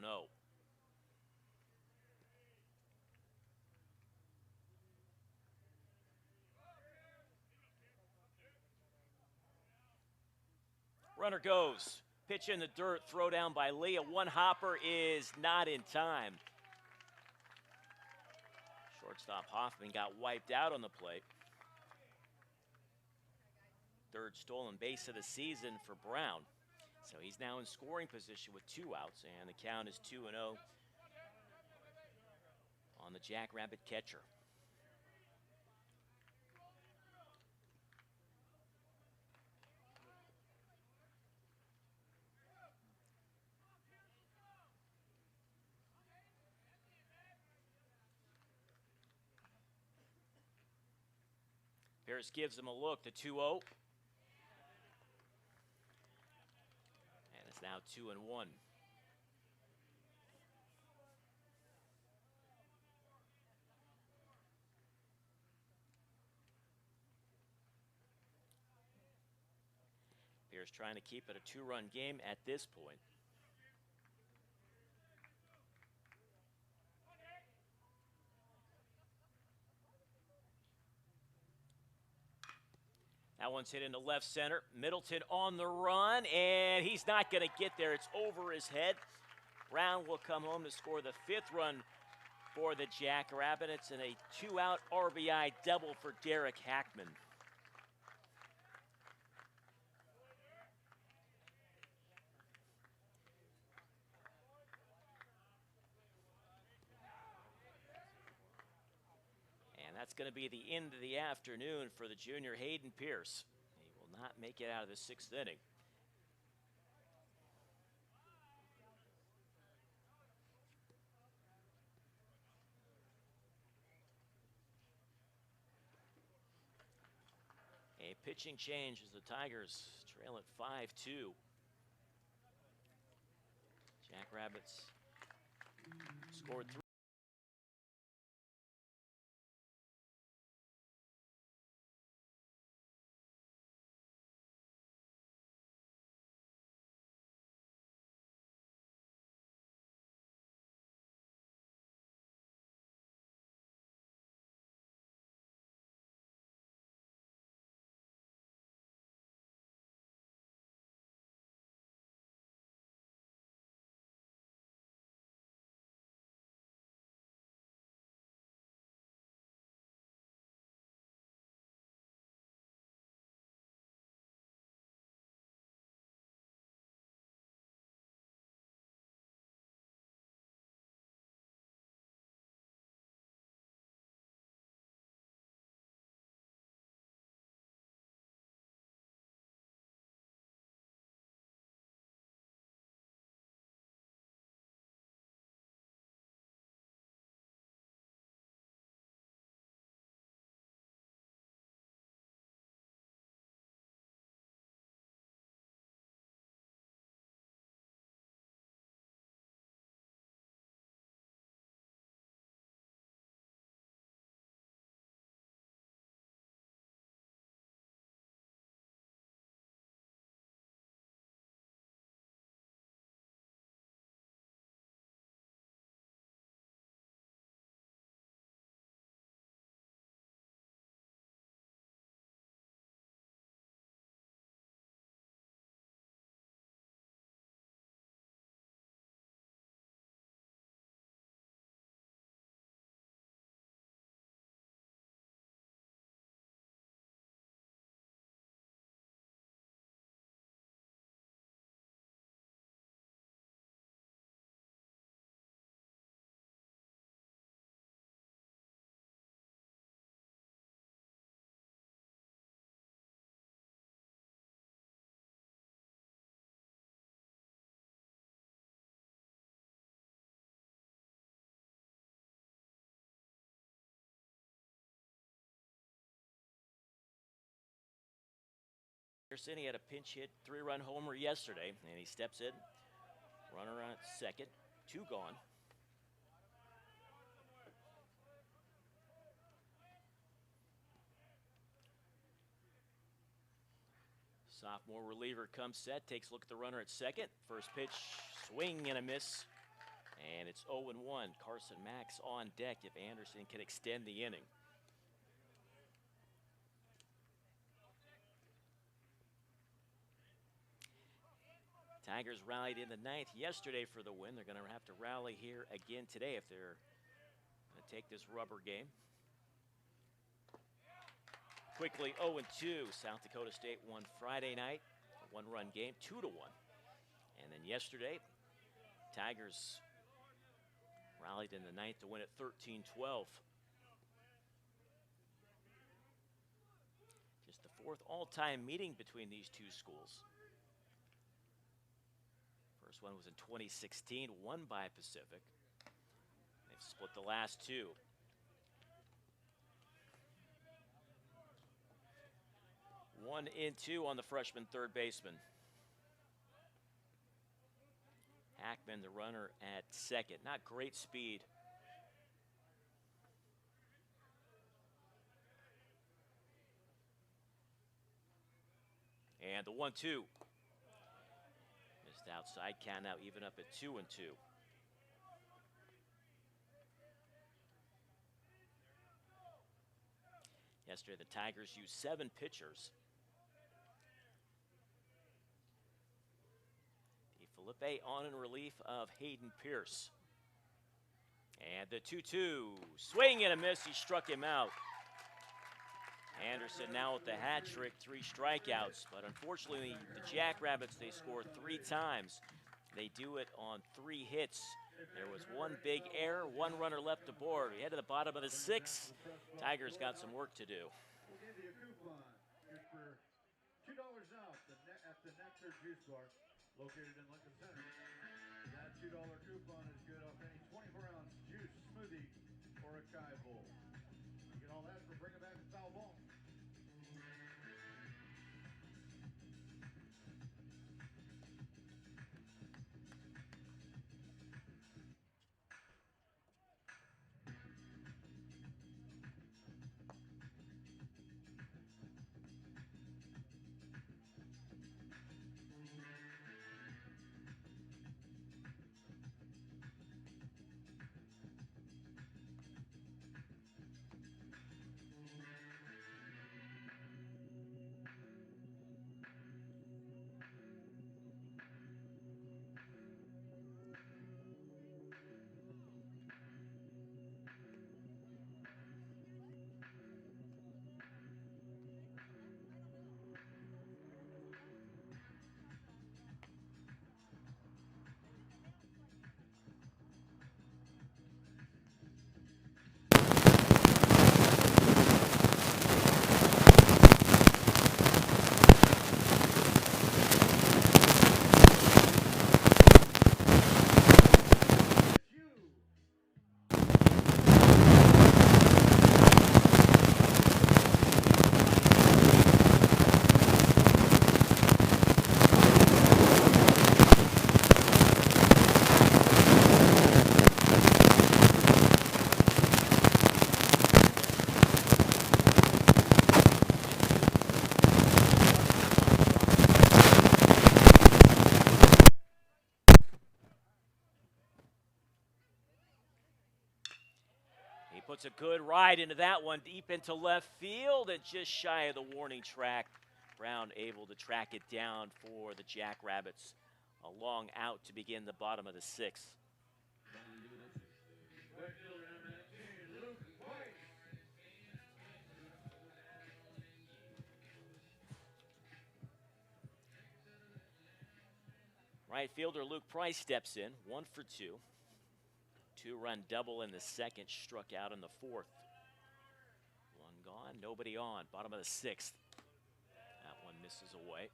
A: Runner goes. Pitch in the dirt, throw down by Lee. A one-hopper is not in time. Shortstop Hoffman got wiped out on the plate. Third stolen base of the season for Brown. So he's now in scoring position with 2 outs, and the count is 2-0 on the Jackrabbit catcher. Pierce gives him a look, the 2-0. And it's now 2-1. Pierce trying to keep it a 2-run game at this point. That one's hit into left center. Middleton on the run, and he's not going to get there. It's over his head. Brown will come home to score the 5th run for the Jackrabbits, and a 2-out RBI double for Derek Hackman. And that's going to be the end of the afternoon for the junior Hayden Pierce. He will not make it out of the 6th inning. A pitching change as the Tigers trail at 5-2. Jackrabbits scored 3. Anderson, he had a pinch hit 3-run homer yesterday, and he steps in. Runner on at second, 2 gone. Sophomore reliever comes set, takes a look at the runner at second. First pitch, swing and a miss. And it's 0-1. Carson Max on deck if Anderson can extend the inning. Tigers rallied in the ninth yesterday for the win. They're going to have to rally here again today if they're going to take this rubber game. Quickly 0-2. South Dakota State won Friday night, a 1-run game, 2-1. And then yesterday, Tigers rallied in the ninth to win at 13-12. Just the 4th all-time meeting between these two schools. First one was in 2016, won by Pacific. They've split the last 2. One in 2 on the freshman third baseman. Hackman, the runner at second. Not great speed. And the 1-2. Missed outside, count now even up at 2-2. Yesterday, the Tigers used 7 pitchers. Felipe on in relief of Hayden Pierce. And the 2-2. Swing and a miss. He struck him out. Anderson now with the hat trick, 3 strikeouts. But unfortunately, the Jackrabbits, they scored 3 times. They do it on 3 hits. There was 1 big error, 1 runner left aboard. We head to the bottom of the 6th. Tigers got some work to do.
B: We'll give you a coupon. Good for $2 off at the Nectar Juice Bar, located in Lincoln Center. That $2 coupon is good off any 24-ounce juice, smoothie, or a chai bowl. You can all that for bringing back the foul ball.
A: Puts a good ride into that one, deep into left field and just shy of the warning track. Brown able to track it down for the Jackrabbits. A long out to begin the bottom of the 6th. Right fielder Luke Price steps in, 1 for 2. 2-run double in the 2nd, struck out in the 4th. 1 gone, nobody on. Bottom of the 6th. That one misses away.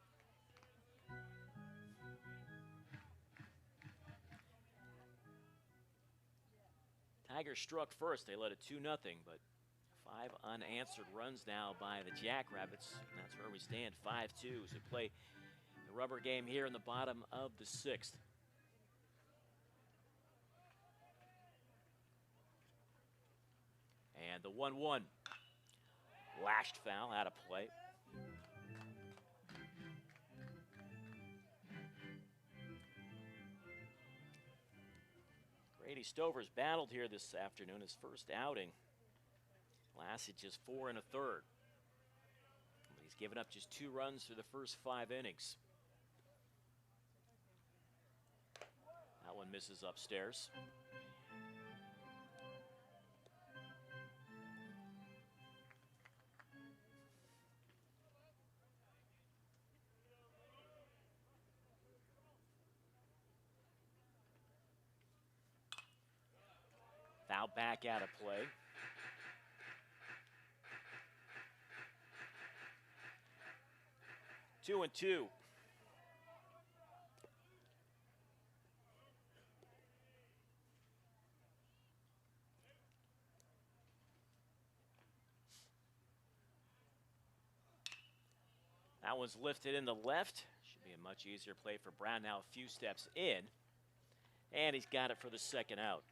A: Tigers struck first. They led it 2-0, but 5 unanswered runs now by the Jackrabbits. That's where we stand, 5-2 as we play the rubber game here in the bottom of the 6th. And the 1-1. Lashed foul out of play. Grady Stover's battled here this afternoon, his first outing. Lasted just 4 1/3. But he's given up just 2 runs through the first 5 innings. That one misses upstairs. Foul back out of play. Two and two. That one's lifted in the left. Should be a much easier play for Brown now, a few steps in. And he's got it for the second out.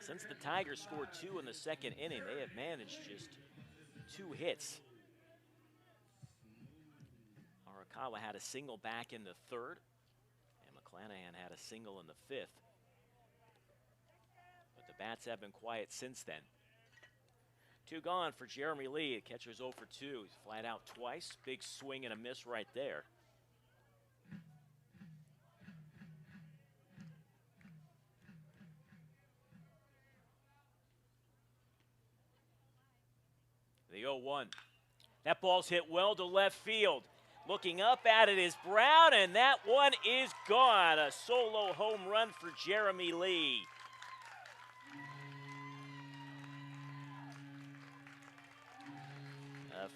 A: Since the Tigers scored 2 in the second inning, they have managed just 2 hits. Arakawa had a single back in the 3rd, and McClanahan had a single in the 5th. But the bats have been quiet since then. 2 gone for Jeremy Lee. The catcher's 0 for 2. He's flat out twice. Big swing and a miss right there. The 0-1. That ball's hit well to left field. Looking up at it is Brown, and that one is gone. A solo home run for Jeremy Lee.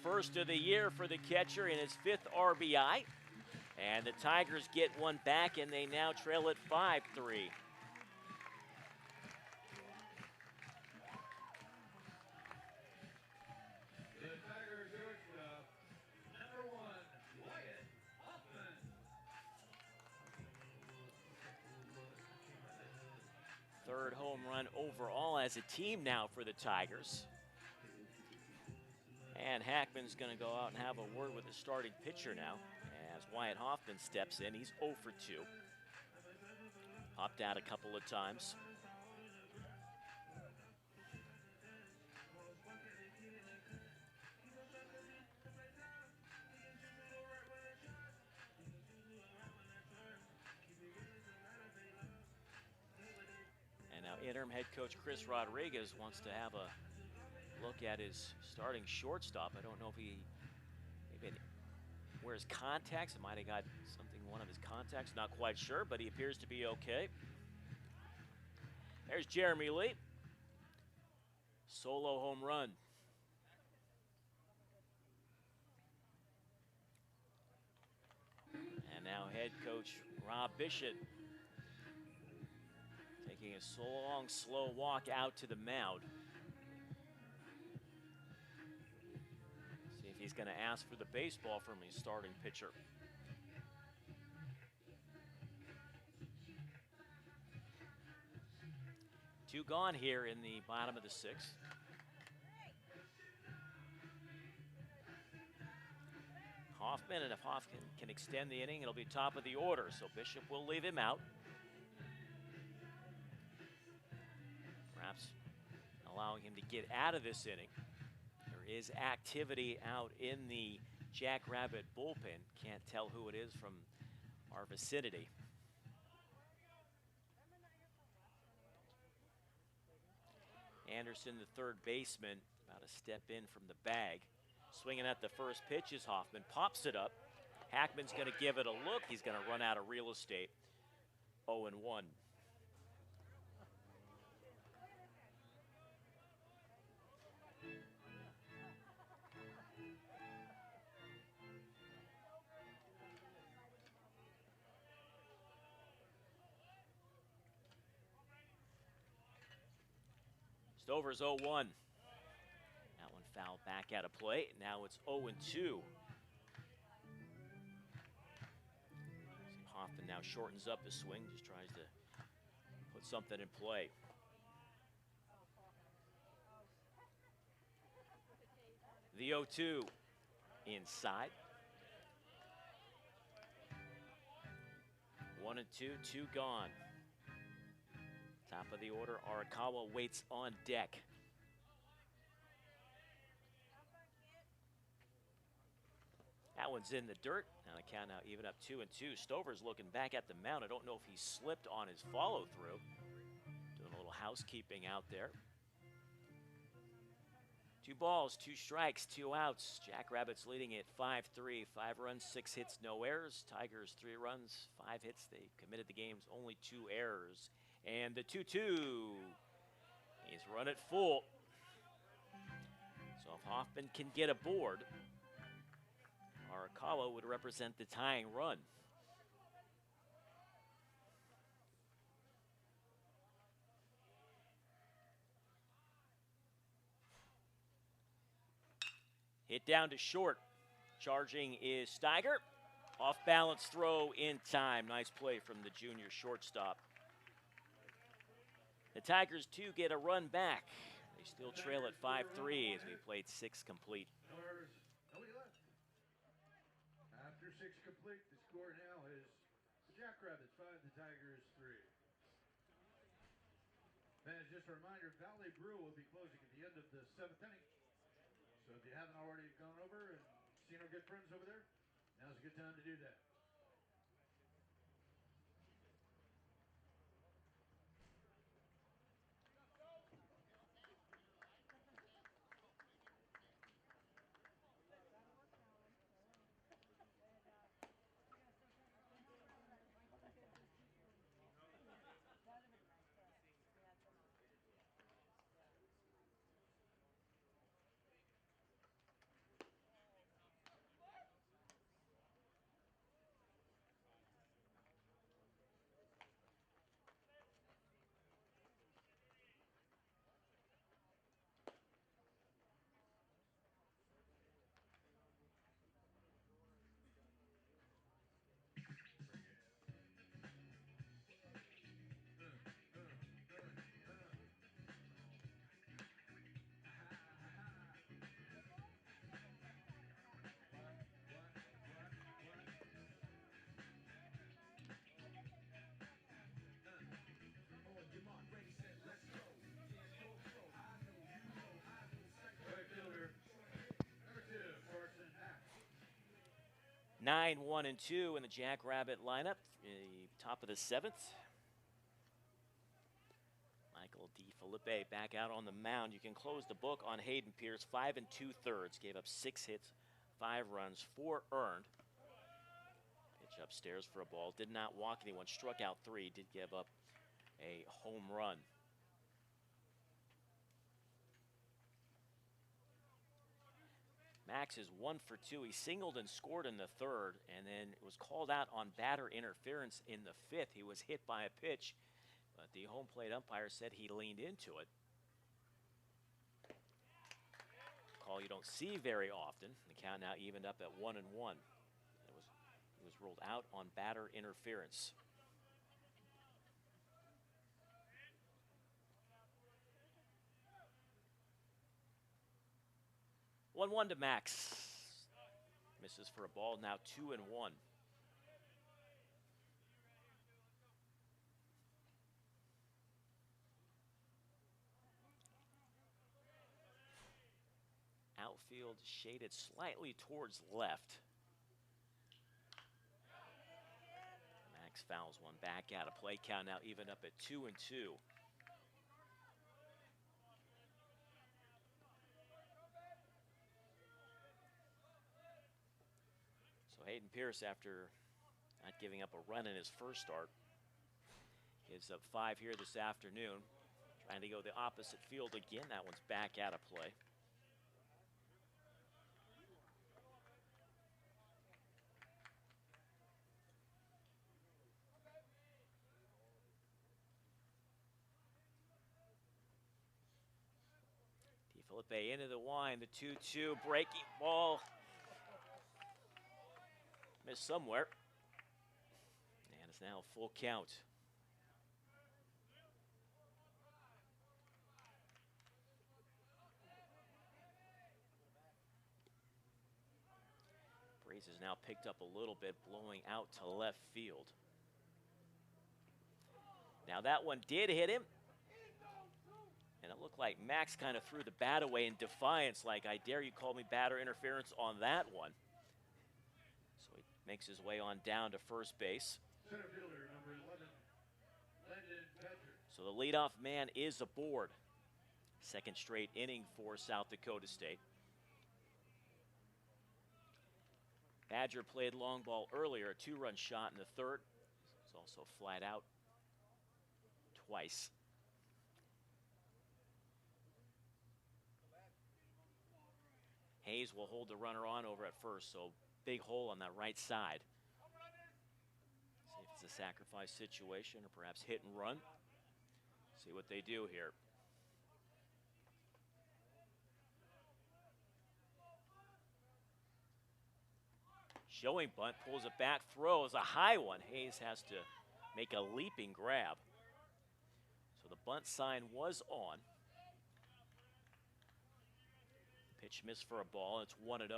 A: First of the year for the catcher in his 5th RBI. And the Tigers get one back, and they now trail at 5-3. Third home run overall as a team now for the Tigers. And Hackman's going to go out and have a word with the starting pitcher now as Wyatt Hoffman steps in. He's 0 for 2. Popped out a couple of times. And now interim head coach Chris Rodriguez wants to have a look at his starting shortstop. I don't know if he maybe wears contacts. It might have got something in one of his contacts. Not quite sure, but he appears to be okay. There's Jeremy Lee. Solo home run. And now head coach Rob Bishop taking a long, slow walk out to the mound. He's going to ask for the baseball from his starting pitcher. Two gone here in the bottom of the 6th. Hoffman, and if Hoffman can extend the inning, it'll be top of the order, so Bishop will leave him out. Perhaps allowing him to get out of this inning. There is activity out in the Jackrabbit bullpen. Can't tell who it is from our vicinity. Anderson, the third baseman, about a step in from the bag. Swinging at the first pitch is Hoffman. Pops it up. Hackman's going to give it a look. He's going to run out of real estate. 0-1. Stover's 0-1. That one fouled back out of play. Now it's 0-2. Hoffman now shortens up his swing, just tries to put something in play. The 0-2 inside. 1-2, 2 gone. Top of the order, Arakawa waits on deck. That one's in the dirt. Now the count now even up 2-2. Stover's looking back at the mound. I don't know if he slipped on his follow-through. Doing a little housekeeping out there. 2 balls, 2 strikes, 2 outs. Jackrabbits leading at 5-3. 5 runs, 6 hits, no errors. Tigers 3 runs, 5 hits. They committed the game's only 2 errors. And the 2-2. He's run it full. So if Hoffman can get aboard, Arakawa would represent the tying run. Hit down to short. Charging is Steiger. Off balance throw in time. Nice play from the junior shortstop. The Tigers, too, get a run back. They still trail at 5-3 as we played 6 complete.
B: Nobody left. After 6 complete, the score now is the Jackrabbits 5, the Tigers 3. Fans, just a reminder, Valley Brew will be closing at the end of the 7th inning. So if you haven't already gone over and seen our good friends over there, now's a good time to do that. Fielder, number 2, Carson Mack.
A: 9-1-2 in the Jackrabbit lineup. Top of the 7th. Michael DeFelipe back out on the mound. You can close the book on Hayden Pierce. 5 2/3. Gave up 6 hits, 5 runs, 4 earned. Pitch upstairs for a ball. Did not walk anyone. Struck out 3. Did give up a home run. Max is 1 for 2. He singled and scored in the 3rd, and then was called out on batter interference in the 5th. He was hit by a pitch, but the home plate umpire said he leaned into it. Call you don't see very often. The count now evened up at 1-1. He was ruled out on batter interference. 1-1 to Max. Misses for a ball, now 2-1. Outfield shaded slightly towards left. Max fouls one back out of play. Count now even up at 2-2. So Hayden Pierce, after not giving up a run in his first start, gives up 5 here this afternoon. Trying to go the opposite field again. That one's back out of play. Felipe into the line, the 2-2 breaking ball. Missed somewhere. And it's now a full count. Breeze has now picked up a little bit, blowing out to left field. Now that one did hit him. And it looked like Max kind of threw the bat away in defiance, like, I dare you call me batter interference on that one. So he makes his way on down to first base.
B: Center fielder, number 11, Landon Badger.
A: So the leadoff man is aboard. Second straight inning for South Dakota State. Badger played long ball earlier, a 2-run shot in the third. He's also flat out twice. Hayes will hold the runner on over at first, so big hole on that right side. See if it's a sacrifice situation or perhaps hit and run. See what they do here. Showing bunt, pulls it back, throws a high one. Hayes has to make a leaping grab. So the bunt sign was on. Pitch missed for a ball, and it's 1-0.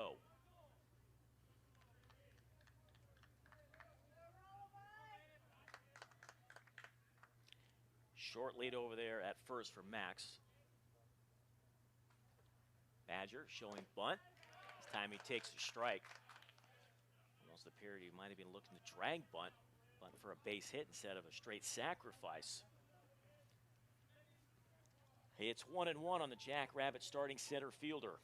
A: Short lead over there at first for Max. Badger showing bunt. This time he takes a strike. Almost appeared he might have been looking to drag bunt for a base hit instead of a straight sacrifice. It's 1-1 on the Jackrabbit starting center fielder.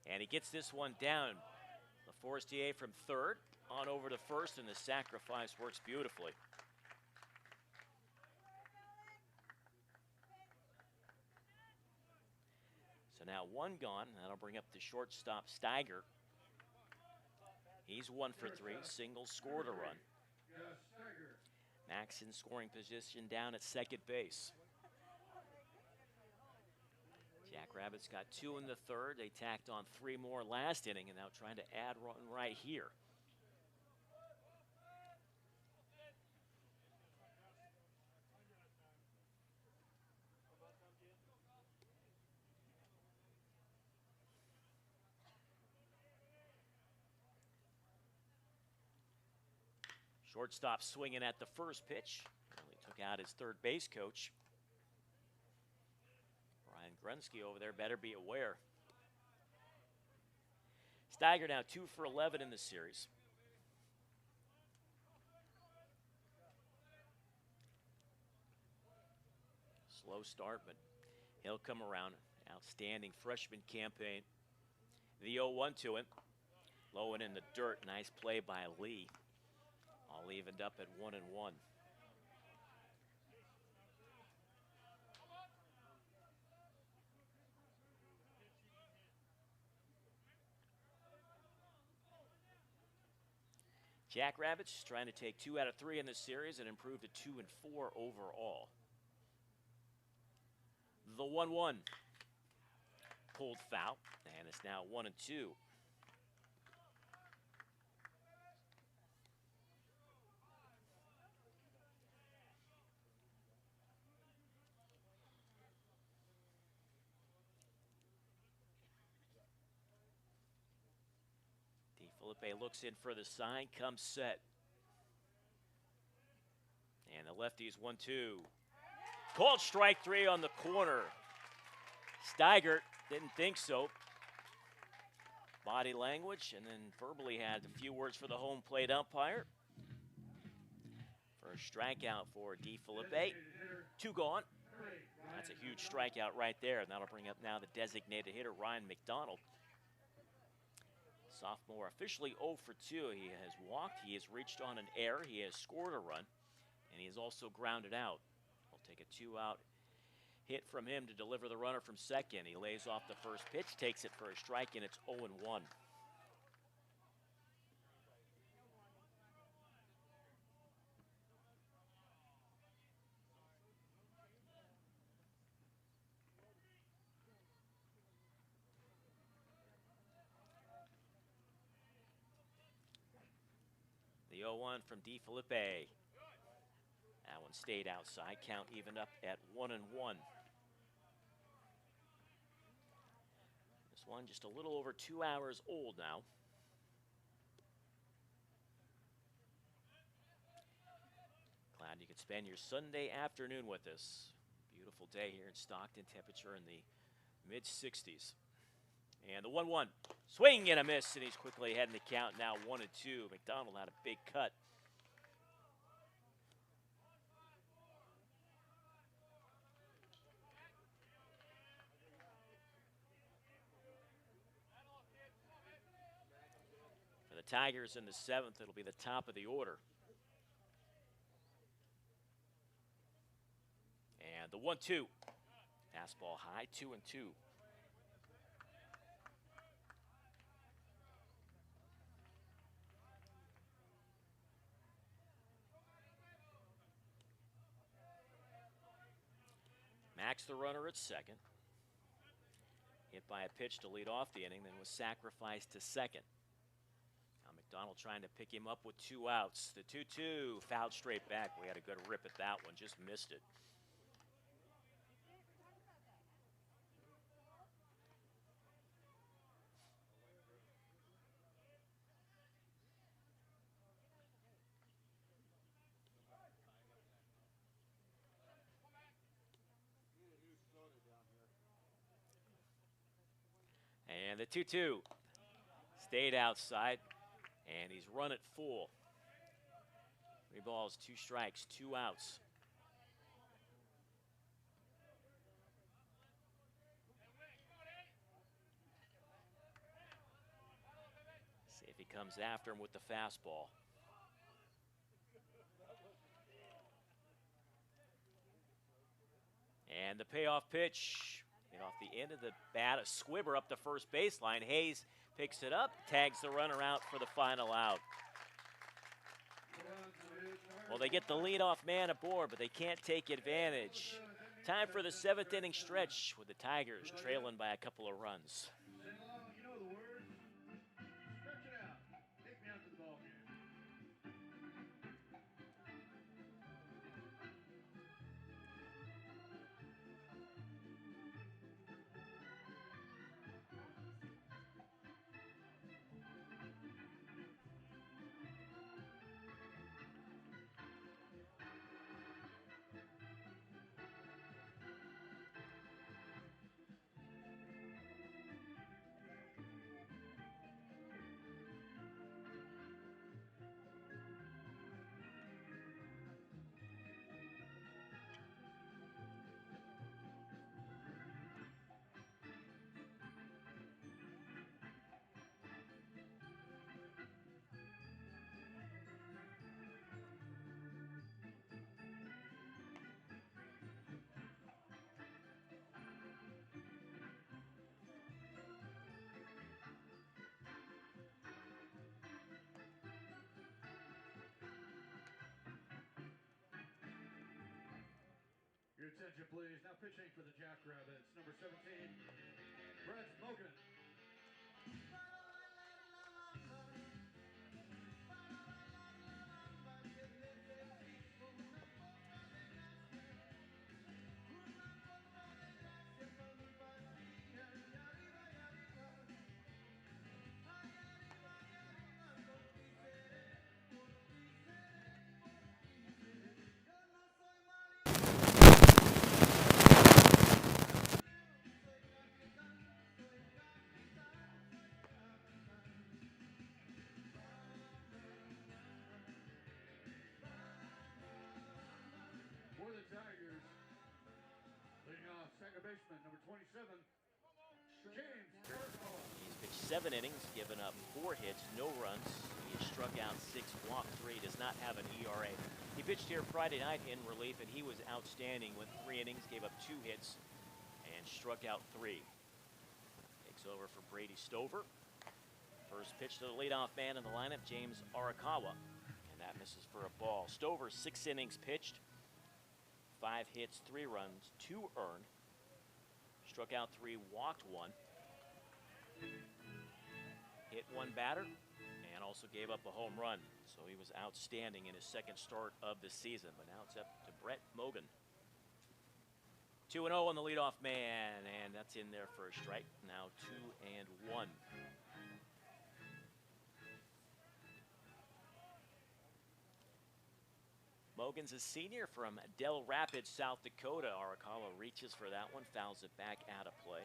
A: And he gets this one down. LaForestier from third on over to first, and the sacrifice works beautifully. So now one gone. That'll bring up the shortstop Steiger. He's 1 for 3, single, scored a run. Max in scoring position down at second base. Jackrabbits got 2 in the third. They tacked on 3 more last inning and now trying to add one right here. Shortstop swinging at the first pitch. Really took out his third base coach. Brian Grunsky over there better be aware. Steiger now 2 for 11 in the series. Slow start, but he'll come around. Outstanding freshman campaign. The 0-1 to him. Low and in the dirt. Nice play by Lee. All evened up at 1-1. Jackrabbits trying to take 2 out of 3 in this series and improve to 2-4 overall. The 1-1 pulled foul, and it's now 1-2. Felipe looks in for the sign, comes set. And the lefty's 1-2. Called strike 3 on the corner. Steiger didn't think so. Body language, and then verbally had a few words for the home plate umpire. First strikeout for Felipe. 2 gone. That's a huge strikeout right there, and that'll bring up now the designated hitter, Ryan McDonald. Sophomore officially 0 for 2. He has walked, he has reached on an error, he has scored a run, and he has also grounded out. We'll take a 2-out hit from him to deliver the runner from second. He lays off the first pitch, takes it for a strike, and it's 0-1. 0-1 from DeFelipe. That one stayed outside. Count even up at 1-1. This one just a little over 2 hours old now. Glad you could spend your Sunday afternoon with us. Beautiful day here in Stockton. Temperature in the mid-60s. And the 1-1. Swing and a miss, and he's quickly ahead in the count now 1-2. McDonald had a big cut. For the Tigers in the 7th, it'll be the top of the order. And the 1-2. Fastball high, 2-2. Max the runner at second. Hit by a pitch to lead off the inning, then was sacrificed to second. Now McDonald trying to pick him up with 2 outs. The 2-2 fouled straight back. We had a good rip at that one, just missed it. And the 2-2 stayed outside, and he's run it full. 3 balls, 2 strikes, 2 outs. See if he comes after him with the fastball. And the payoff pitch. Get off the end of the bat, a squibber up the first baseline. Hayes picks it up, tags the runner out for the final out. Well, they get the leadoff man aboard, but they can't take advantage. Time for the 7th inning stretch with the Tigers trailing by a couple of runs.
B: Your attention, please. Now pitching for the Jackrabbits, number 17, Brett Mogan. For the Tigers, leading off, second baseman, number 27, James Burkle.
A: He's pitched 7 innings, given up 4 hits, no runs. He has struck out 6, walked 3, does not have an ERA. He pitched here Friday night in relief, and he was outstanding. Went 3 innings, gave up 2 hits, and struck out 3. Takes over for Brady Stover. First pitch to the leadoff man in the lineup, James Arakawa, and that misses for a ball. Stover, 6 innings pitched, 5 hits, 3 runs, 2 earned. Struck out 3, walked 1. hit one batter and also gave up a home run. So he was outstanding in his second start of the season. But now it's up to Brett Mogan. 2-0 on the leadoff man, and that's in there for a strike. Now 2-1. Mogan's a senior from Del Rapids, South Dakota. Arakawa reaches for that one, fouls it back out of play.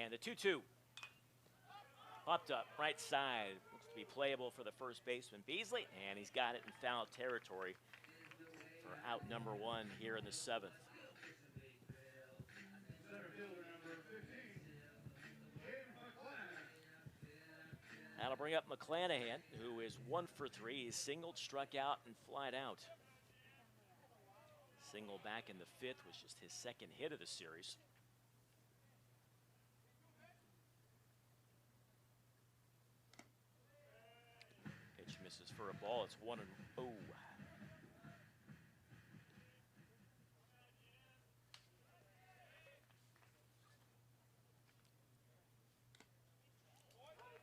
A: And the 2-2. Popped up, right side. Looks to be playable for the first baseman, Beasley. And he's got it in foul territory for out number one here in the seventh. That'll bring up McClanahan, who is 1 for 3. He's singled, struck out, and flied out. Single back in the fifth was just his second hit of the series. Pitch misses for a ball. It's 1-0.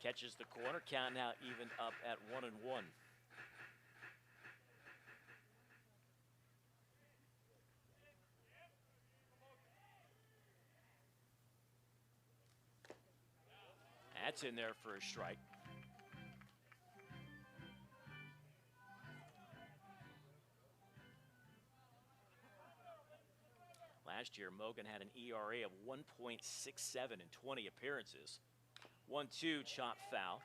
A: Catches the corner, count now even up at 1-1. That's in there for a strike. Last year, Mogan had an ERA of 1.67 in 20 appearances. 1-2, chop foul.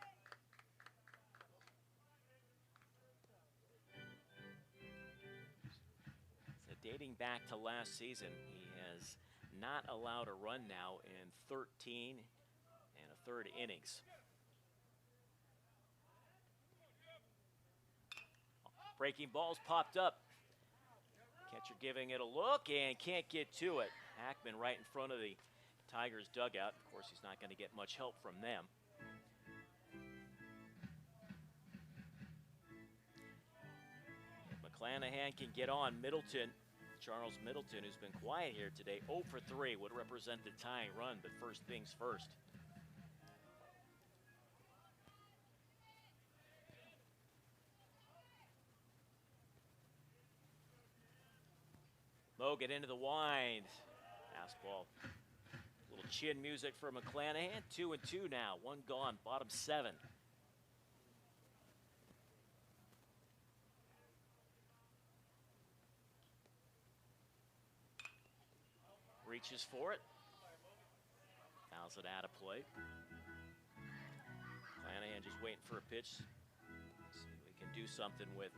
A: So dating back to last season, he has not allowed a run now in 13 1/3 innings. Breaking ball's popped up. Catcher giving it a look and can't get to it. Hackman right in front of the Tigers dugout. Of course, he's not going to get much help from them. If McClanahan can get on Middleton, Charles Middleton, who's been quiet here today, 0 for 3, would represent the tying run, but first things first. Mogan into the wind. Fastball. Little chin music for McClanahan. 2-2 now. One gone. Bottom 7. Reaches for it. Fouls it out of play. McClanahan just waiting for a pitch. See if we can do something with.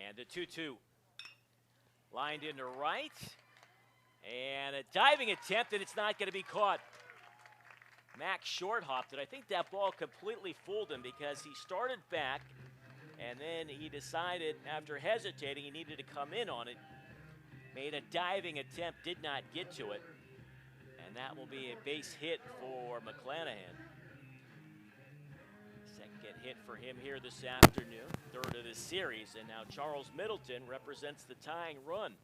A: And the 2-2. Lined into right. And a diving attempt, and it's not going to be caught. Max short hopped it. I think that ball completely fooled him because he started back, and then he decided, after hesitating, he needed to come in on it. Made a diving attempt, did not get to it. And that will be a base hit for McClanahan. Second hit for him here this afternoon, third of the series, and now Charles Middleton represents the tying run.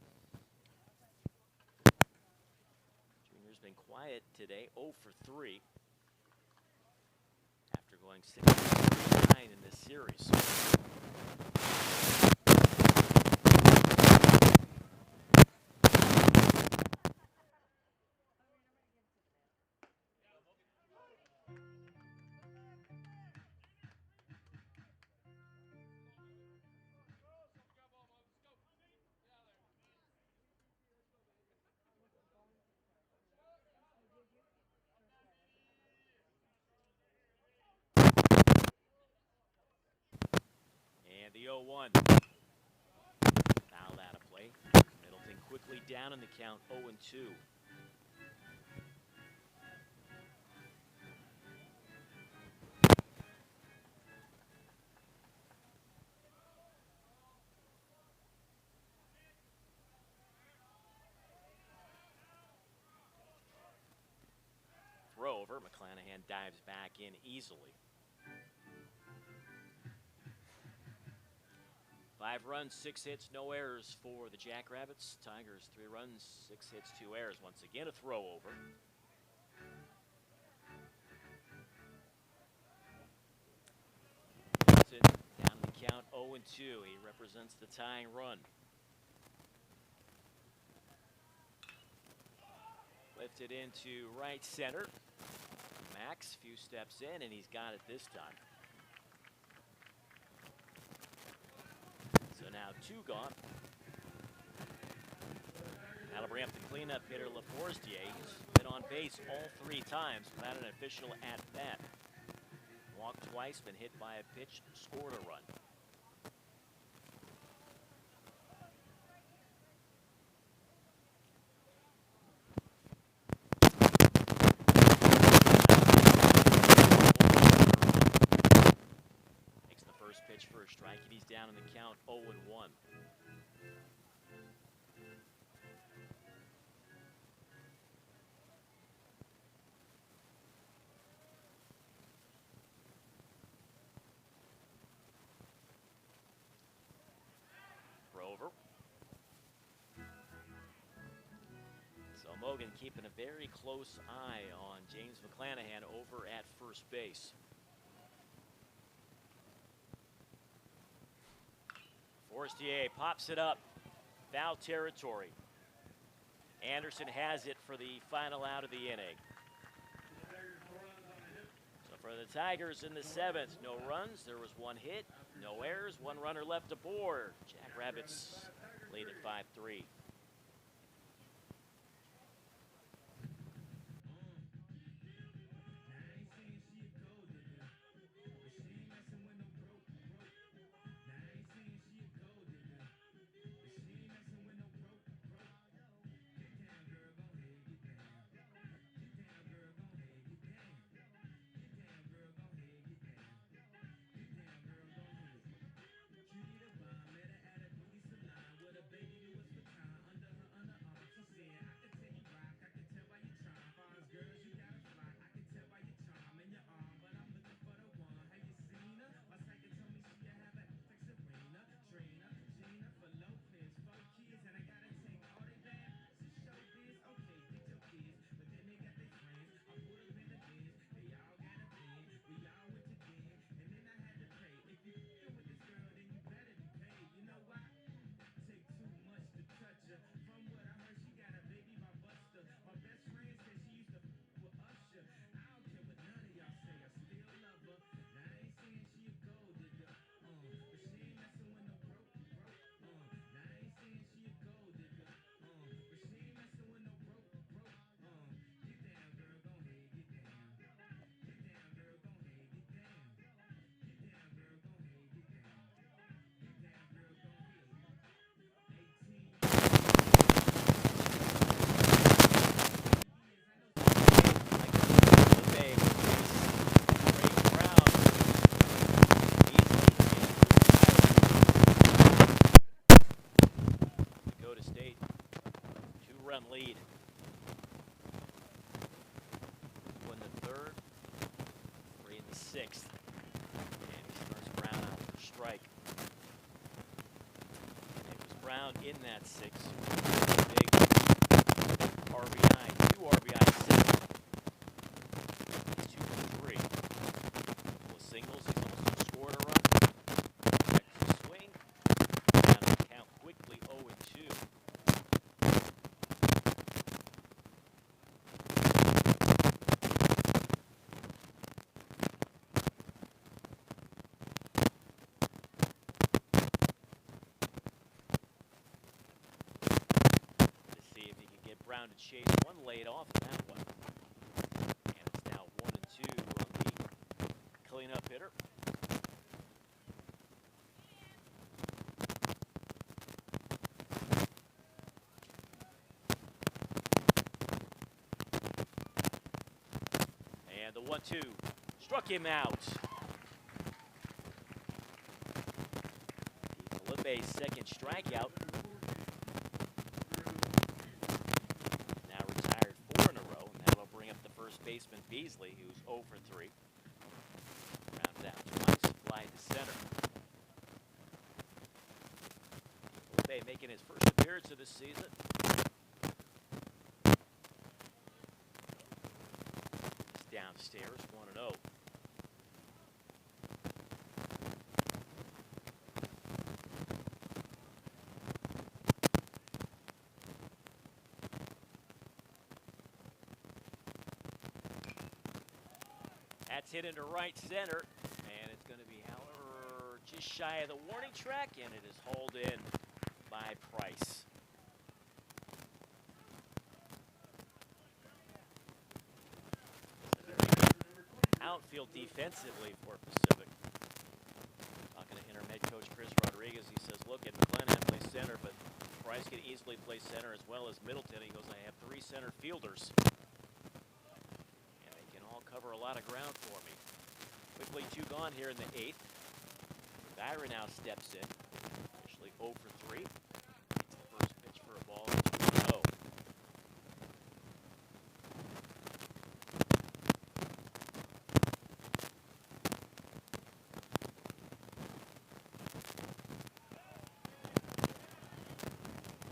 A: Junior's been quiet today, 0 for 3, after going 6-9 in this series. And the 0-1. Foul out of play. Middleton quickly down in the count, 0-2. McClanahan dives back in easily. 5 runs, 6 hits, no errors for the Jackrabbits. Tigers 3 runs, 6 hits, 2 errors. Once again, a throw over. It down the count 0-2. He represents the tying run. Lifted into right center. Max, few steps in, and he's got it this time. So now 2 gone. That'll bring up the cleanup hitter, LaForestier. He's been on base all 3 times without an official at-bat. Walked twice, been hit by a pitch, scored a run. Makes the first pitch for a strike, and he's down in the count 0-1. Over. So Mogan keeping a very close eye on James McClanahan over at first base. Forestier pops it up. Foul territory. Anderson has it for the final out of the inning. So for the Tigers in the 7th, no runs. There was 1 hit. No errors, 1 runner left aboard. Jackrabbits lead at 5-3. Dakota State, 2-run lead. Win the 3rd, 3 in the 6th. And he starts Brown out for strike. It was Brown in that 6th. Big RBI, 2 RBI 6. He's 2 for 3. Couple of singles. He's also scored a run. Back to swing. Down the count quickly 0-2. Brown to chase 1 laid off that one. And it's now 1-2 on the cleanup hitter. And the 1-2 struck him out. Felipe's 2nd strikeout. baseman Beasley, who's 0 for 3. Rounded out twice, fly to center. Bay making his first appearance of this season. He's downstairs, 1-0. That's hit into right center, and it's going to be, however, just shy of the warning track, and it is hauled in by Price. Outfield defensively for Pacific. Talking to interim head coach Chris Rodriguez, he says, look, at McClanahan plays center, but Price can easily play center as well as Middleton. He goes, I have 3 center fielders, and they can all cover a lot of ground for me. Quickly 2 gone here in the 8th. Dyra now steps in, officially 0 for 3. First pitch for a ball, 2-0.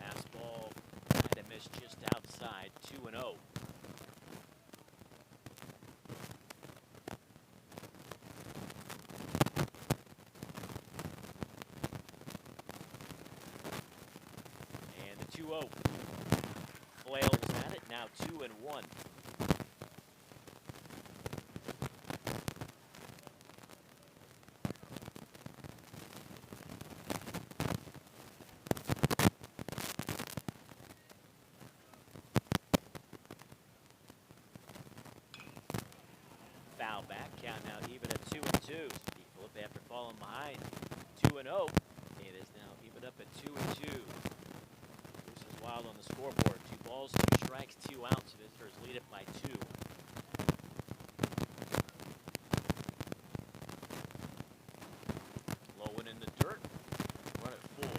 A: Fastball kind of missed just outside, 2-0. And the 2-0. Flails at it, now 2-1. Foul back, count now even at 2-2. Steve Philippe after falling behind 2-0. It is now even up at 2-2. Goose is wild on the scoreboard. 2 balls, 2 strikes, 2 outs. Visitors lead it by 2. Low one in the dirt. Run it full.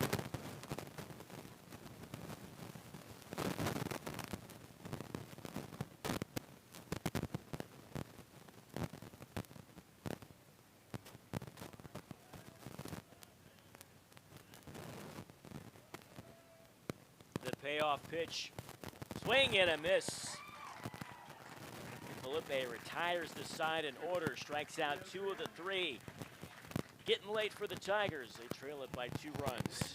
A: The payoff pitch. Swing and a miss. Felipe retires the side in order. Strikes out 2 of the 3. Getting late for the Tigers. They trail it by 2 runs.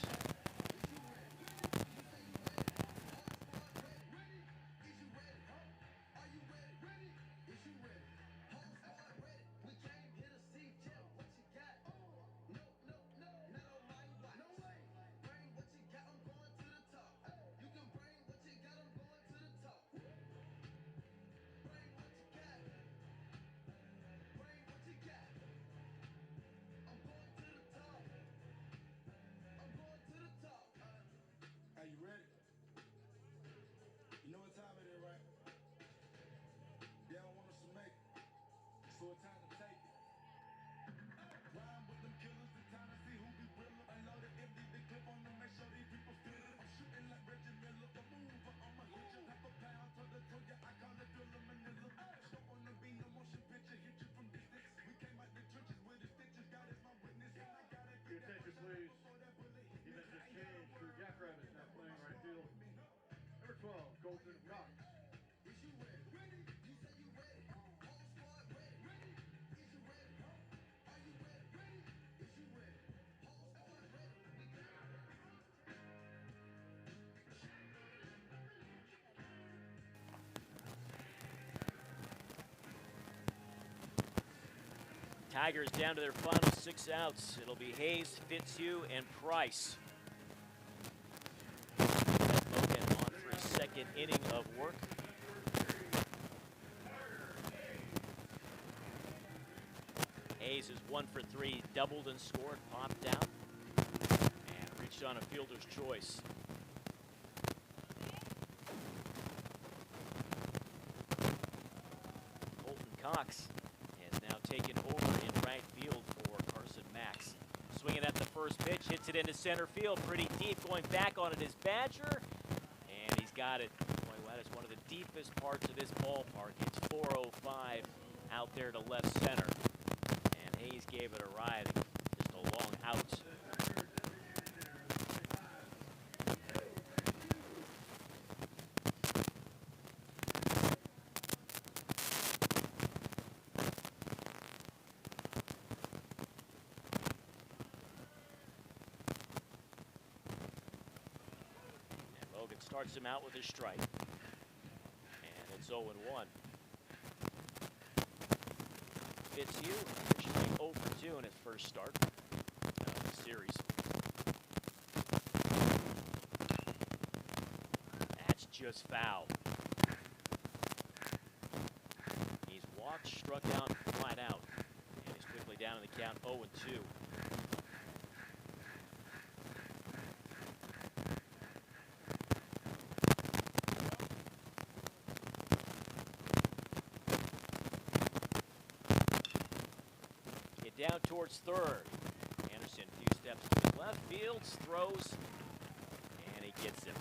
B: Please. Defensive change for Jackrabbits now playing right field. Number 12, Colton Cox.
A: Tigers down to their final 6 outs. It'll be Hayes, Fitzhugh, and Price. Logan on for his 2nd inning of work. Hayes is 1 for 3, doubled and scored, popped out, and reached on a fielder's choice. Colton Cox has now taken over in right field for Carson Max. Swinging at the first pitch, hits it into center field, pretty deep. Going back on it is Badger, and he's got it. Boy, that is one of the deepest parts of this ballpark. It's 405 out there to left center. And Hayes gave it a ride. Just a long out. Starts him out with a strike. And it's 0-1. Fitzhugh, strike 0 for 2 in his first start of the series. That's just foul. He's walked, struck out, flat out. And he's quickly down in the count 0-2. Down towards third. Anderson, a few steps to his left, fields, throws, and he gets him.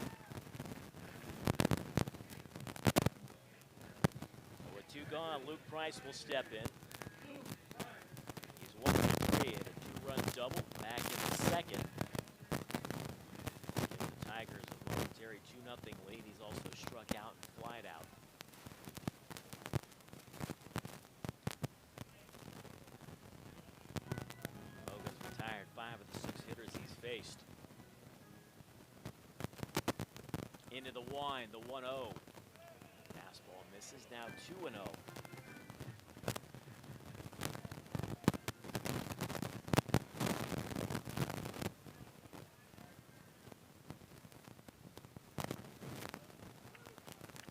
A: With 2 gone, Luke Price will step in. He's 1 for 3 at a 2-run double, back in the second. Gives the Tigers a momentary 2-0 lead. He's also struck out and flied out. Faced. Into the wind, the 1-0. Fastball misses, now 2-0.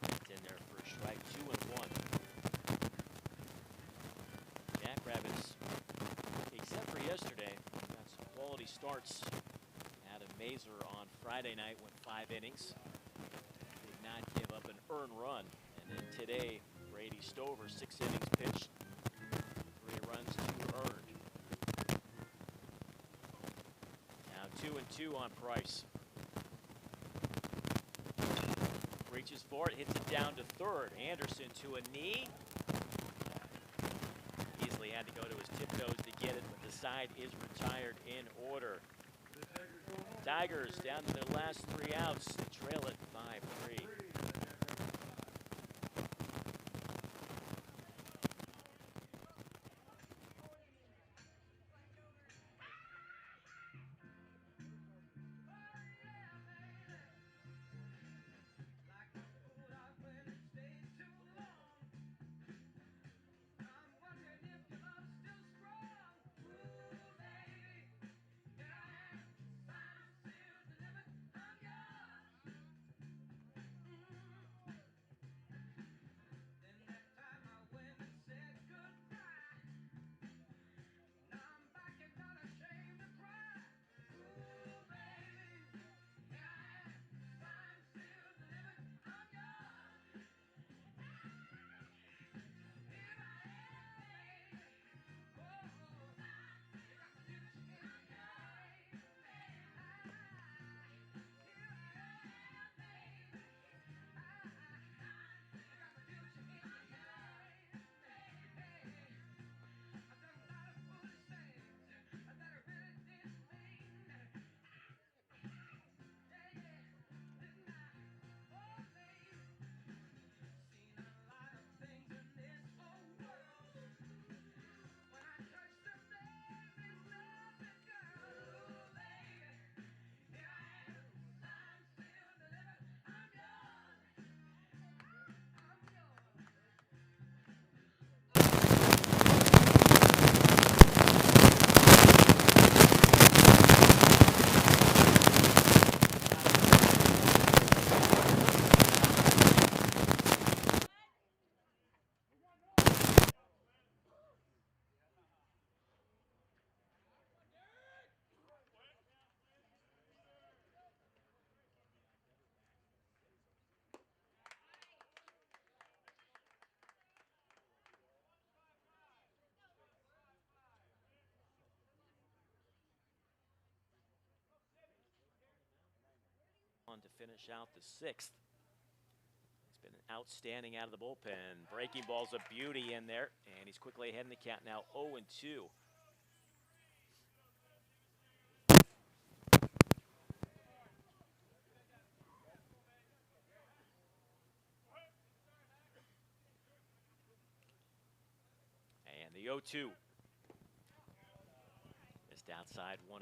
A: It's in there for a strike, 2-1. Jackrabbits, except for yesterday, got some quality starts. Mazer on Friday night went 5 innings. Did not give up an earned run. And then today, Brady Stover, 6 innings pitched, 3 runs, 2 earned. Now 2-2 on Price. Reaches for it, hits it down to third. Anderson to a knee. Easily had to go to his tiptoes to get it, but the side is retired in order. Tigers down to their last 3 outs, trail it 5-3. On to finish out the 6th. Been outstanding out of the bullpen. Breaking ball's a beauty in there, and he's quickly ahead in the count now, 0-2. And the 0-2. Missed outside, 1-2.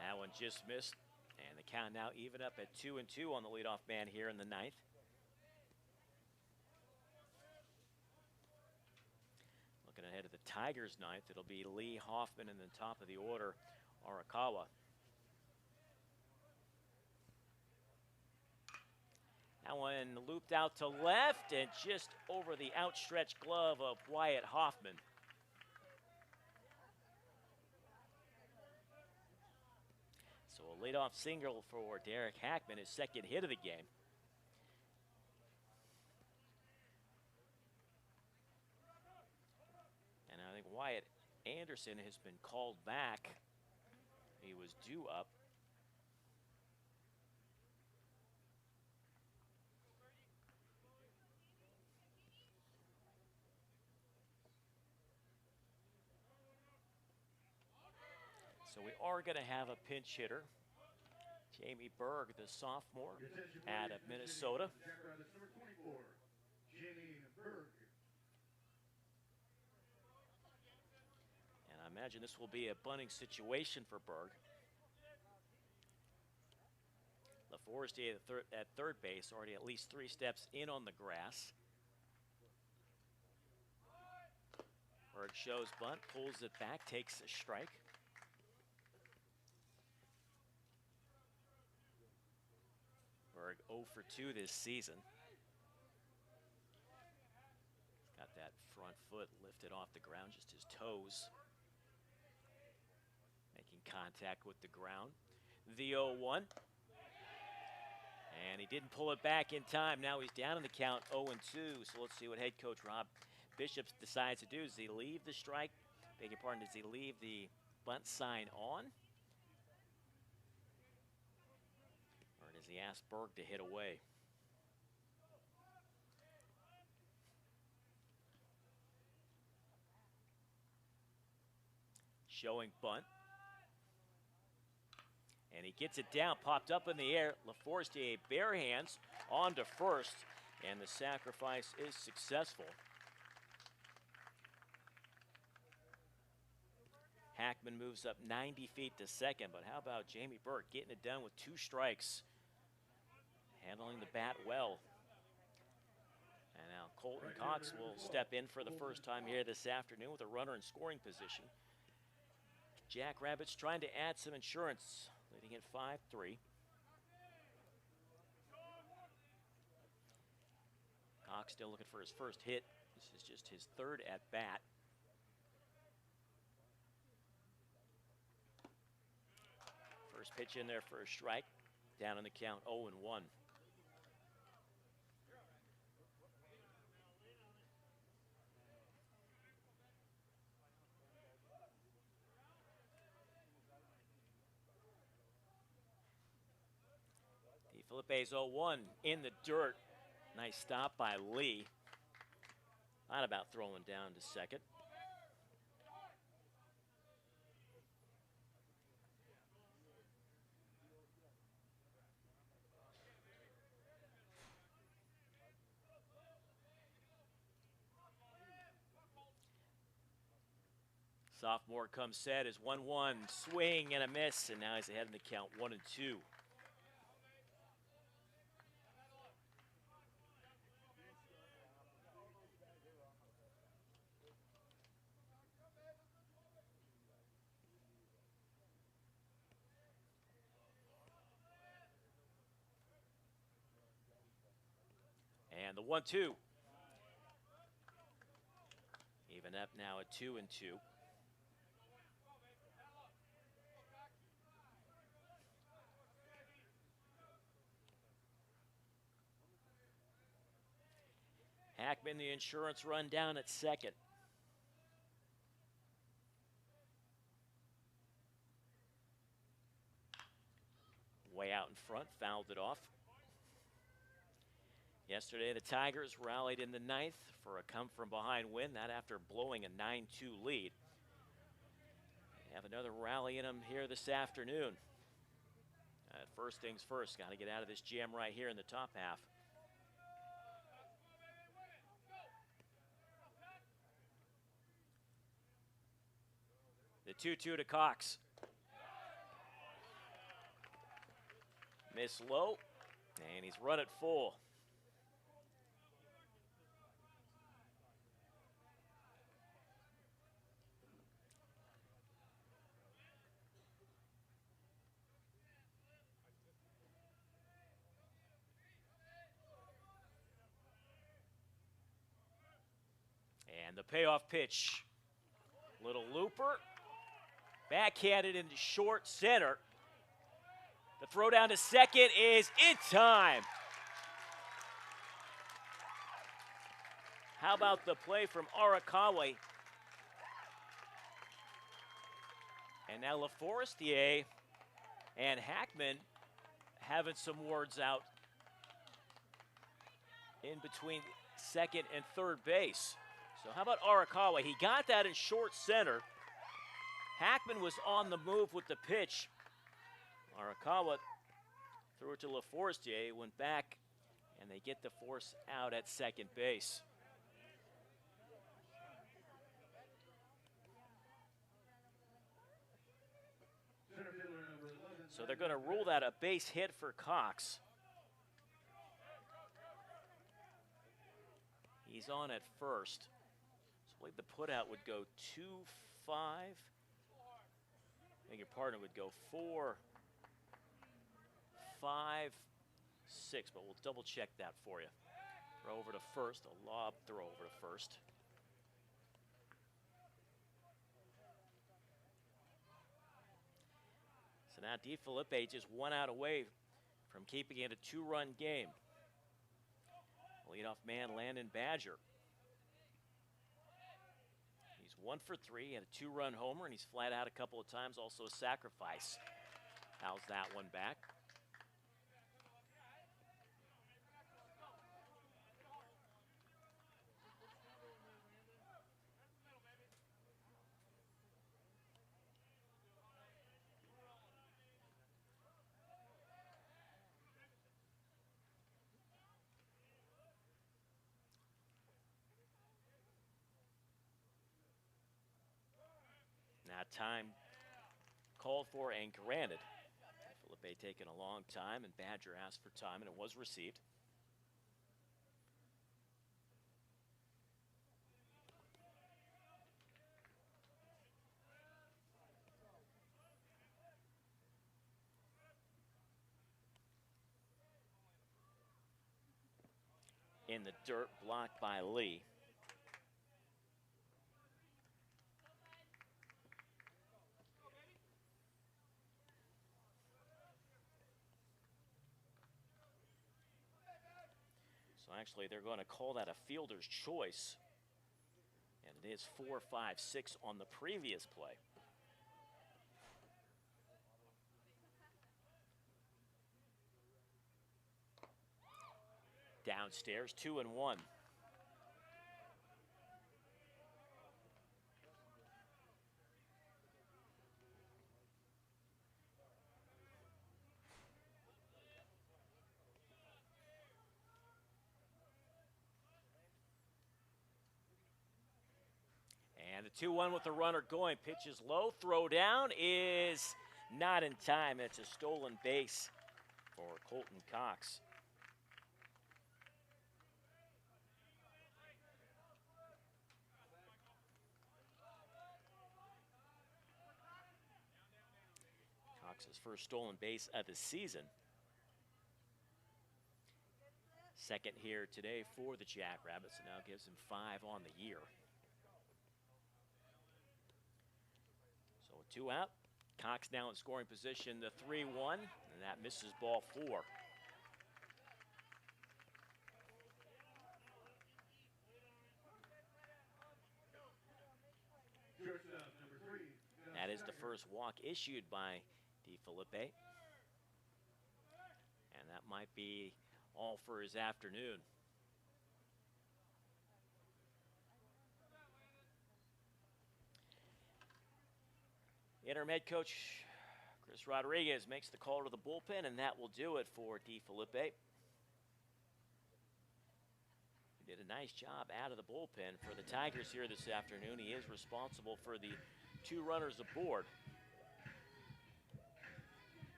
A: That one just missed, and the count now even up at 2-2 on the leadoff man here in the ninth. Looking ahead to the Tigers' ninth, it'll be Lee Hoffman in the top of the order, Arakawa. That one looped out to left and just over the outstretched glove of Wyatt Hoffman. So a leadoff single for Derek Hackman, his second hit of the game. And I think Wyatt Anderson has been called back. He was due up. So we are going to have a pinch hitter. Jamie Berg, the sophomore out of Minnesota. And I imagine this will be a bunting situation for Berg. LaForestier at third base, already at least 3 steps in on the grass. Berg shows bunt, pulls it back, takes a strike. Berg 0 for 2 this season. He's got that front foot lifted off the ground, just his toes making contact with the ground. The 0-1. And he didn't pull it back in time. Now he's down in the count, 0-2. So let's see what head coach Rob Bishop decides to do. Does he leave the strike? Beg your pardon, does he leave the bunt sign on? Or does he ask Berg to hit away? Showing bunt. And he gets it down, popped up in the air. LaForestier bare hands on to first, and the sacrifice is successful. Hackman moves up 90 feet to second, but how about Jamie Berg getting it done with 2 strikes? Handling the bat well. And now Colton Cox will step in for the first time here this afternoon with a runner in scoring position. Jackrabbits trying to add some insurance, leading at 5-3. Cox still looking for his first hit. This is just his 3rd at bat. First pitch in there for a strike. Down in the count, 0-1. Felipe's 0-1 in the dirt. Nice stop by Lee. Not about throwing down to second. Sophomore comes set as 1-1. Swing and a miss, and now he's ahead in the count, 1-2. And the 1-2. Even up now at 2-2. Hackman, the insurance run down at second. Way out in front, fouled it off. Yesterday, the Tigers rallied in the ninth for a come-from-behind win, that after blowing a 9-2 lead. They have another rally in them here this afternoon. First things first, got to get out of this jam right here in the top half. The 2-2 to Cox. Miss low, and he's run it full. And the payoff pitch. Little looper. Backhanded into short center. The throw down to second is in time. How about the play from Arakawa? And now LaForestier and Hackman having some words out in between second and third base. So how about Arakawa? He got that in short center. Hackman was on the move with the pitch. Arakawa threw it to LaForestier, went back, and they get the force out at second base. So they're going to rule that a base hit for Cox. He's on at first. So I believe the putout would go 2-5. I think your partner would go 4-5-6, but we'll double check that for you. Throw over to first, a lob throw over to first. So now DeFelipe just 1 out away from keeping it a 2-run game. Leadoff man Landon Badger. He's 1 for 3, had a 2-run homer, and he's flat out a couple of times, also a sacrifice. Fouls that one back. Now time called for and granted. Felipe taking a long time, and Badger asked for time, and it was received. In the dirt, blocked by Lee. So actually, they're going to call that a fielder's choice. And it is 4-5-6 on the previous play. Downstairs, 2-1. And the 2-1 with the runner going. Pitch is low. Throw down is not in time. It's a stolen base for Colton Cox. Cox's first stolen base of the season. Second here today for the Jackrabbits, and now gives him 5 on the year. So with 2 out, Cox now in scoring position, the 3-1, and that misses ball 4. first walk issued by DeFelipe. And that might be all for his afternoon. Interim head coach Chris Rodriguez makes the call to the bullpen, and that will do it for DeFelipe. He did a nice job out of the bullpen for the Tigers here this afternoon. He is responsible for the 2 runners aboard.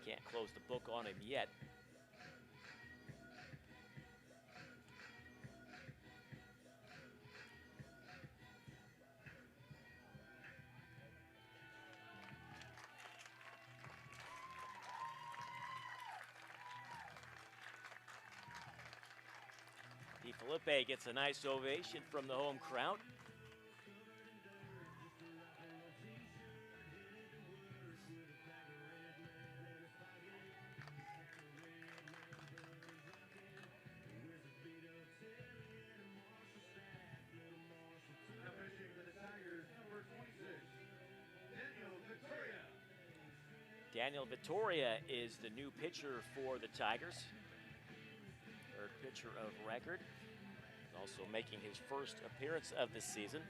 A: Can't close the book on him yet. DeFelipe gets a nice ovation from the home crowd.
B: Now pitching for the Tigers, number 26, Daniel Victoria.
A: Daniel Victoria is the new pitcher for the Tigers. Third pitcher of record. Also making his first appearance of the season.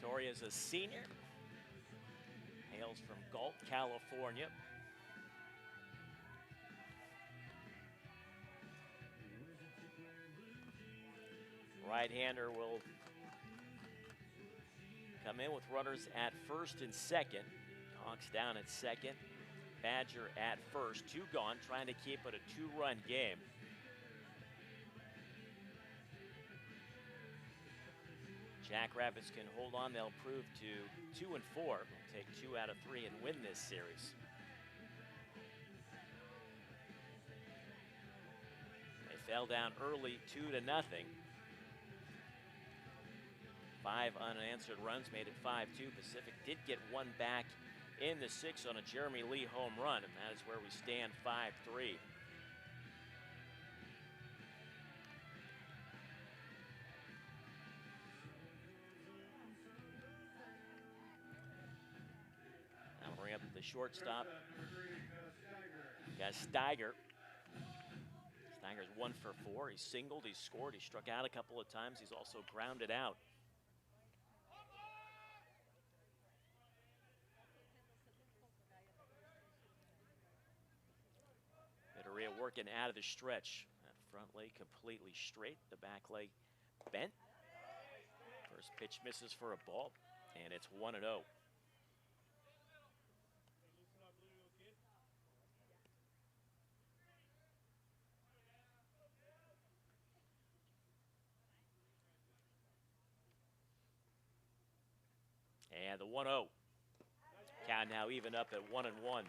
A: Victoria is a senior. Hails from Galt, California. Right-hander will come in with runners at first and second. Hawks down at second. Badger at first. 2 gone, trying to keep it a 2-run game. Jackrabbits can hold on. They'll prove to 2 and 4. They'll take 2 out of 3 and win this series. They fell down early 2-0. 5 unanswered runs made it 5-2. Pacific did get 1 back in the 6th on a Jeremy Lee home run, and that is where we stand 5-3. Now we'll bring up the shortstop. Got Steiger. Steiger's 1 for 4. He's singled, he's scored, he struck out a couple of times. He's also grounded out. Working out of the stretch. That front leg completely straight, the back leg bent. First pitch misses for a ball, and it's 1-0. And the 1-0. Count now even up at 1-1.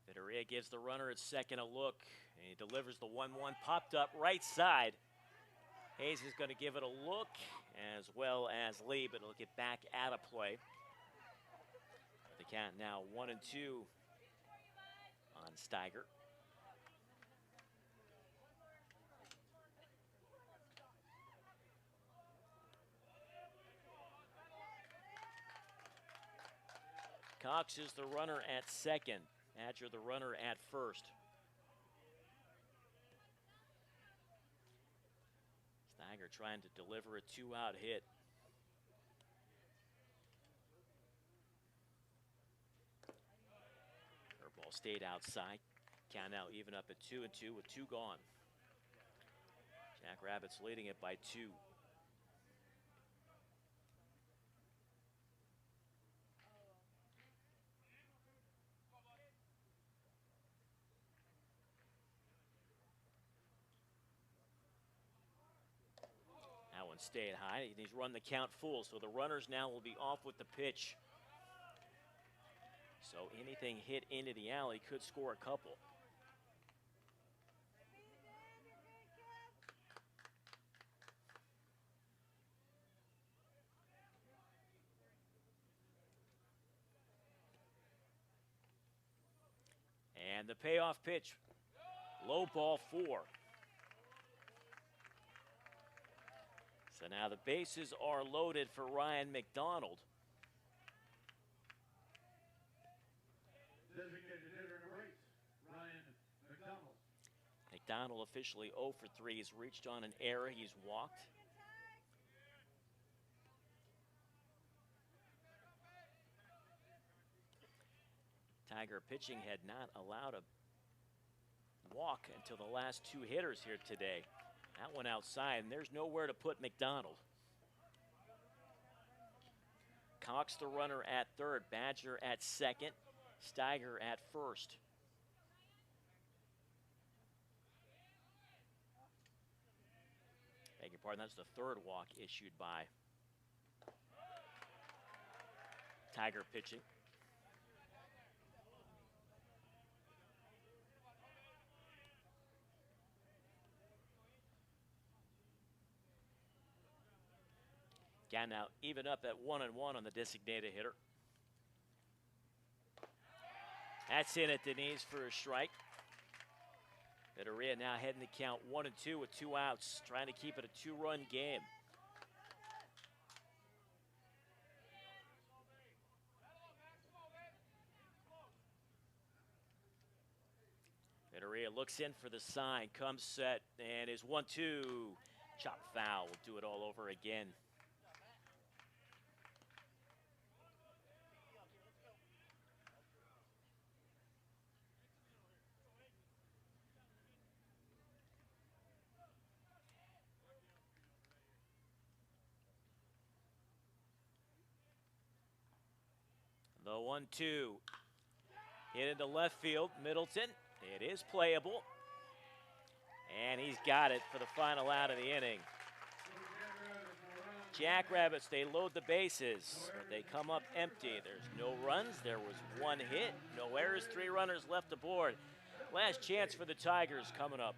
A: Vittoria gives the runner at second a look, and he delivers the 1-1, popped up right side. Hayes is going to give it a look, as well as Lee, but it'll get back out of play. The count now 1-2 on Steiger. Cox is the runner at second. Badger the runner at first. Steiger trying to deliver a 2-out hit. Curveball stayed outside. Count now even up at 2-2 with 2 gone. Jackrabbits leading it by 2. That one stayed high. He's run the count full, so the runners now will be off with the pitch. So anything hit into the alley could score a couple. And the payoff pitch, low ball 4. So now the bases are loaded for Ryan McDonald.
B: Designated hitter number 8, Ryan McDonald.
A: McDonald officially 0 for 3. He's reached on an error. He's walked. Tiger pitching had not allowed a walk until the last 2 hitters here today. That one outside, and there's nowhere to put McDonald. Cox the runner at third, Badger at second, Steiger at first. Beg your pardon, that's the third walk issued by Tiger pitching. Again, now even up at 1-1 on the designated hitter. That's in at the knees for a strike. Vittoria now heading the count 1-2 with 2 outs, trying to keep it a 2-run game. Vittoria looks in for the sign, comes set, and is 1-2. Chop foul, will do it all over again. The 1-2 hit into left field. Middleton, it is playable. And he's got it for the final out of the inning. Jackrabbits, they load the bases, but they come up empty. There's no runs. There was 1 hit, no errors, 3 runners left aboard. Last chance for the Tigers coming up.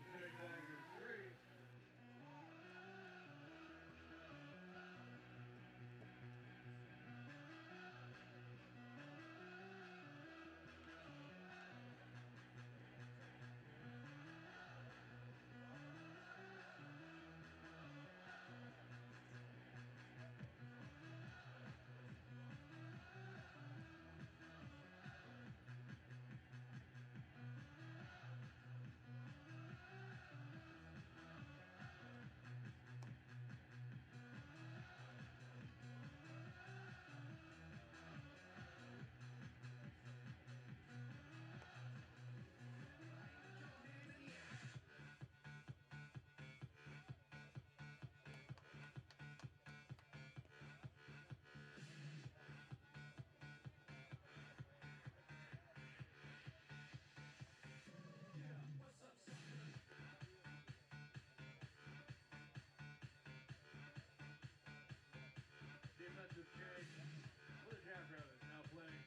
B: Defensive change for the Jackrabbits. Now playing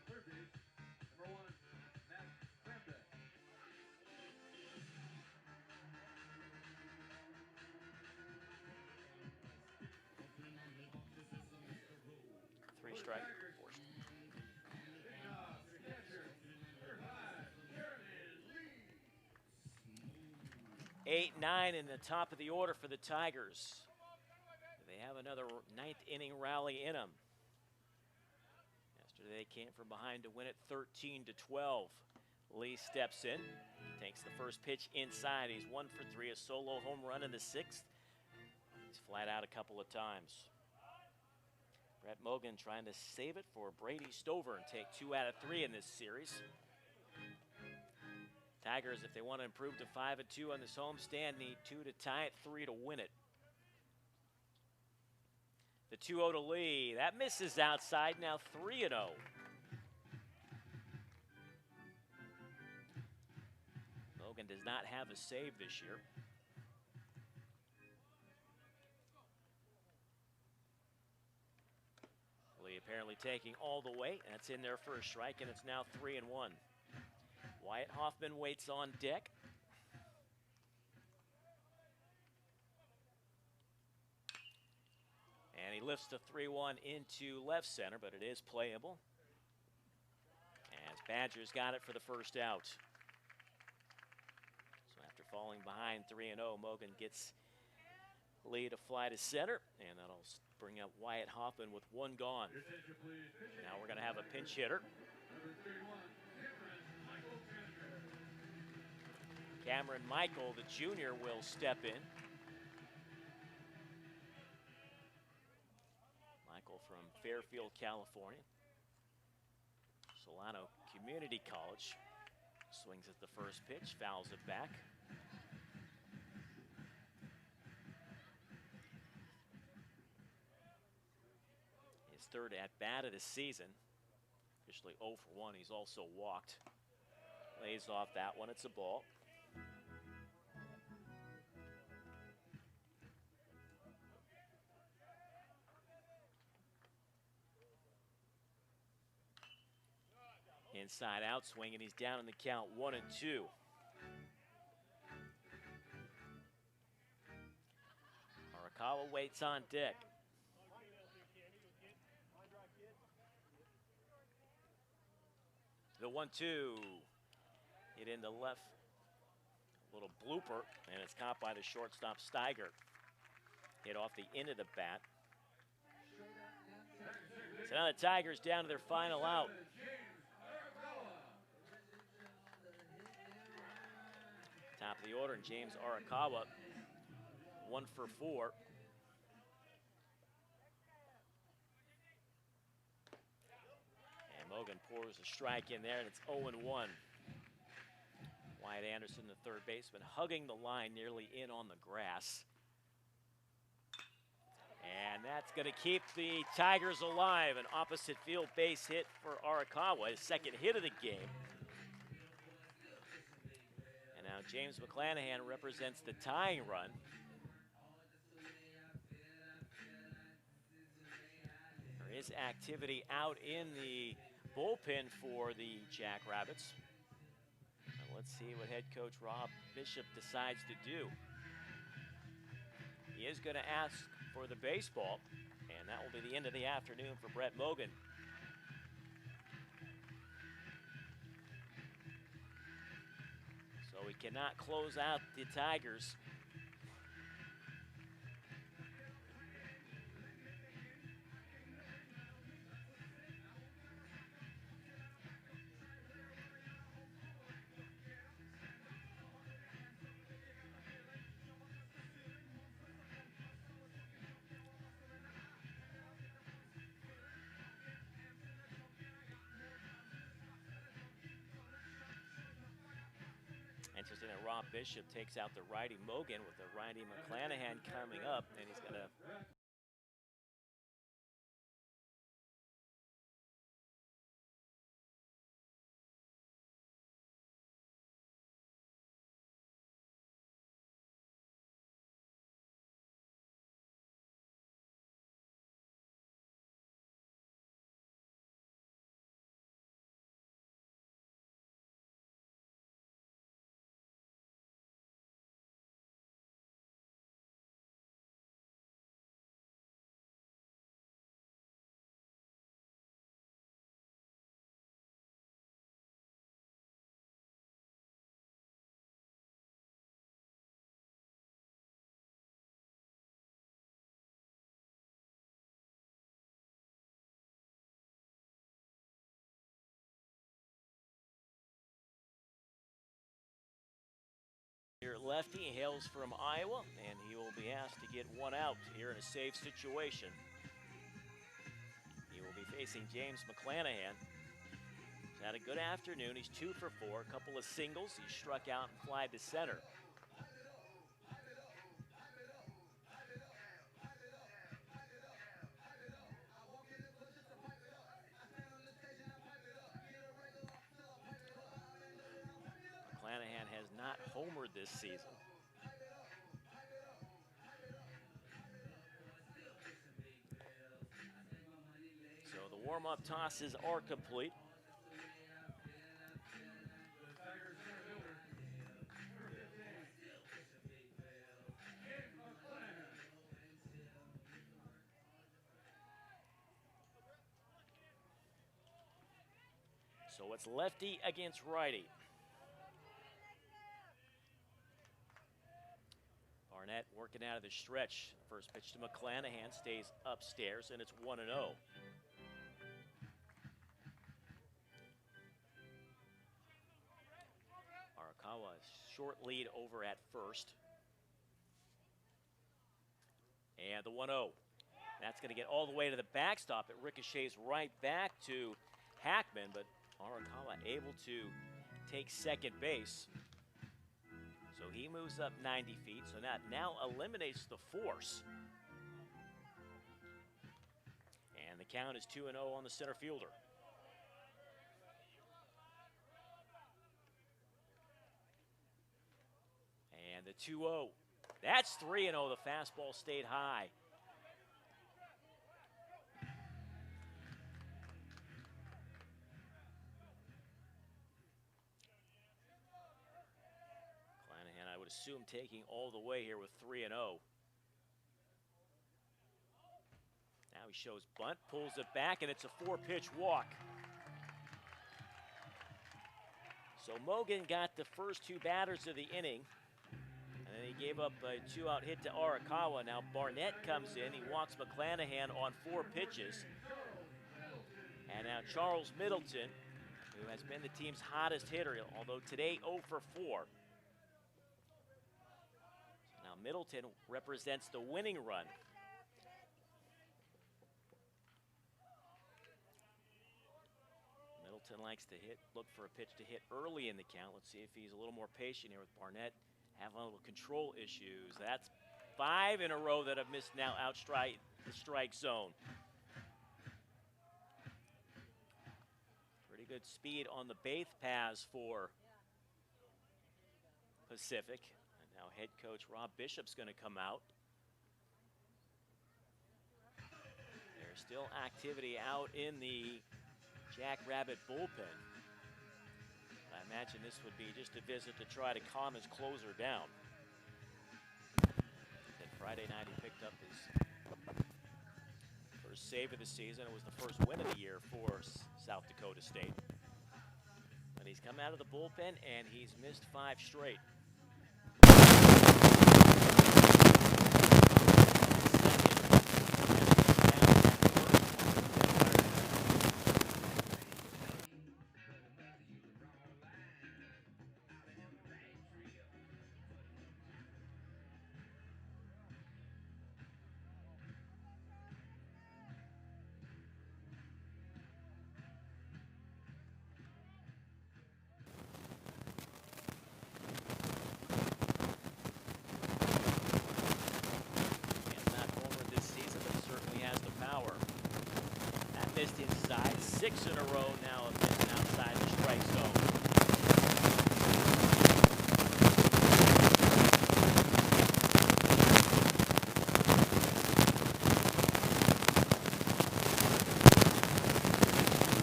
B: third base, number 1, Matt Crambeck.
A: Three strike. 8-9 in the top of the order for the Tigers. They have another 9th inning rally in them. Yesterday they came from behind to win it 13-12. Lee steps in, takes the first pitch inside. He's 1 for 3, a solo home run in the 6th. He's flat out a couple of times. Brett Mogan trying to save it for Brady Stover and take 2 out of 3 in this series. Tigers, if they want to improve to 5-2 on this homestand, need 2 to tie it, 3 to win it. The 2-0 to Lee. That misses outside, now 3-0. Mogan does not have a save this year. Lee apparently taking all the weight. That's in there for a strike, and it's now 3-1. Wyatt Hoffman waits on deck. And he lifts the 3-1 into left center, but it is playable. As Badgers got it for the first out. So after falling behind 3-0, Mogan gets lead to fly to center, and that'll bring up Wyatt Hoffman with one gone. Now we're going to have a pinch hitter. Cameron Michael, the junior, will step in. Michael from Fairfield, California. Solano Community College. Swings at the first pitch, fouls it back. His third at-bat of the season. Officially 0 for 1. He's also walked. Lays off that one. It's a ball. Inside out swing, and he's down in the count 1-2. Arakawa waits on deck. The 1-2 hit into left. A little blooper, and it's caught by the shortstop Steiger. Hit off the end of the bat. So now the Tigers down to their final out. Top of the order, and James Arakawa, 1 for 4. And Mogan pours a strike in there, and it's 0-1. Wyatt Anderson, the third baseman, hugging the line nearly in on the grass. And that's going to keep the Tigers alive. An opposite field base hit for Arakawa, his second hit of the game. And now James McClanahan represents the tying run. There is activity out in the bullpen for the Jackrabbits. Now let's see what head coach Rob Bishop decides to do. He is going to ask for the baseball, and that will be the end of the afternoon for Brett Mogan. So he cannot close out the Tigers. Interesting that Rob Bishop takes out the righty Mogan with the righty McClanahan coming up, and he's going to here lefty hails from Iowa, and he will be asked to get one out here in a safe situation. He will be facing James McClanahan. He's had a good afternoon. He's 2 for 4, a couple of singles. He struck out and flied to center. McClanahan has not homered this season. So the warm-up tosses are complete. So it's lefty against righty. Barnett working out of the stretch. First pitch to McClanahan, stays upstairs, and it's 1-0. Arakawa, short lead over at first. And the 1-0. That's going to get all the way to the backstop. It ricochets right back to Hackman, but Arakawa able to take second base. So he moves up 90 feet, so that now eliminates the force. And the count is 2-0 on the center fielder. And the 2-0. That's 3-0. The fastball stayed high. Clanahan, I would assume, taking all the way here with 3-0. Now he shows bunt, pulls it back, and it's a 4-pitch walk. So Mogan got the first two batters of the inning. And then he gave up a 2-out hit to Arakawa. Now Barnett comes in. He walks McClanahan on 4 pitches. And now Charles Middleton, who has been the team's hottest hitter, although today 0 for 4. So now Middleton represents the winning run. Middleton likes to look for a pitch to hit early in the count. Let's see if he's a little more patient here with Barnett. Having a little control issues. That's 5 in a row that have missed now outstrike the strike zone. Pretty good speed on the base paths for Pacific. And now head coach Rob Bishop's going to come out. There's still activity out in the Jackrabbit bullpen. I imagine this would be just a visit to try to calm his closer down. Then Friday night he picked up his first save of the season. It was the first win of the year for South Dakota State. But he's come out of the bullpen and he's missed 5 straight. Missed inside, 6 in a row now of missing outside the strike zone.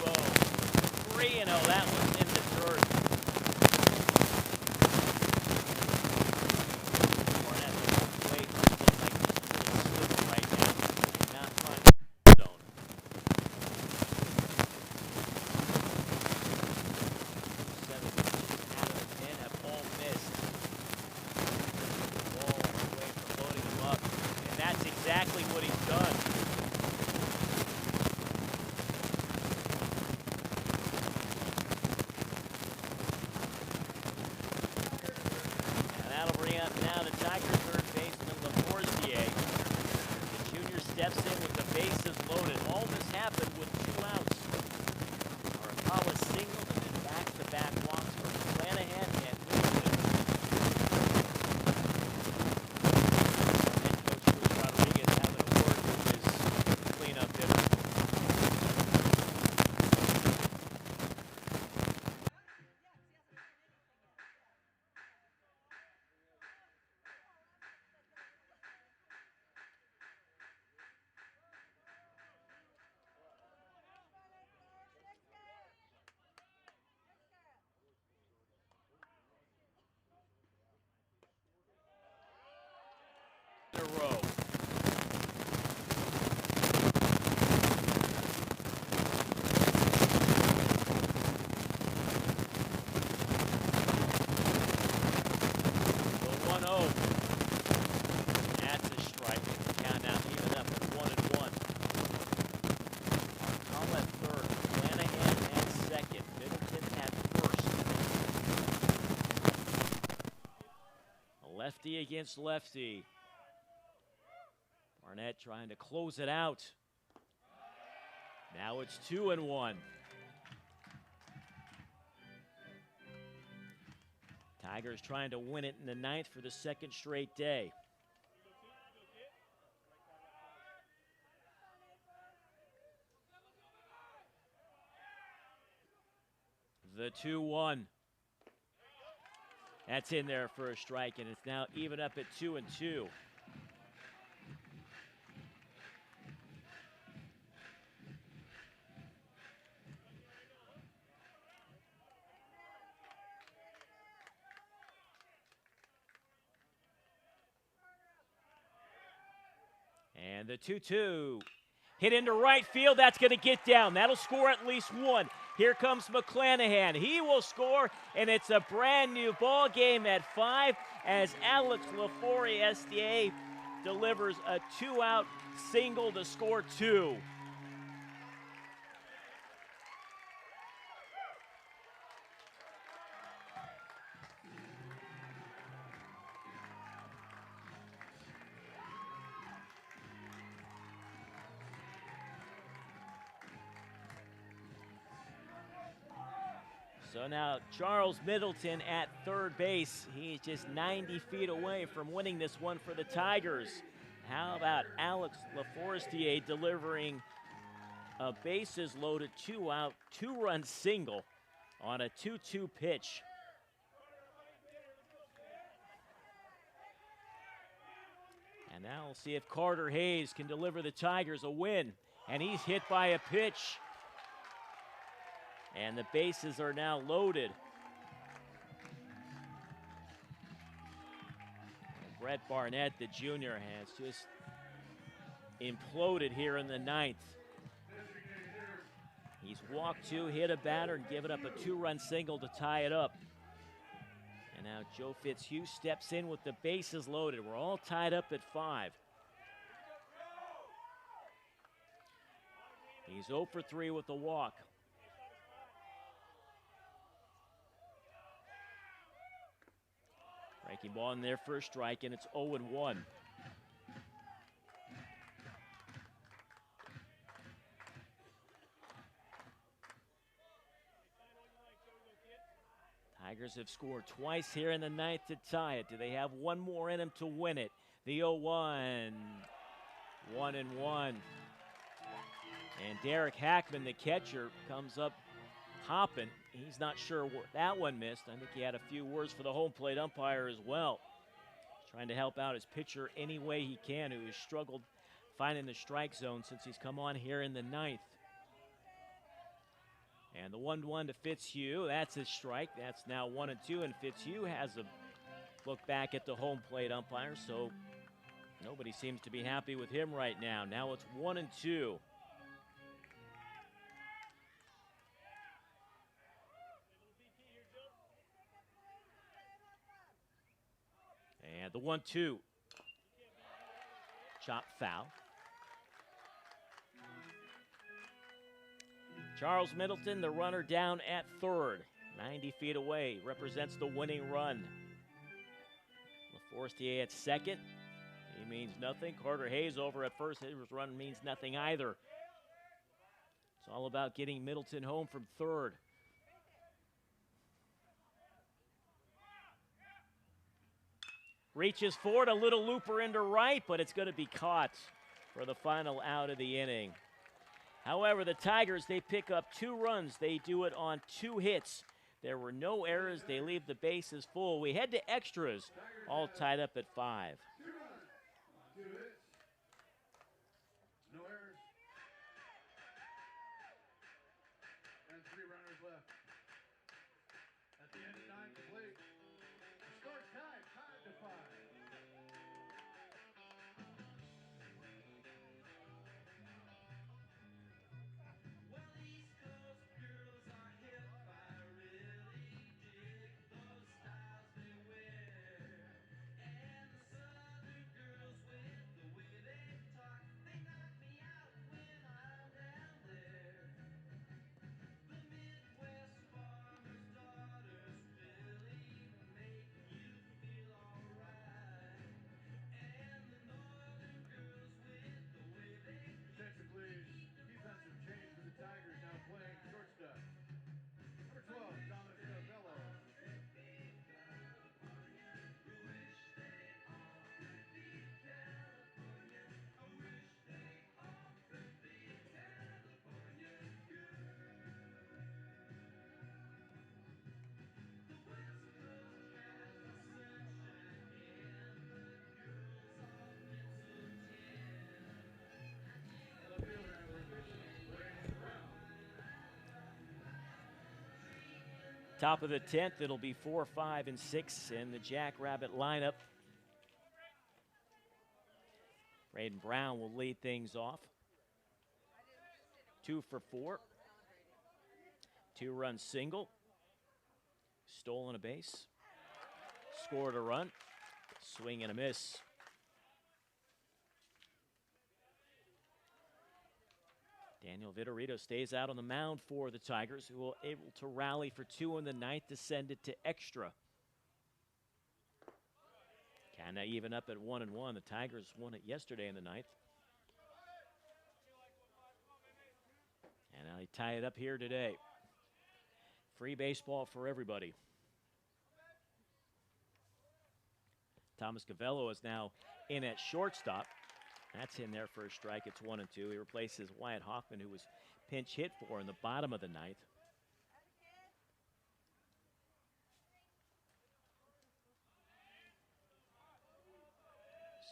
A: Whoa, 3-0, that was in the dirt. Barnett looks like he's slipping right now. Not fun. a row. The 1-0. That's a strike. The count now even up at 1-1. Arcala at third. Flanagan at second. Middleton at first. A lefty against lefty. Barnett trying to close it out. Now it's 2-1. Tigers trying to win it in the ninth for the second straight day. The 2-1. That's in there for a strike, and it's now even up at 2-2. And the 2-2. Hit into right field. That's going to get down. That'll score at least one. Here comes McClanahan. He will score, and it's a brand new ball game at 5 as Alex LaForestier delivers a 2-out single to score 2. So now Charles Middleton at third base. He's just 90 feet away from winning this one for the Tigers. How about Alex LaForestier delivering a bases loaded 2-out, 2-run single on a 2-2 pitch. And now we'll see if Carter Hayes can deliver the Tigers a win. And he's hit by a pitch. And the bases are now loaded. Brett Barnett, the junior, has just imploded here in the ninth. He's walked 2, hit a batter, and given up a 2-run single to tie it up. And now Joe Fitzhugh steps in with the bases loaded. We're all tied up at 5. He's 0 for 3 with the walk. Breaking ball in there for a strike, and it's 0-1. Tigers have scored twice here in the ninth to tie it. Do they have one more in them to win it? The 0-1, 1-1. And Derek Hackman, the catcher, comes up hopping. He's not sure what that one missed. I think he had a few words for the home plate umpire as well. Trying to help out his pitcher any way he can, who has struggled finding the strike zone since he's come on here in the ninth. And the 1-1 to Fitzhugh, that's his strike. That's now 1-2, and Fitzhugh has a look back at the home plate umpire, so nobody seems to be happy with him right now. Now it's 1-2. And the 1-2. Chop foul. Charles Middleton, the runner down at third. 90 feet away, represents the winning run. LaForestier at second. He means nothing. Carter Hayes over at first. His run means nothing either. It's all about getting Middleton home from third. Reaches forward, a little looper into right, but it's going to be caught for the final out of the inning. However, the Tigers, they pick up 2 runs. They do it on 2 hits. There were no errors. They leave the bases full. We head to extras, all tied up at 5.
B: 2 hits. No errors. And 3 runners left. At the end of 9 complete. The score tied to 5.
A: Top of the 10th, it'll be 4, 5, and 6 in the Jackrabbit lineup. Braden Brown will lead things off. 2 for 4. 2-run single. Stolen a base. Scored a run. Swing and a miss. Daniel Vitorito stays out on the mound for the Tigers, who will able to rally for 2 in the ninth to send it to extra. Kind of even up at 1-1. The Tigers won it yesterday in the ninth. And now they tie it up here today. Free baseball for everybody. Thomas Cavello is now in at shortstop. That's in there for a strike. It's 1-2. He replaces Wyatt Hoffman, who was pinch hit for in the bottom of the ninth.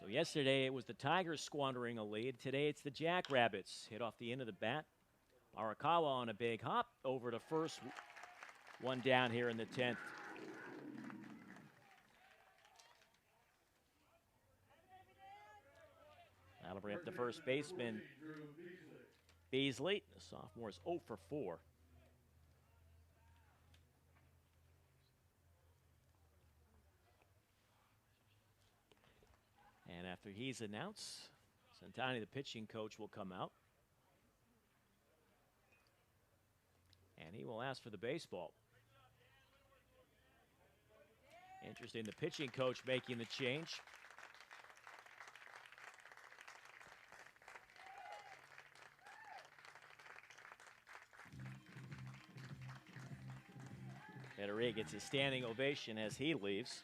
A: So yesterday it was the Tigers squandering a lead. Today it's the Jackrabbits. Hit off the end of the bat. Arakawa on a big hop over to first. One down here in the 10th. That'll bring up the first baseman, Beasley. The sophomore is 0 for 4. And after he's announced, Santani, the pitching coach, will come out. And he will ask for the baseball. Interesting, the pitching coach making the change. Federico gets a standing ovation as he leaves.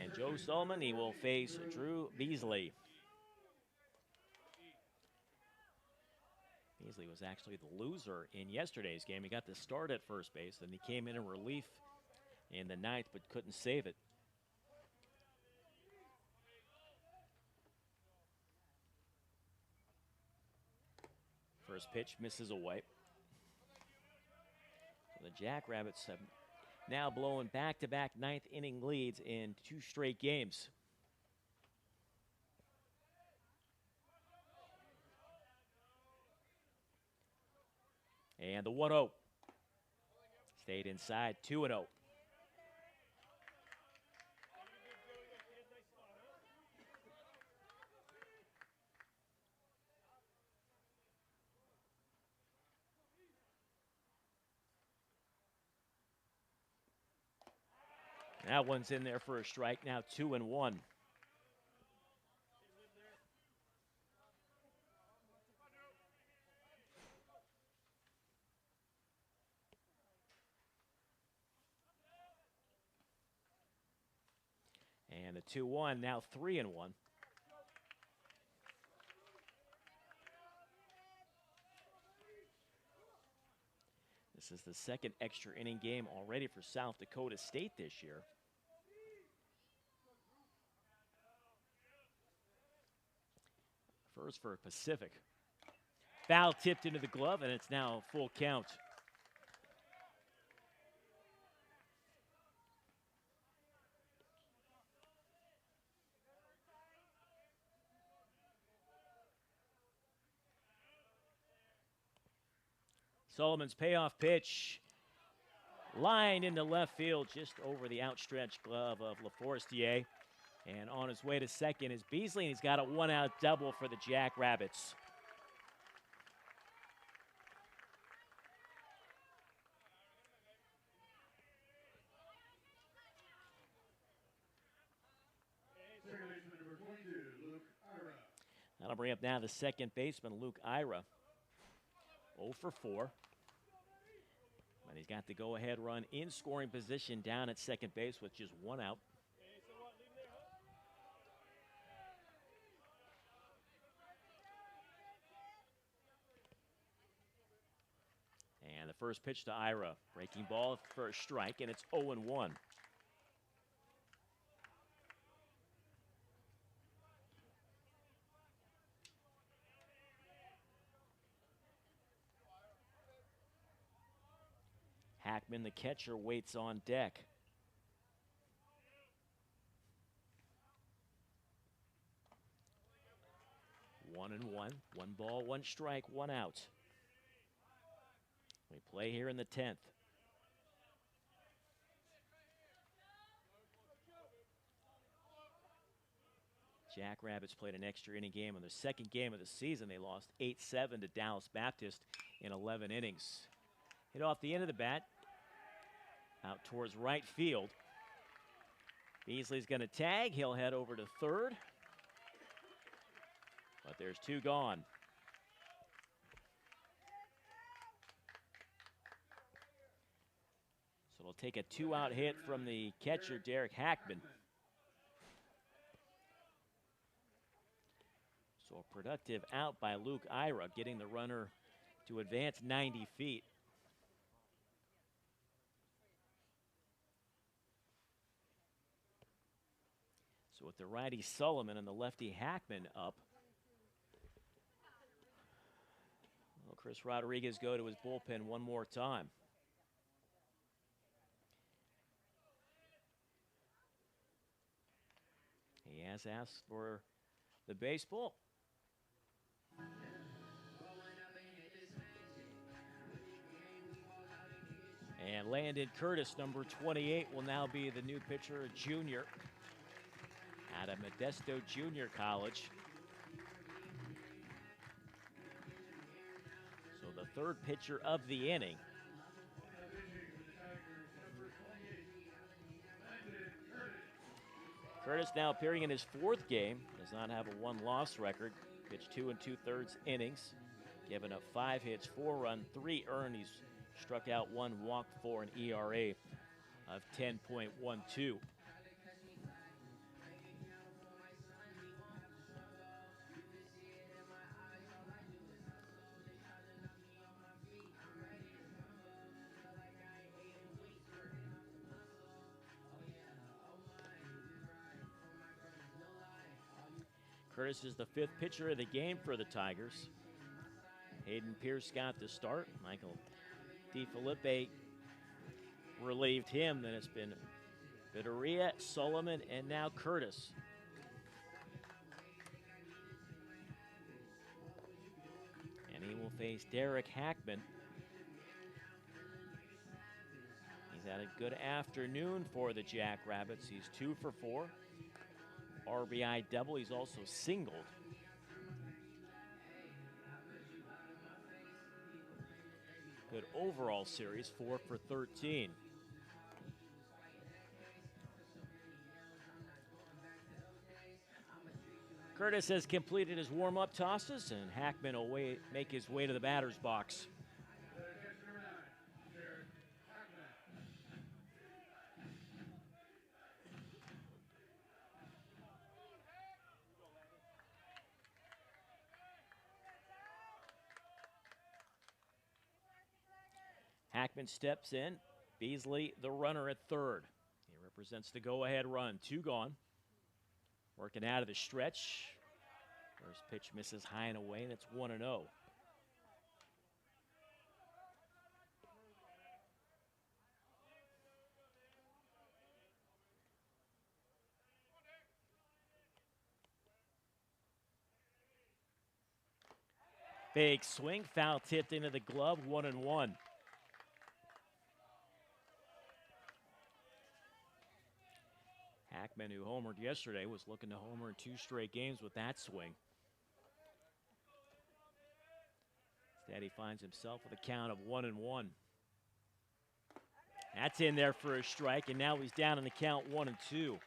A: And Joe Solomon, he will face Drew Beasley. Beasley was actually the loser in yesterday's game. He got the start at first base, then he came in relief in the ninth, but couldn't save it. First pitch misses away. So the Jackrabbits have now blowing back-to-back ninth inning leads in 2 straight games. And the 1-0 stayed inside, 2-0. That one's in there for a strike, now 2-1. And the 2-1, now 3-1. This is the second extra inning game already for South Dakota State this year. First for Pacific. Foul tipped into the glove, and it's now full count. Solomon's payoff pitch. Line into left field, just over the outstretched glove of LaForestier. And on his way to second is Beasley, and he's got a one-out double for the Jackrabbits. That'll bring up now the second baseman, Luke Ira. 0 for 4. But he's got the go-ahead run in scoring position down at second base with just one out. And the first pitch to Ira. Breaking ball for a strike, and it's 0-1. Hackman, the catcher, waits on deck. One and one. One ball, one strike, one out. We play here in the 10th. Jackrabbits played an extra inning game in their second game of the season. They lost 8-7 to Dallas Baptist in 11 innings. Hit off the end of the bat, out towards right field. Beasley's going to tag. He'll head over to third. But there's two gone. So it'll take a two-out hit from the catcher, Derek Hackman. So a productive out by Luke Ira, getting the runner to advance 90 feet. So with the righty Solomon and the lefty Hackman up, will Chris Rodriguez go to his bullpen one more time? He has asked for the baseball. And Landon Curtis, number 28, will now be the new pitcher, a junior out of Modesto Junior College. So the third pitcher of the inning. Curtis now appearing in his fourth game, does not have a one-loss record. Pitched 2 2/3 innings, given up 5 hits, 4 runs, 3 earned. He's struck out 1, walked 4, an ERA of 10.12. Curtis is the 5th pitcher of the game for the Tigers. Hayden Pierce got the start. Michael DeFilippe relieved him. Then it's been Vittoria, Solomon, and now Curtis. And he will face Derek Hackman. He's had a good afternoon for the Jackrabbits. He's 2 for 4. RBI double. He's also singled. Good overall series, 4 for 13. Curtis has completed his warm-up tosses, and Hackman will make his way to the batter's box. Hackman steps in. Beasley, the runner at third. He represents the go-ahead run. 2 gone. Working out of the stretch. First pitch misses high and away, and it's 1-0. Big swing, foul tipped into the glove, 1-1. Hackman, who homered yesterday, was looking to homer in 2 straight games with that swing. Instead, he finds himself with a count of 1-1. That's in there for a strike, and now he's down in the count 1-2.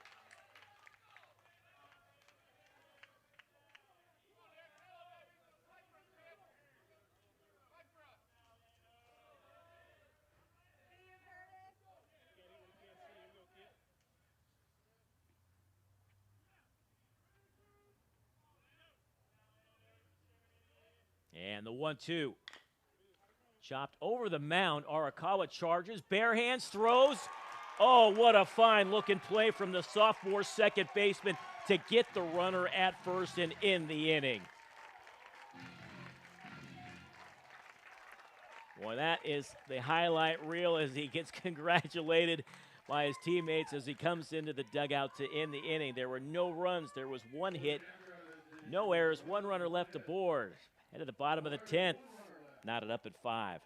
A: And the 1-2. Chopped over the mound. Arakawa charges. Bare hands, throws. Oh, what a fine looking play from the sophomore second baseman to get the runner at first and in the inning. Boy, that is the highlight reel as he gets congratulated by his teammates as he comes into the dugout to end the inning. There were no runs. There was 1 hit, no errors, 1 runner left aboard. Head to the bottom of the 10th, knotted up at 5.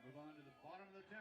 B: Move on to the bottom of the 10th.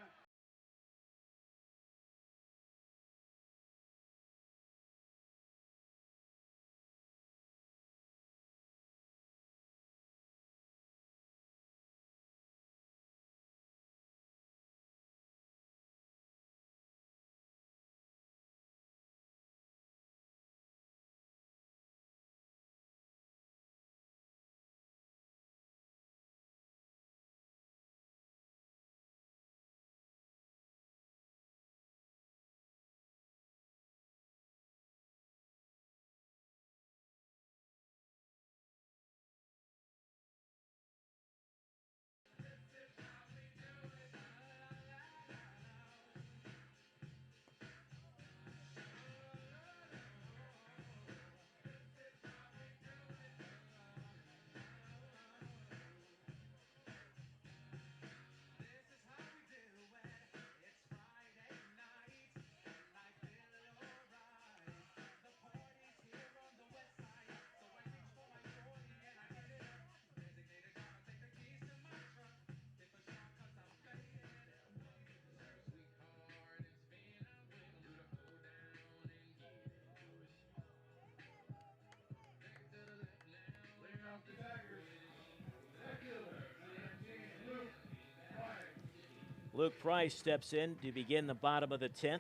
A: Luke Price steps in to begin the bottom of the 10th.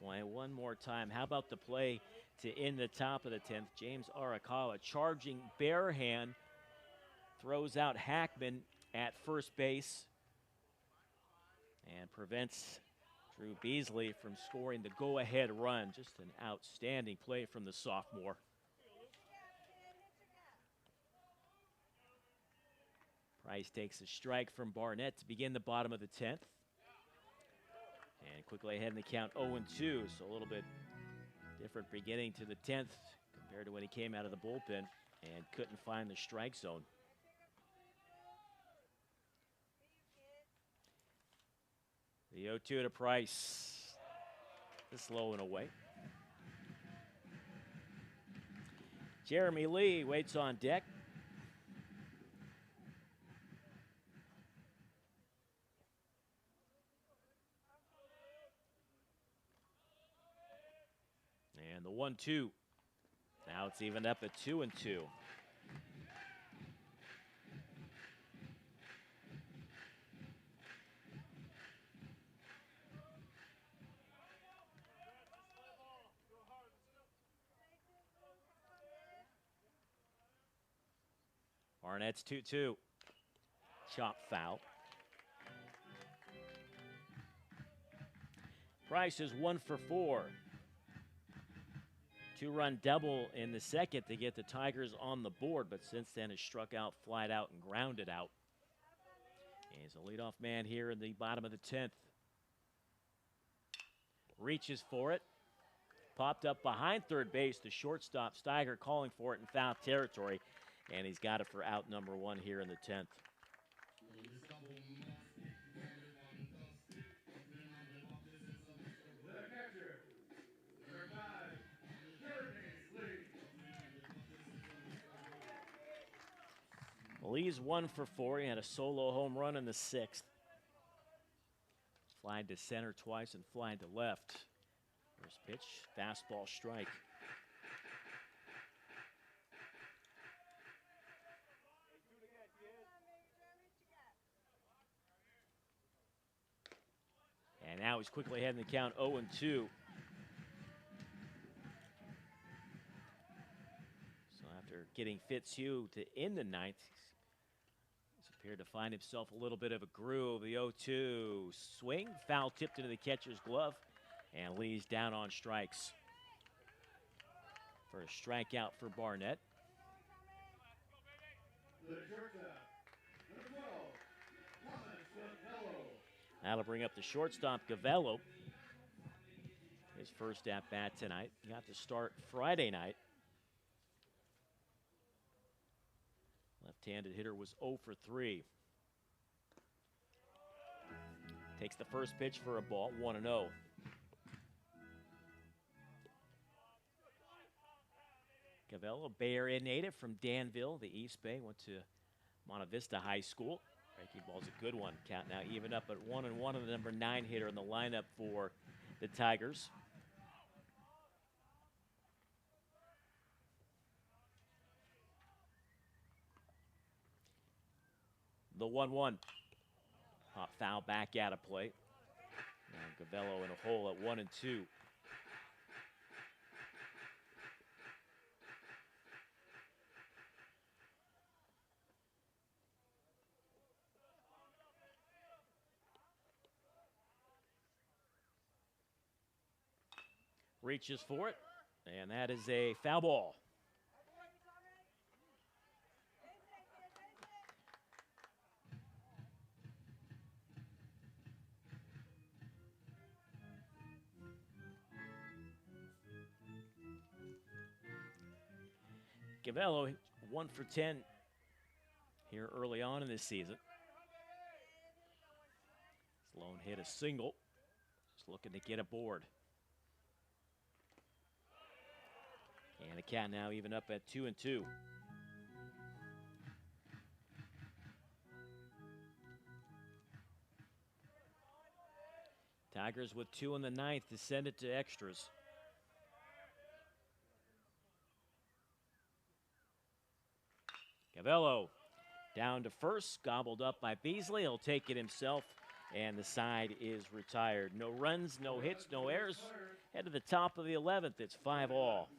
A: Boy, one more time. How about the play to end the top of the 10th? James Arakawa charging bare hand, throws out Hackman at first base and prevents Drew Beasley from scoring the go-ahead run. Just an outstanding play from the sophomore. Price takes a strike from Barnett to begin the bottom of the 10th. And quickly ahead in the count 0-2, so a little bit different beginning to the 10th compared to when he came out of the bullpen and couldn't find the strike zone. The 0-2 to Price. This low and away. Jeremy Lee waits on deck. And the 1-2. Now it's evened up at 2-2. Barnett's 2-2. Chop foul. Price is 1 for 4. 2-run double in the second to get the Tigers on the board, but since then has struck out, flied out, and grounded out. He's a leadoff man here in the bottom of the 10th. Reaches for it. Popped up behind third base. The shortstop, Steiger, calling for it in foul territory. And he's got it for out number 1 here in the 10th. Lee's 1 for 4. He had a solo home run in the 6th. Flied to center twice and flied to left. First pitch, fastball strike. And now he's quickly ahead in the count, 0-2. So after getting Fitzhugh to end the 9th, he's appeared to find himself a little bit of a groove. The 0-2 swing, foul tipped into the catcher's glove, and Lee's down on strikes. For a strikeout for Barnett. That'll bring up the shortstop, Gavello. His first at-bat tonight. He got to start Friday night. Left-handed hitter was 0 for 3. Takes the first pitch for a ball, 1-0. Gavello, Bay Area native from Danville, the East Bay, went to Monte Vista High School. Breaking ball's a good one. Count now even up at 1-1 and the number 9 hitter in the lineup for the Tigers. The 1-1. Pop foul back out of play. Now Gavello in a hole at 1-2. Reaches for it, and that is a foul ball. Gavello 1 for 10 here early on in this season. Sloan hit a single. Just looking to get aboard. And the count now even up at 2-2. Tigers with 2 in the 9th to send it to extras. Gavello down to first, gobbled up by Beasley. He'll take it himself, and the side is retired. No runs, no hits, no errors. Head to the top of the 11th. It's 5-all.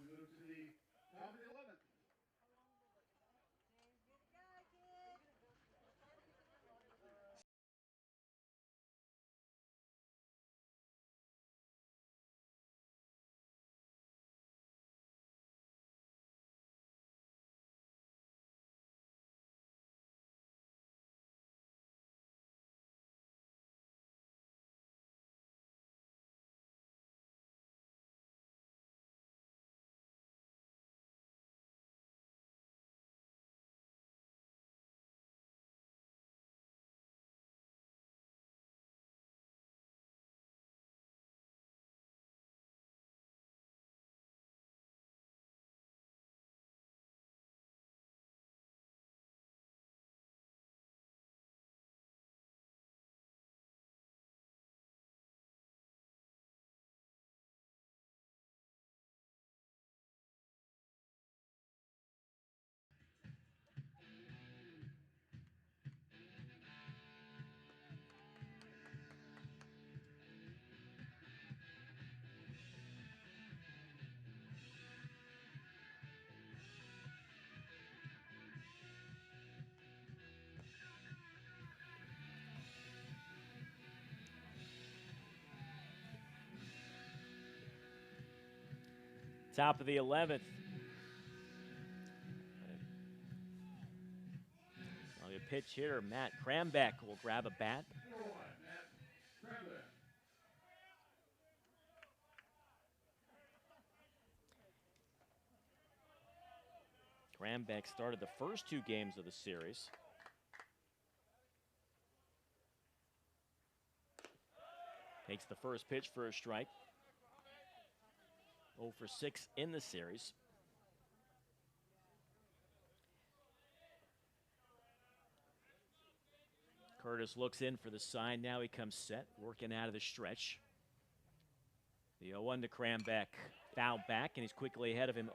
A: Top of the 11th. pinch hitter Matt Krambeck will grab a bat.
B: Number 1, Matt Krambeck.
A: Krambeck started the first 2 games of the series. Takes the first pitch for a strike. 0 for 6 in the series. Curtis looks in for the sign. Now he comes set, working out of the stretch. The 0-1 to Krambeck. Foul back, and he's quickly ahead of him.